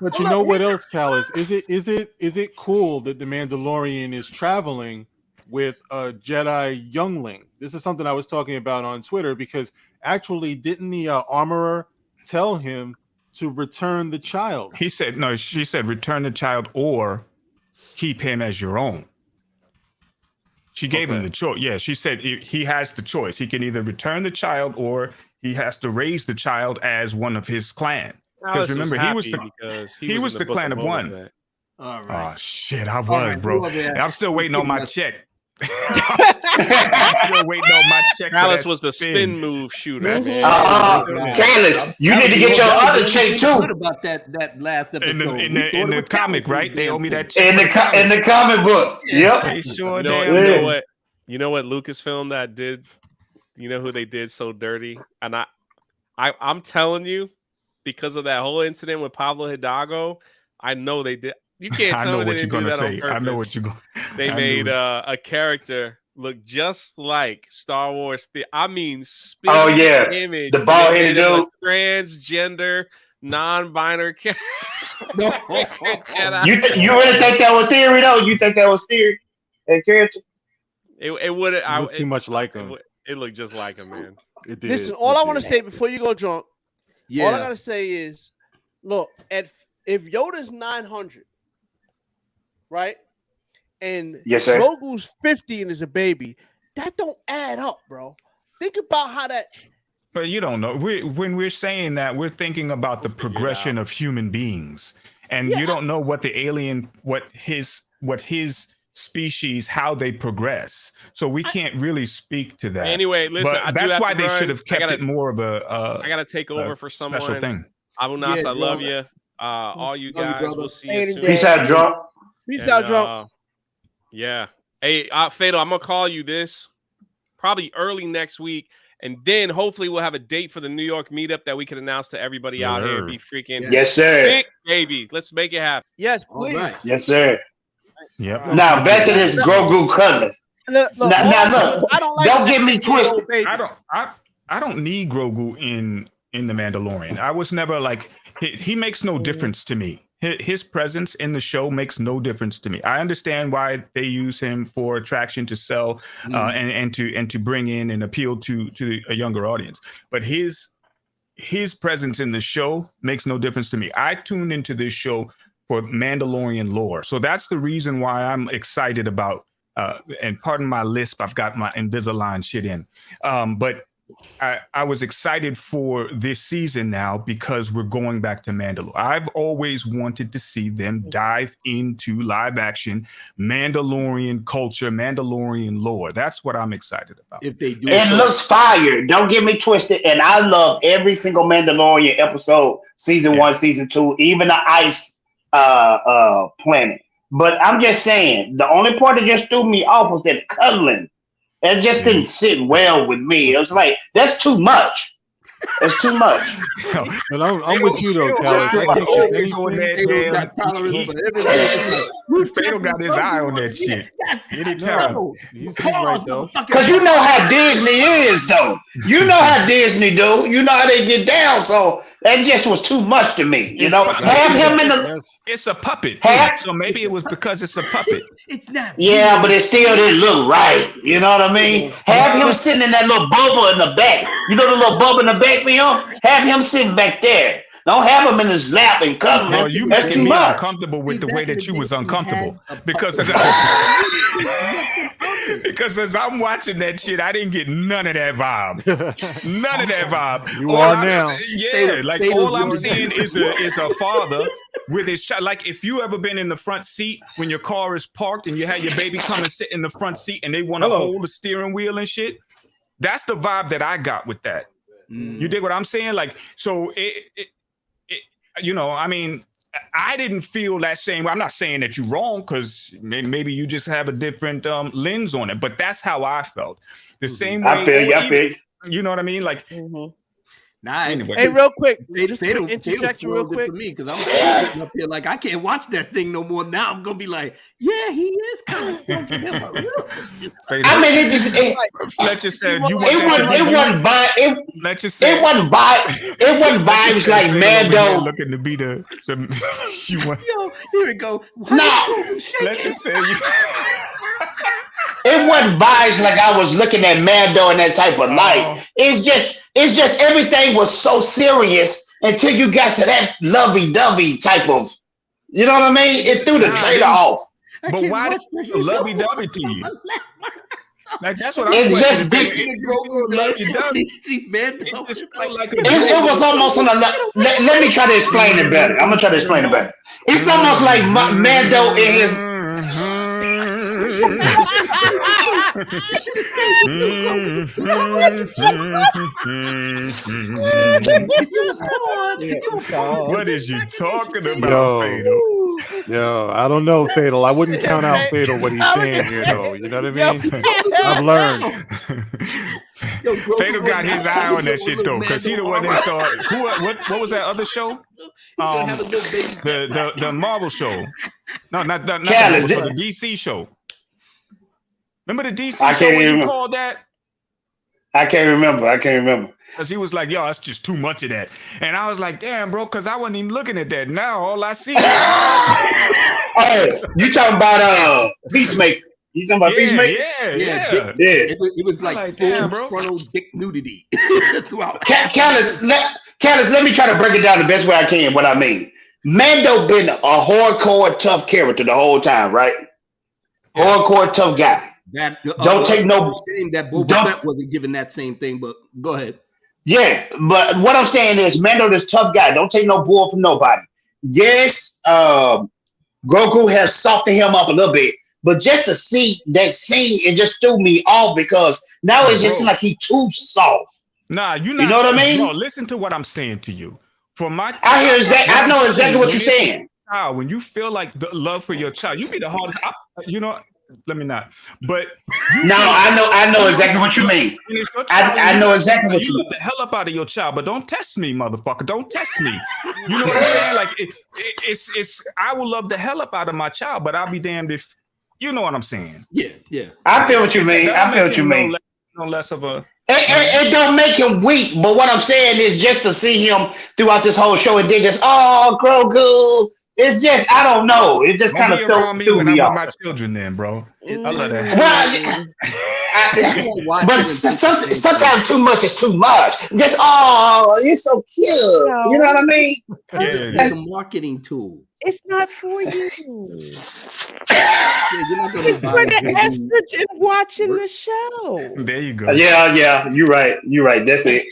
But you know what else, Callis? Is it cool that the Mandalorian is traveling with a Jedi youngling? This is something I was talking about on Twitter because actually, didn't the armorer tell him to return the child? He said no. She said return the child or keep him as your own. She gave him the choice. Yeah, she said he has the choice. He can either return the child or he has to raise the child as one of his clan. Because remember, he was the clan of one. All right. Oh shit, I was, bro. I'm still waiting on my check. I'm still waiting on my check. Alice was the spin move shooter. Callis, you need to get your other check too. What about that last episode? In the comic, right? They owe me that check. In the comic book. Yep. They sure you know what Lucasfilm that did? You know who they did so dirty? And I'm telling you, because of that whole incident with Pablo Hidalgo, I know they did. You can't tell me they didn't do that on purpose. I know what you're going. They made a character look just like Star Wars. I mean, spin image. The bald-headed dude, transgender, non-binary character. You really think that was theory though? You think that was theory? That character? It would have too much like him. It looked just like him, man. It did. Listen, all I want to say before you go drunk, all I gotta say is, look, if Yoda's 900, right, and yes, sir, Grogu's 50 and is a baby, that don't add up, bro. Think about how that. But you don't know. When we're saying that, we're thinking about the progression of human beings, and you don't know what the alien, what his species, how they progress. So we can't really speak to that. Anyway, listen, that's why they should have kept it more of a. I gotta take over for someone. Special thing. Abu Nas, I love you. All you guys, we'll see you soon. Peace out, drunk. Peace out, drunk. Yeah. Hey, Fado, I'm gonna call you this probably early next week. And then hopefully we'll have a date for the New York meetup that we can announce to everybody out here. Be freaking sick, baby. Let's make it happen. Yes, please. Right. Yes, sir. Yep. Now back to this Grogu cuddling. Now look, don't get me twisted. I don't need Grogu in the Mandalorian. I was never like he makes no difference to me. His presence in the show makes no difference to me. I understand why they use him for attraction to sell and to bring in and appeal to a younger audience. But his presence in the show makes no difference to me. I tuned into this show for Mandalorian lore. So that's the reason why I'm excited about and pardon my lisp, I've got my Invisalign shit in. But I was excited for this season now because we're going back to Mandalore. I've always wanted to see them dive into live action Mandalorian culture, Mandalorian lore. That's what I'm excited about. If they do, it looks fire. Don't get me twisted. And I love every single Mandalorian episode, season 1, season 2, even the ice planet. But I'm just saying, the only part that just threw me off was that cuddling. It just didn't sit well with me. It was like, that's too much. It's too much. But I'm with you though, Callis. Fado got his eye on that shit. Anytime. He's right though. Because you know how Disney is though. You know how Disney do. You know how they get down. So that just was too much to me. You know, have him in the. It's a puppet. So maybe it was because it's a puppet. It's not. Yeah, but it still didn't look right. You know what I mean? Have him sitting in that little bubble in the back. You know the little bubble in the back, man? Have him sitting back there. Don't have him in his lap and cuddle Bro, him. you That's making too me much. uncomfortable with the See, way back in that the you was day, you uncomfortable had a because because as I'm watching that shit, I didn't get none of that vibe. None of that vibe. You All are I'm now. Yeah, like all I'm seeing now. is a father with his child. Like if you ever been in the front seat when your car is parked and you had your baby come and sit in the front seat and they want to hold the steering wheel and shit. That's the vibe that I got with that. You dig what I'm saying? Like, so it you know, I mean, I didn't feel that same way. I'm not saying that you're wrong because maybe you just have a different lens on it, but that's how I felt. The same way. I feel you. You know what I mean? Like, Nah, anyway. Hey, real quick, Just to interject you real quick. for me because I'm up here like I can't watch that thing no more. Now I'm gonna be like, yeah, he is kind of talking him. I mean, it just Fletcher said you it wasn't vibes like Mando. Looking to be the you want. Yo, here we go. No, Fletcher said you. It wasn't vibes like I was looking at Mando in that type of light. It's just everything was so serious until you got to that lovey-dovey type of, you know what I mean? It threw the trailer off. But why did lovey-dovey to you? Like that's what I'm it just did. It was almost on a. Let me try to explain it better. I'm gonna try to explain it better. It's almost like Mando in his. What is you talking about, Fatal? Yo, I don't know, Fatal. I wouldn't count out Fatal what he's saying here, though. You know what I mean? I've learned. Fatal got his eye on that shit though, because he the one that saw it. What was that other show? The Marvel show. No, not the Marvel show, the DC show. Remember the DC show when you called that? I can't remember. Because he was like, yo, that's just too much of that. And I was like, damn, bro, because I wasn't even looking at that. Now all I see Oh, you talking about Peacemaker. You talking about Peacemaker? Yeah. It was like damn, full frontal dick nudity throughout. Candace, let me try to break it down the best way I can, what I mean. Mando been a hardcore tough character the whole time, right? Hardcore tough guy. Don't take no. Shame that Boba Fett wasn't given that same thing, but go ahead. Yeah, but what I'm saying is, Mando, this tough guy. Don't take no bull from nobody. Yes, Grogu has softened him up a little bit, but just to see that scene, it just threw me off because now it just seems like he's too soft. Nah, you know what I mean? No, listen to what I'm saying to you. For my, I know exactly what you're saying. When you feel like the love for your child, you be the hardest. Let me not. But no, I know exactly what you mean. I know exactly what you mean. Love the hell up out of your child, but don't test me, motherfucker. Don't test me. You know what I'm saying? Like it's. I will love the hell up out of my child, but I'll be damned if you know what I'm saying. Yeah. I feel what you mean. No less of a. It don't make him weak, but what I'm saying is just to see him throughout this whole show and then just Grogu. It's just I don't know. It just kind of threw me off. My children, then, bro. I love that. But sometimes too much is too much. Just you're so cute. You know what I mean? It's a marketing tool. It's not for you. It's for the estrogen watching the show. There you go. Yeah. You're right. That's it.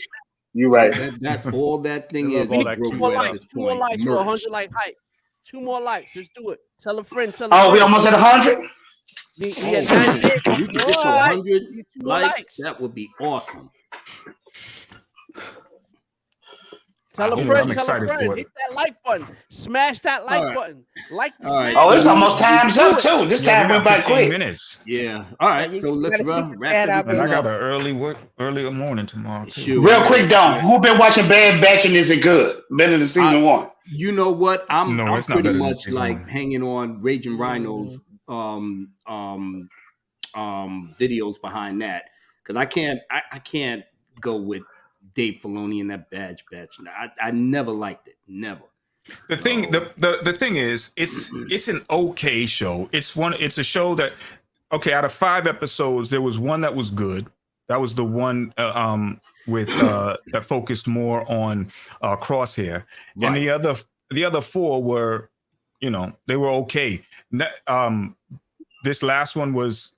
You're right. That's all that thing is. Two more likes for 100 like height. 2 more likes. Let's do it. Tell a friend. We almost at 100. You can get to 100 likes. That would be awesome. Tell a friend. Hit that like button. Smash that like button. Like the right. It's almost time's up too. This time went by quick. Minutes. Yeah. All right. So let's wrap it up. And I got an early morning tomorrow. Sure. Real quick, Don. Who been watching Bad Batch and is it good? Better than season 1? You know what? I'm pretty much like hanging on Raging Rhino's videos behind that because I can't go with Dave Filoni and that Bad Batch. I never liked it. Never. The thing is, it's an okay show. It's a show that out of 5 episodes, there was one that was good. That was the one with that focused more on Crosshair, and the other four were, they were okay. This last one was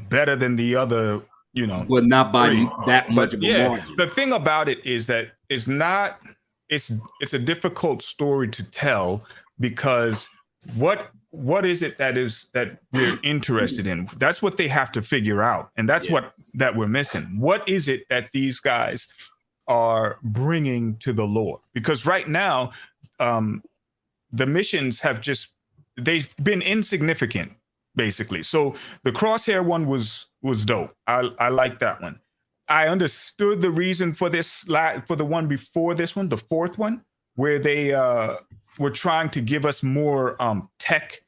better than the other, but not by three. that much of a Yeah, margin. the thing about it is that it's a difficult story to tell, because what is it that we're interested in? That's what they have to figure out, and that's that we're missing. What is it that these guys are bringing to the lore? Because right now, the missions they've been insignificant, basically. So the Crosshair one was dope. I like that one. I understood the reason for for the one before this one, the fourth one, where they were trying to give us more tech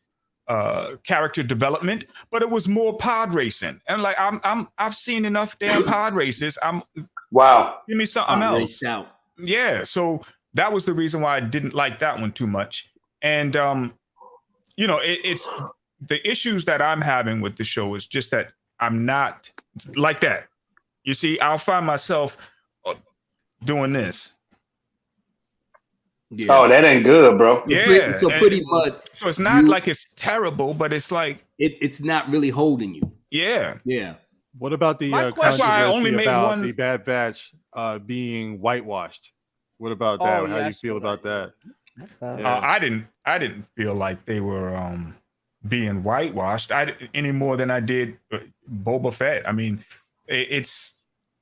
character development, but it was more pod racing. And like I've seen enough damn pod races. Give me something else. Raced out. Yeah, so that was the reason why I didn't like that one too much. And it's the issues that I'm having with the show is just that I'm not like that. You see, I'll find myself doing this. Yeah. Oh, that ain't good, bro. Yeah. So pretty much. So it's not like it's terrible, but it's like it's not really holding you. Yeah. Yeah. What about the controversy about the Bad Batch being whitewashed? What about that? How do you feel about that? I didn't feel like they were being whitewashed any more than I did Boba Fett. I mean, it's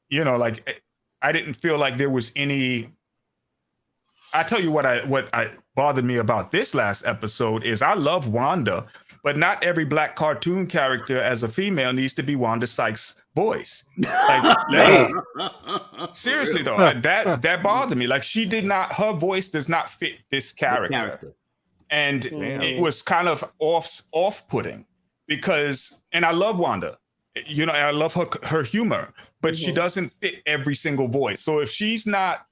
like I didn't feel like there was any. I tell you what bothered me about this last episode is I love Wanda, but not every black cartoon character as a female needs to be Wanda Sykes' voice. Like, seriously though, that bothered me. Like her voice does not fit this character. And it was kind of off-putting because, and I love Wanda, I love her humor, but she doesn't fit every single voice. So if she's not,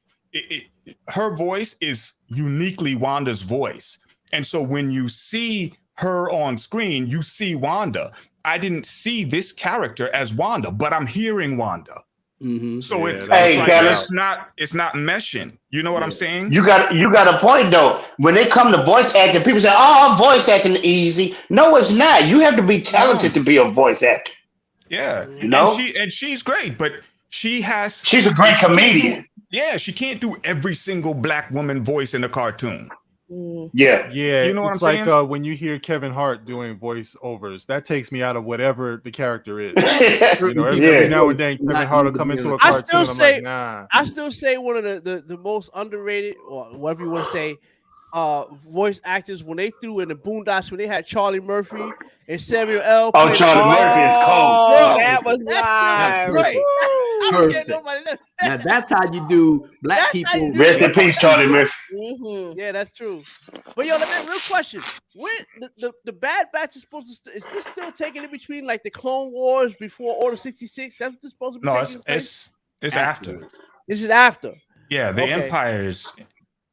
her voice is uniquely Wanda's voice. And so when you see her on screen, you see Wanda. I didn't see this character as Wanda, but I'm hearing Wanda. Mm-hmm. So it's not meshing. You know what I'm saying? You got a point though. When they come to voice acting, people say, "Oh, voice acting easy." No, it's not. You have to be talented to be a voice actor. Yeah, and she's great, but she's a great comedian. Yeah, she can't do every single black woman voice in a cartoon. Yeah. You know what I'm saying? saying? Like when you hear Kevin Hart doing voiceovers, that takes me out of whatever the character is. Every now and then Kevin Hart will come into a cartoon. I still say one of the most underrated, or whatever you want to say, voice actors when they threw in the Boondocks when they had Charlie Murphy and Samuel L. Oh, Charlie Murphy is cold. Bro, that was live. Great. Perfect. Now that's how you do black people. Rest in peace, Charlie Murphy. Mm-hmm. Yeah, that's true. But yo, the real question: when the Bad Batch is supposed to? Is this still taking in between like the Clone Wars before Order 66? That's what it's supposed to be. No, it's after. This is after. Yeah, the Empire is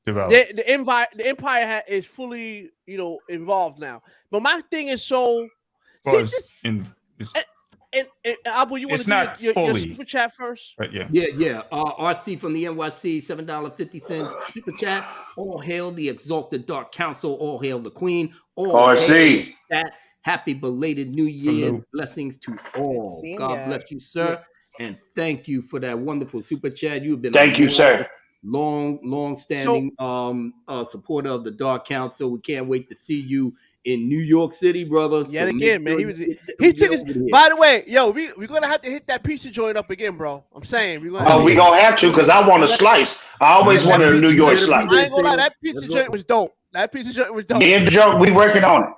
developed. The Empire is fully, involved now. But my thing is And Abu, you want to do your super chat first? But yeah. RC from the NYC, $7.50 super chat. All hail the exalted Dark Council. All hail the Queen. RC. Happy belated New Year. Salute. Blessings to all. God bless you, sir. And thank you for that wonderful super chat. You've been long-standing supporter of the Dark Council. We can't wait to see you in New York City, brother. Yeah, again, man. He took his. By the way, we're gonna have to hit that pizza joint up again, bro. I'm saying we're gonna have to because I want a slice. I always wanted a New York slice. I ain't gonna lie, that pizza joint was dope. Yeah, we working on it.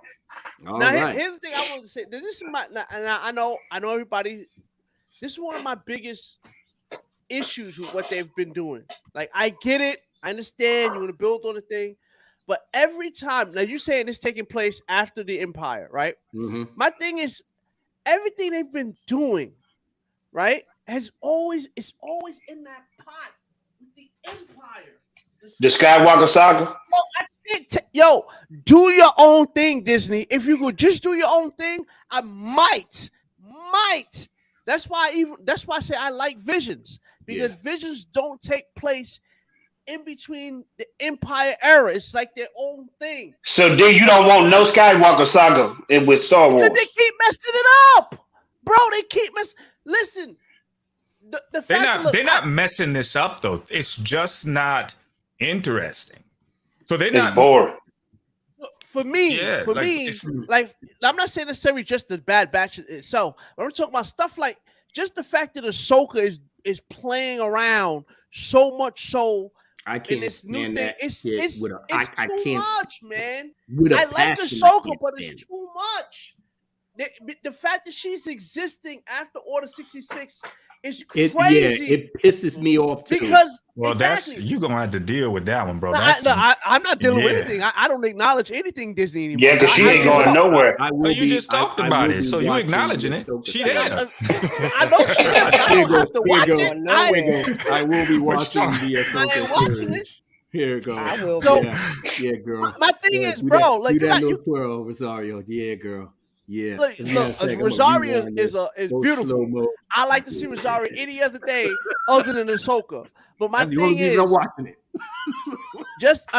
Here's the thing I want to say. This is I know everybody. This is one of my biggest issues with what they've been doing. Like, I get it. I understand you want to build on the thing. But every time, now you're saying it's taking place after the Empire, right? Mm-hmm. My thing is, everything they've been doing, right, it's always in that pot with the Empire. The Skywalker saga? Do your own thing, Disney. If you could just do your own thing, I might That's why I say I like Visions, because Visions don't take place in between the Empire era. It's like their own thing. So then you don't want no Skywalker saga with Star Wars. Because they keep messing it up, bro. They keep messing. Listen, the fact they're not messing this up though. It's just not interesting. So they're it's not boring. For me, I'm not saying necessarily just the Bad Batch itself. But I'm talking about stuff like just the fact that Ahsoka is playing around so much so. I can't this new stand thing. that. It's I too can't. much, man. With a I like passion, Ahsoka, but it's too much. The fact that she's existing after Order 66 is crazy. It pisses me off too. Because that's you're gonna have to deal with that one, bro. I'm not dealing with anything. I don't acknowledge anything Disney anymore. Yeah, because she ain't going nowhere. You just talked about it, so you acknowledging it. She there. I know she there, but I don't have to watch it. I will be watching the Ahsoka series. Here it goes. I will. So, yeah, girl. My thing is, bro, like do that little twirl, Rosario. Yeah, girl. Yeah. Look, Rosario is beautiful. I like to see Rosario any other day other than Ahsoka. But my thing is, I'm watching it.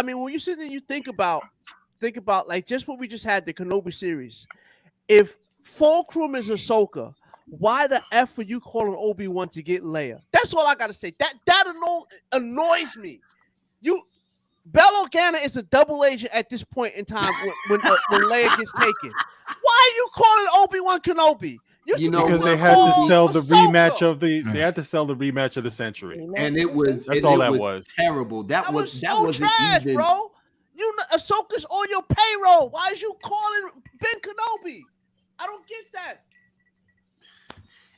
when you sit there, you think about like just what we just had, the Kenobi series. If Fulcrum is Ahsoka, why the F are you calling Obi-Wan to get Leia? That's all I gotta say. That annoys me. Bell Organa is a double agent at this point in time when Leia gets taken. Why are you calling Obi-Wan Kenobi? Because they had to sell the rematch of the century, and it was that was terrible. That was so trash, even... bro. Ahsoka's on your payroll. Why is you calling Ben Kenobi? I don't get that.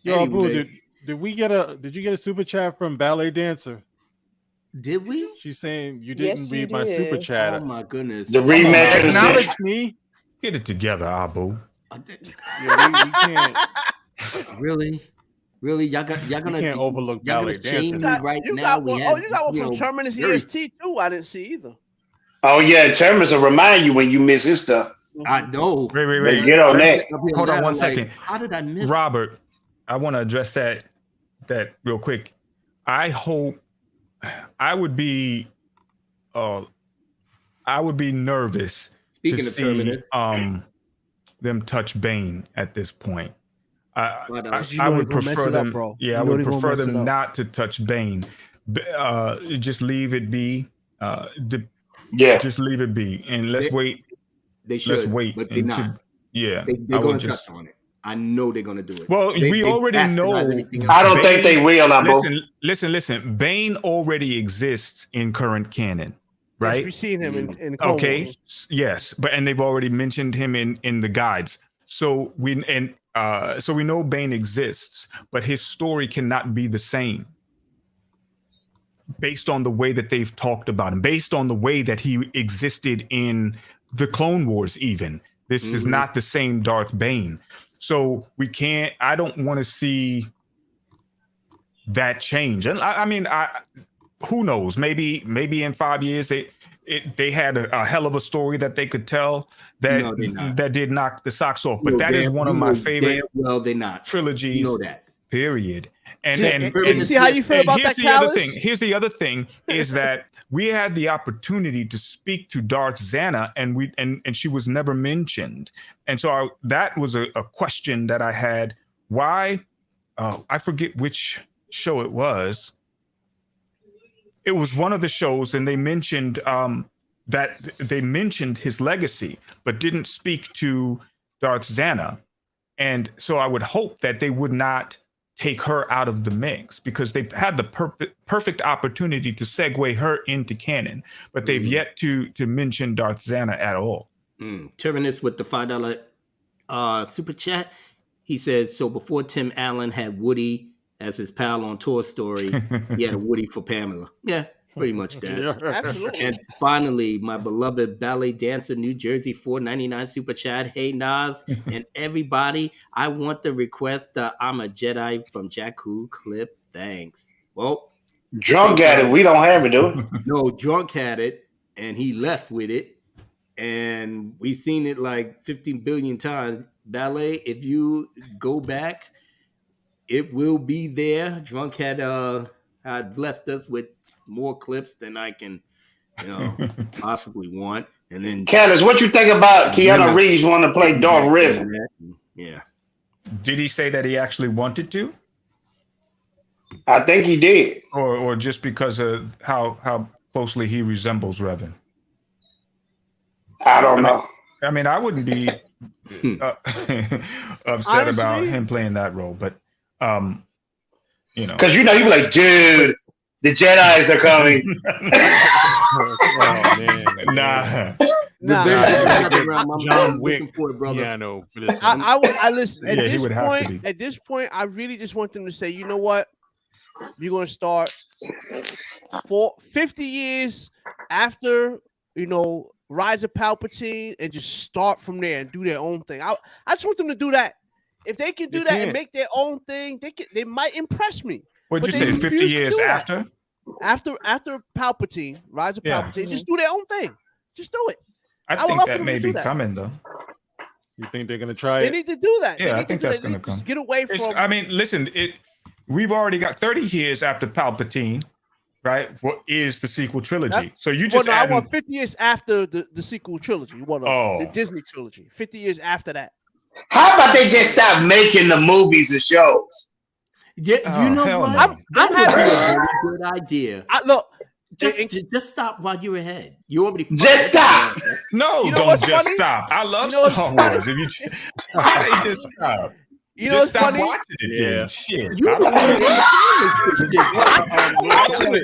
Yo, Abu, did you get a super chat from Ballet Dancer? Did we? She's saying you didn't read my super chat. Oh my goodness! The rematch of the century. Me. Get it together, Abu. Yeah, we can't. Really, y'all gonna can't overlook Ballet Dancer right now. You got one from Terminus EST too. I didn't see either. Oh yeah, Terminus will remind you when you miss his stuff. I know. Wait. Get on that. Hold on one second. How did I miss Robert? I want to address that real quick. I hope I would be nervous. Speaking to of see, Terminus, them touch Bane at this point. I I would prefer them. I would prefer them not not to touch Bane. Just leave it be. Just leave it be, and let's wait. They should. Let's wait, but they're not. Yeah, they're going to touch on it. I know they're going to do it. Well, we already know. I don't think they will. Listen. Bane already exists in current canon, right? Yes, we've seen him in Clone Wars. Yes, and they've already mentioned him in the guides. So we know Bane exists, but his story cannot be the same based on the way that they've talked about him, based on the way that he existed in the Clone Wars. Even this is not the same Darth Bane. So I don't want to see that change. And I mean, who knows? Maybe in 5 years they had a hell of a story that they could tell that did knock the socks off. But that is one of my favorite they're not trilogies. You know that. Period. And see how you feel about that, Here's the other thing is that we had the opportunity to speak to Darth Zana, and she was never mentioned. And so that was a question that I had. Why? I forget which show it was. It was one of the shows, and they mentioned his legacy, but didn't speak to Darth Zana. And so I would hope that they would not take her out of the mix, because they've had the perfect opportunity to segue her into canon, but they've yet to mention Darth Zana at all. Terminus with the $5 super chat. He says, so before Tim Allen had Woody as his pal on Toy Story, he had a Woody for Pamela. Yeah, pretty much that. Yeah, absolutely. And finally, my beloved ballet dancer, New Jersey, $4.99 super chat. Hey, Nas and everybody, I want to request the I'm a Jedi from Jakku clip. Thanks. Well, Drunk had it. We don't have it, do we? No, Drunk had it, and he left with it. And we've seen it like 15 billion times. Ballet, if you go back, it will be there. Drunk had blessed us with more clips than I can, possibly want. And then, Candace, what you think about Keanu Reeves wanting to play Darth Revan? Yeah. Did he say that he actually wanted to? I think he did. Or just because of how closely he resembles Revan? I don't know. I mean, I wouldn't be upset about him playing that role, but because you be like, dude, the Jedis are coming. Oh man, John Wick piano for this one. I listen. At Yeah, he this would have to point, be. at this point, I really just want them to say, you know what? You're gonna start 50 years after Rise of Palpatine, and just start from there and do their own thing. I just want them to do that. If they can do that and make their own thing, they might impress me. What'd you say? 50 years after? After Palpatine, Rise of Palpatine, just do their own thing. Just do it. I think that may be coming though. You think they're gonna try They it? need to do that. Yeah, I think that's gonna come. Just get away from. I mean, listen, we've already got 30 years after Palpatine, right? What is the sequel trilogy? So you just I want 50 years after the sequel trilogy. The Oh. Disney trilogy. 50 years after that. How about they just stop making the movies and shows? Yeah, you know what? no. That would be a very good idea. Look, just stop while you're ahead. You already just stop. No, You know don't what's just funny? stop. I love You know what's Star Wars. If you say just stop. You know Just what's stop funny? watching it. Yeah. Then. Shit. You I don't know.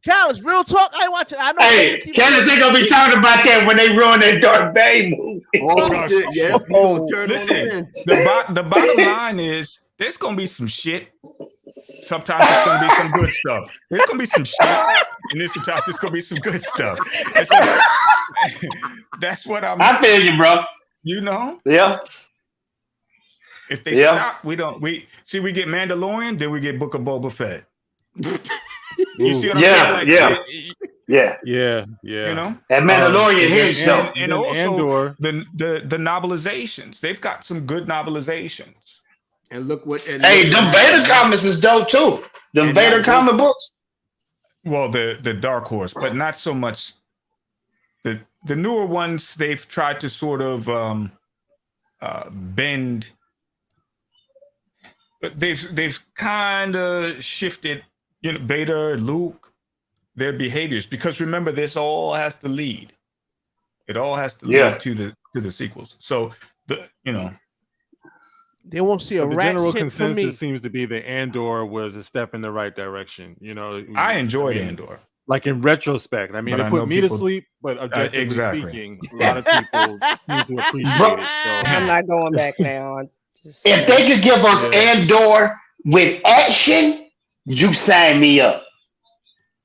Callus, real talk. I watch it. I know. Hey, Candace ain't gonna be talking about that when they ruin that Darth Vader movie. Oh, shit, yeah. Listen, the bottom line is there's gonna be some shit. Sometimes it's gonna be some good stuff. There's gonna be some shit, and then sometimes it's gonna be some good stuff. And so that's what I feel you, bro. You know? Yeah. If they stop, we get Mandalorian, then we get Book of Boba Fett. You see what I'm saying? Yeah. You know? That Mandalorian hinge though. And also the novelizations. They've got some good novelizations. And look what. Hey, them Vader comics is dope too. Them Vader comic books. Well, the Dark Horse, but not so much. The newer ones, they've tried to sort of bend. They've kind of shifted, Vader, Luke, their behaviors, because remember, this all has to lead. It all has to lead to the sequels. So they won't see a the rat general shit from me. consensus seems to be that Andor was a step in the right direction. I enjoyed Andor. Like in retrospect, I mean, it put me to sleep, but objectively speaking, a lot of people seem to appreciate it. So I'm not going back now. If they could give us Andor with action, you sign me up.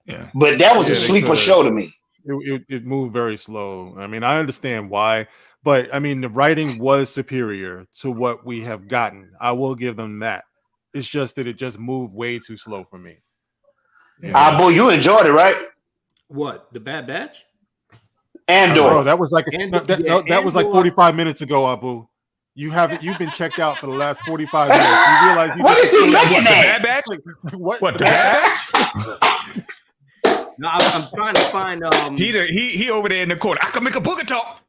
Yeah. But that was a sleeper show to me. It moved very slow. I mean, I understand why, but I mean, the writing was superior to what we have gotten. I will give them that. It's just that it just moved way too slow for me. Boy, you enjoyed it, right? What? The Bad Batch? Andor. Bro, that was like that was like 45 minutes ago, Abu. You've been checked out for the last 45 minutes. You realize what is he looking at? The Bad Batch? What the Bad Batch? No, I'm trying to find. He over there in the corner. I can make a booger talk.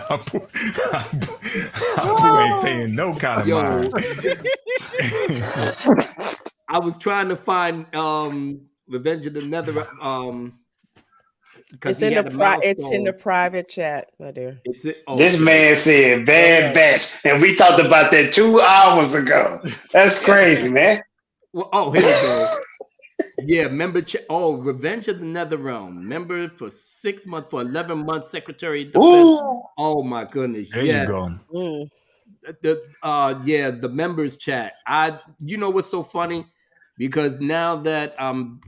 Abu ain't paying no kind of mind. I was trying to find Revenge of the Nether. It's in the private chat, my dear. This man said Bad Batch, and we talked about that 2 hours ago. That's crazy, man. Well, here we go. Yeah, member. Revenge of the NetherRealm. Member for 6 months, for 11 months, Secretary of Defense. Ooh. Oh my goodness! There you go. The members chat. You know what's so funny? Because now that I'm,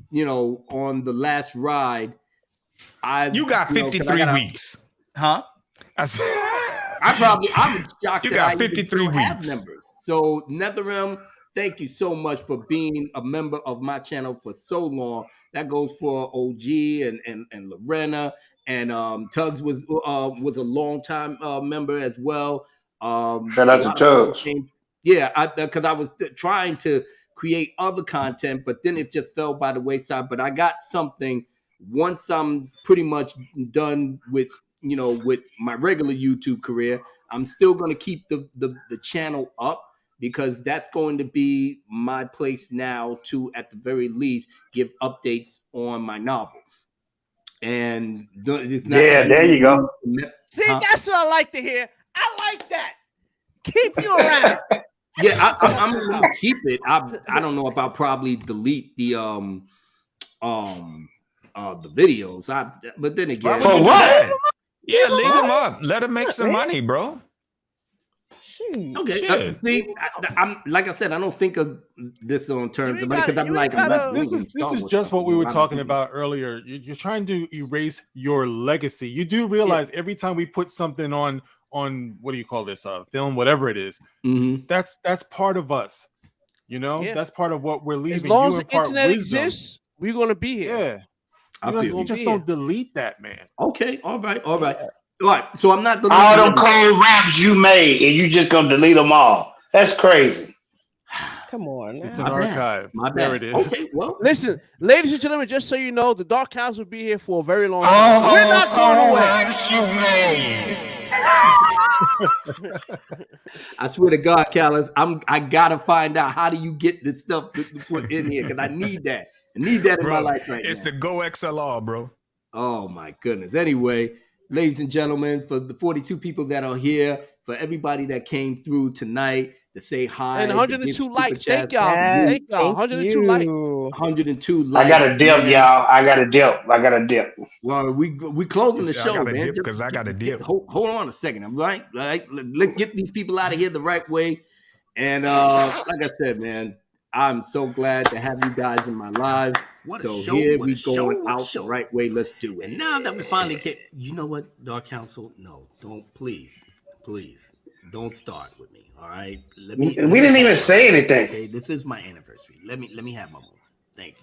on the last ride, you got 53 weeks, huh? I'm shocked you that got I 53 even have weeks. members. So NetherRealm, thank you so much for being a member of my channel for so long. That goes for OG and Lorena and Tugs was a long time member as well. Shout out to Tugs. Yeah, because I was trying to create other content, but then it just fell by the wayside. But I got something once I'm pretty much done with with my regular YouTube career. I'm still going to keep the channel up, because that's going to be my place now to, at the very least, give updates on my novel. And it's not there you go. See, that's what I like to hear. I like that. Keep you around. Yeah, I'm gonna keep it. I don't know if I'll probably delete the videos. But then again, for what? Yeah, leave them up. Let them make some money, bro. Okay. See, I'm like I said, I don't think of this on terms of money, because I'm like, this is just what we were talking about earlier. You're trying to erase your legacy. You do realize every time we put something on what do you call this, film, whatever it is, that's part of us. That's part of what we're leaving. As long as you the internet exists, we're gonna be here. Yeah, you just don't delete that, man. Okay, all right. So I'm not all them cold raps you made, and you just gonna delete them all. That's crazy. Come on, it's an archive. There it is. Okay, well, listen, ladies and gentlemen, just so you know, the Dark House will be here for a very long time. We're not going away. I swear to God, Callis, I gotta find out how do you get this stuff to put in here, because I need that. I need that in my life right now. It's the Go XLR, bro. Oh my goodness. Anyway, ladies and gentlemen, for the 42 people that are here, for everybody that came through tonight to say hi, and 102 likes. Thank y'all. Thank y'all. 102 likes. 102 likes. I got a dip, y'all. I got a dip. Well, we closing the show, man. Because I got a dip. Hold on a second. I'm right. Let's get these people out of here the right way. And like I said, man, I'm so glad to have you guys in my live. Here we going out the right way. Let's do it. And now that we finally get, you know what, Dark Council? No, don't, please, don't start with me. All right, we didn't even say anything. Okay, this is my anniversary. Let me have my moment. Thank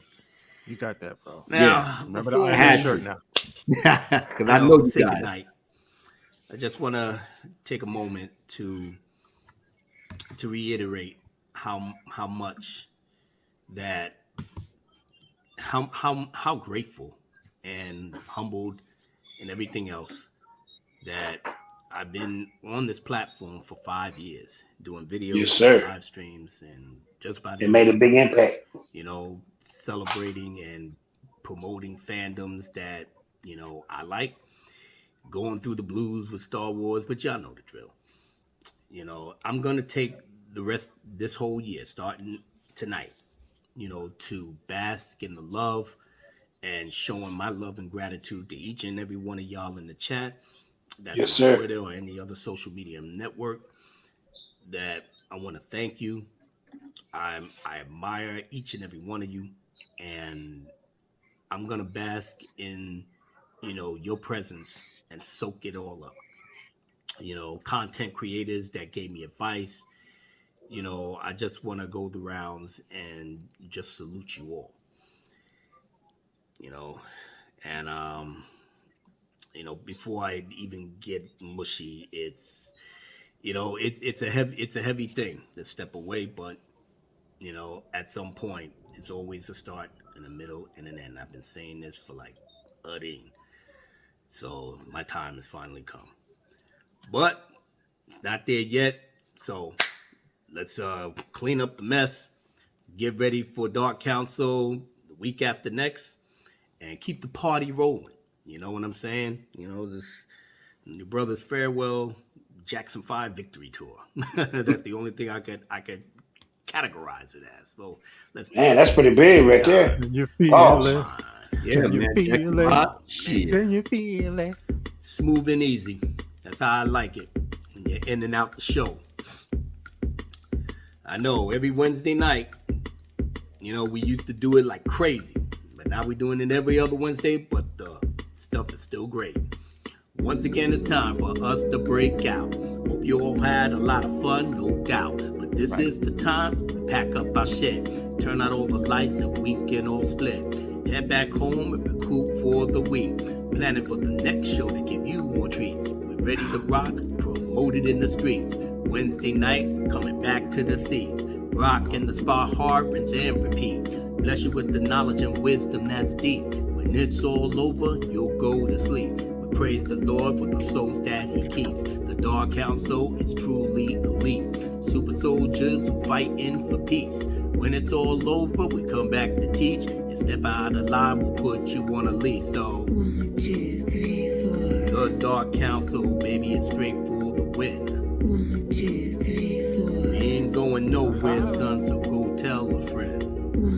you. You got that, bro. Now, remember the Iron shirt now. Because I know you say got goodnight. I just want to take a moment to reiterate how much that how grateful and humbled and everything else that I've been on this platform for 5 years doing videos, yes, sir. Live streams, and just about it made a big impact. Celebrating and promoting fandoms that I like, going through the blues with Star Wars, but y'all know the drill. I'm gonna take the rest this whole year, starting tonight, to bask in the love and showing my love and gratitude to each and every one of y'all in the chat. That's yes, on sir. Twitter or any other social media network. That I want to thank you. I admire each and every one of you, and I'm gonna bask in your presence and soak it all up. Content creators that gave me advice. I just want to go the rounds and just salute you all. And before I even get mushy, it's a heavy thing to step away, but at some point it's always a start and a middle and an end. I've been saying this for like a day. So my time has finally come. But it's not there yet. So let's clean up the mess, get ready for Dark Council the week after next, and keep the party rolling. You know what I'm saying? This your brother's farewell Jackson 5 victory tour. That's the only thing I could categorize it as. So let's that's pretty big right there. You feel it. Yeah, man. Can you feel it? Smooth and easy. That's how I like it. When you're in and out the show. I know every Wednesday night, we used to do it like crazy, but now we're doing it every other Wednesday, but the stuff is still great. Once again, it's time for us to break out. Hope you all had a lot of fun, no doubt. But this is the time we pack up our shit, turn out all the lights, and we can all split. Head back home and recoup for the week. Planning for the next show to give you more treats. We're ready to rock, promoted in the streets. Wednesday night, coming back to the seats. Rock in the spa hard, rinse and repeat. Bless you with the knowledge and wisdom that's deep. When it's all over, you'll go to sleep. We praise the Lord for the souls that he keeps. The Dark Council is truly elite. Super soldiers fighting for peace. When it's all over, we come back to teach. And step out of line, we'll put you on a leash. So 1, 2, 3, 4. The Dark Council, baby, it's straight for the win. 1, 2, 3, 4. We ain't going nowhere, son, so go tell a friend.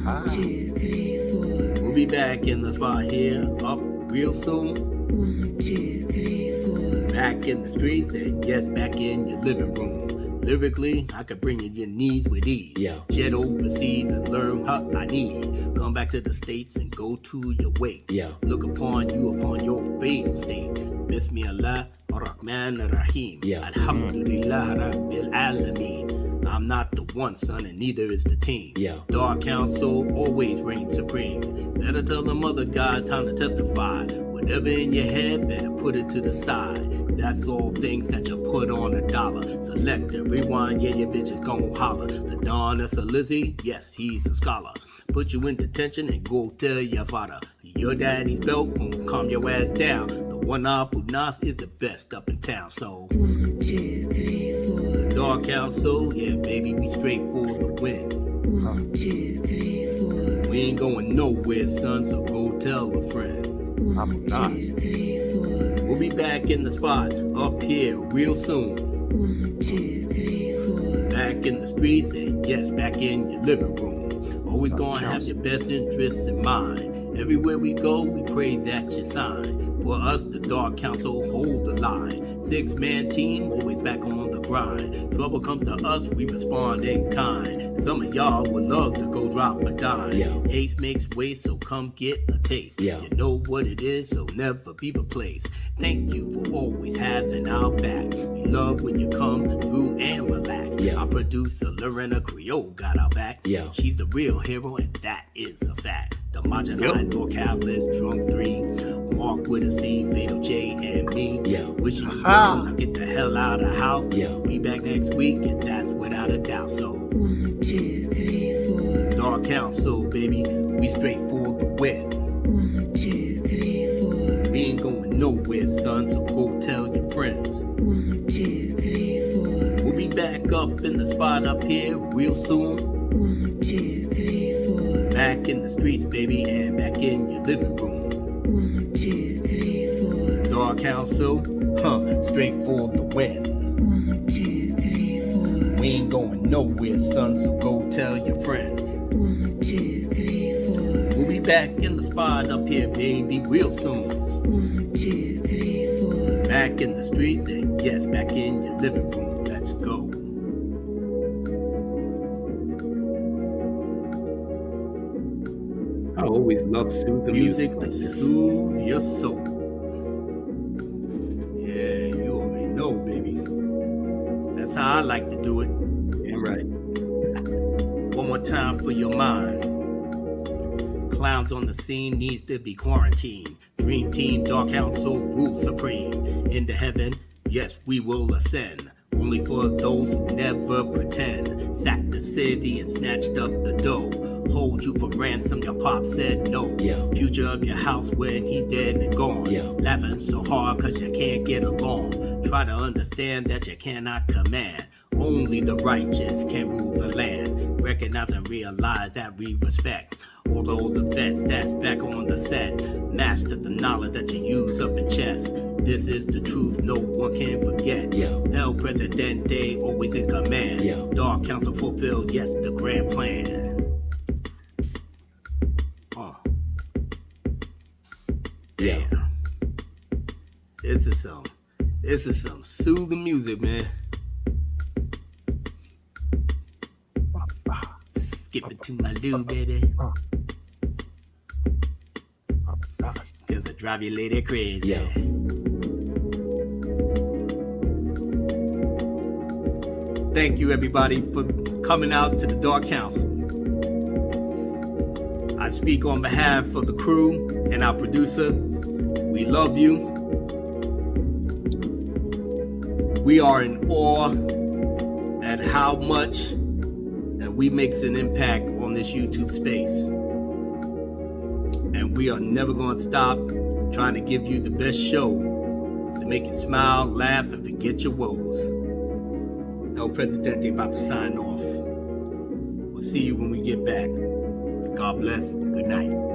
1, 2, 3, 4. We'll be back in the spot here, up real soon. 1, 2, 3, 4. Back in the streets, and yes, back in your living room. Lyrically, I could bring you your knees with ease. Yeah. Jet overseas and learn how I need. Come back to the States and go to your way. Yeah. Look upon you upon your fatal state. Bismillah ar-Rahman ar-Rahim. Yeah. Alhamdulillah Rabbil Alameen. I'm not the one, son, and neither is the team. Yeah. Dark Council always reigns supreme. Better tell the mother God, time to testify. Whatever in your head, better put it to the side. That's all things that you put on a dollar. Select and rewind, yeah, your bitches gon' holler. The Don is a Lizzie, yes, he's a scholar. Put you in detention and go tell your father. Your daddy's belt won't calm your ass down. The one Abu Nas is the best up in town, so 1, 2, 3, 4. The Dark Council, yeah, baby, we straight for the win. 1, 2, 3, 4. We ain't going nowhere, son, so go tell a friend. 1, 2, 3, 4. We'll be back in the spot up here real soon. 1, 2, 3, 4. Back in the streets and yes, back in your living room. Always gonna have your best interests in mind. Everywhere we go, we pray that you sign. For us, the Dark Council hold the line. 6-man team, always back on the grind. Trouble comes to us, we respond in kind. Some of y'all would love to go drop a dime. Yeah. Haste makes waste, so come get a taste. Yeah. You know what it is, so never be replaced. Thank you for always having our back. We love when you come through and relax. Yeah. Our producer, Lorena Creole, got our back. Yeah. She's the real hero, and that is a fact. The Marginalized Localist, Drunk 3. Mark with a C, Fatal J, and me. Yeah. Wishing you well, now get the hell out of the house. Yeah. Be back next week, and that's without a doubt. So 1, 2, 3, 4. Dark Council, baby, we straight for the win. 1, 2, 3, 4. We ain't going nowhere, son, so go tell your friends. 1, 2, 3, 4. We'll be back up in the spot up here real soon. 1, 2, 3, 4. Back in the streets, baby, and back in your living room. 1, 2, 3, 4. Dark Council, straight for the win. 1, 2, 3, 4. We ain't going nowhere, son, so go tell your friends. 1, 2, 3, 4. We'll be back in the spot up here, baby, real soon. 1, 2, 3, 4. Back in the streets, and yes, back in your living room. Let's go. I always love soothing music to soothe your soul. Yeah, you already know, baby. That's how I like to do it. Damn right. One more time for your mind. Clowns on the scene needs to be quarantined. Dream Team, Dark Council, rule supreme. Into heaven, yes, we will ascend. Only for those who never pretend. Sacked the city and snatched up the dough. Hold you for ransom, your pop said no. Yeah. Future of your house when he's dead and gone. Yeah. Laughing so hard cause you can't get along. Try to understand that you cannot command. Only the righteous can rule the land. Recognize and realize that we respect. Although the vets that's back on the set. Master the knowledge that you use up in chess. This is the truth no one can forget. Yeah. El Presidente always in command. Yeah. Dark Council fulfilled, yes, the grand plan. Yeah. This is some soothing music, man. Skip it to my loo, baby. Cause I drive your lady crazy. Yeah. Thank you everybody for coming out to the Dark Council. I speak on behalf of the crew and our producer. We love you. We are in awe at how much that we makes an impact on this YouTube space. And we are never going to stop trying to give you the best show to make you smile, laugh, and forget your woes. El Presidente about to sign off. We'll see you when we get back. God bless. Good night.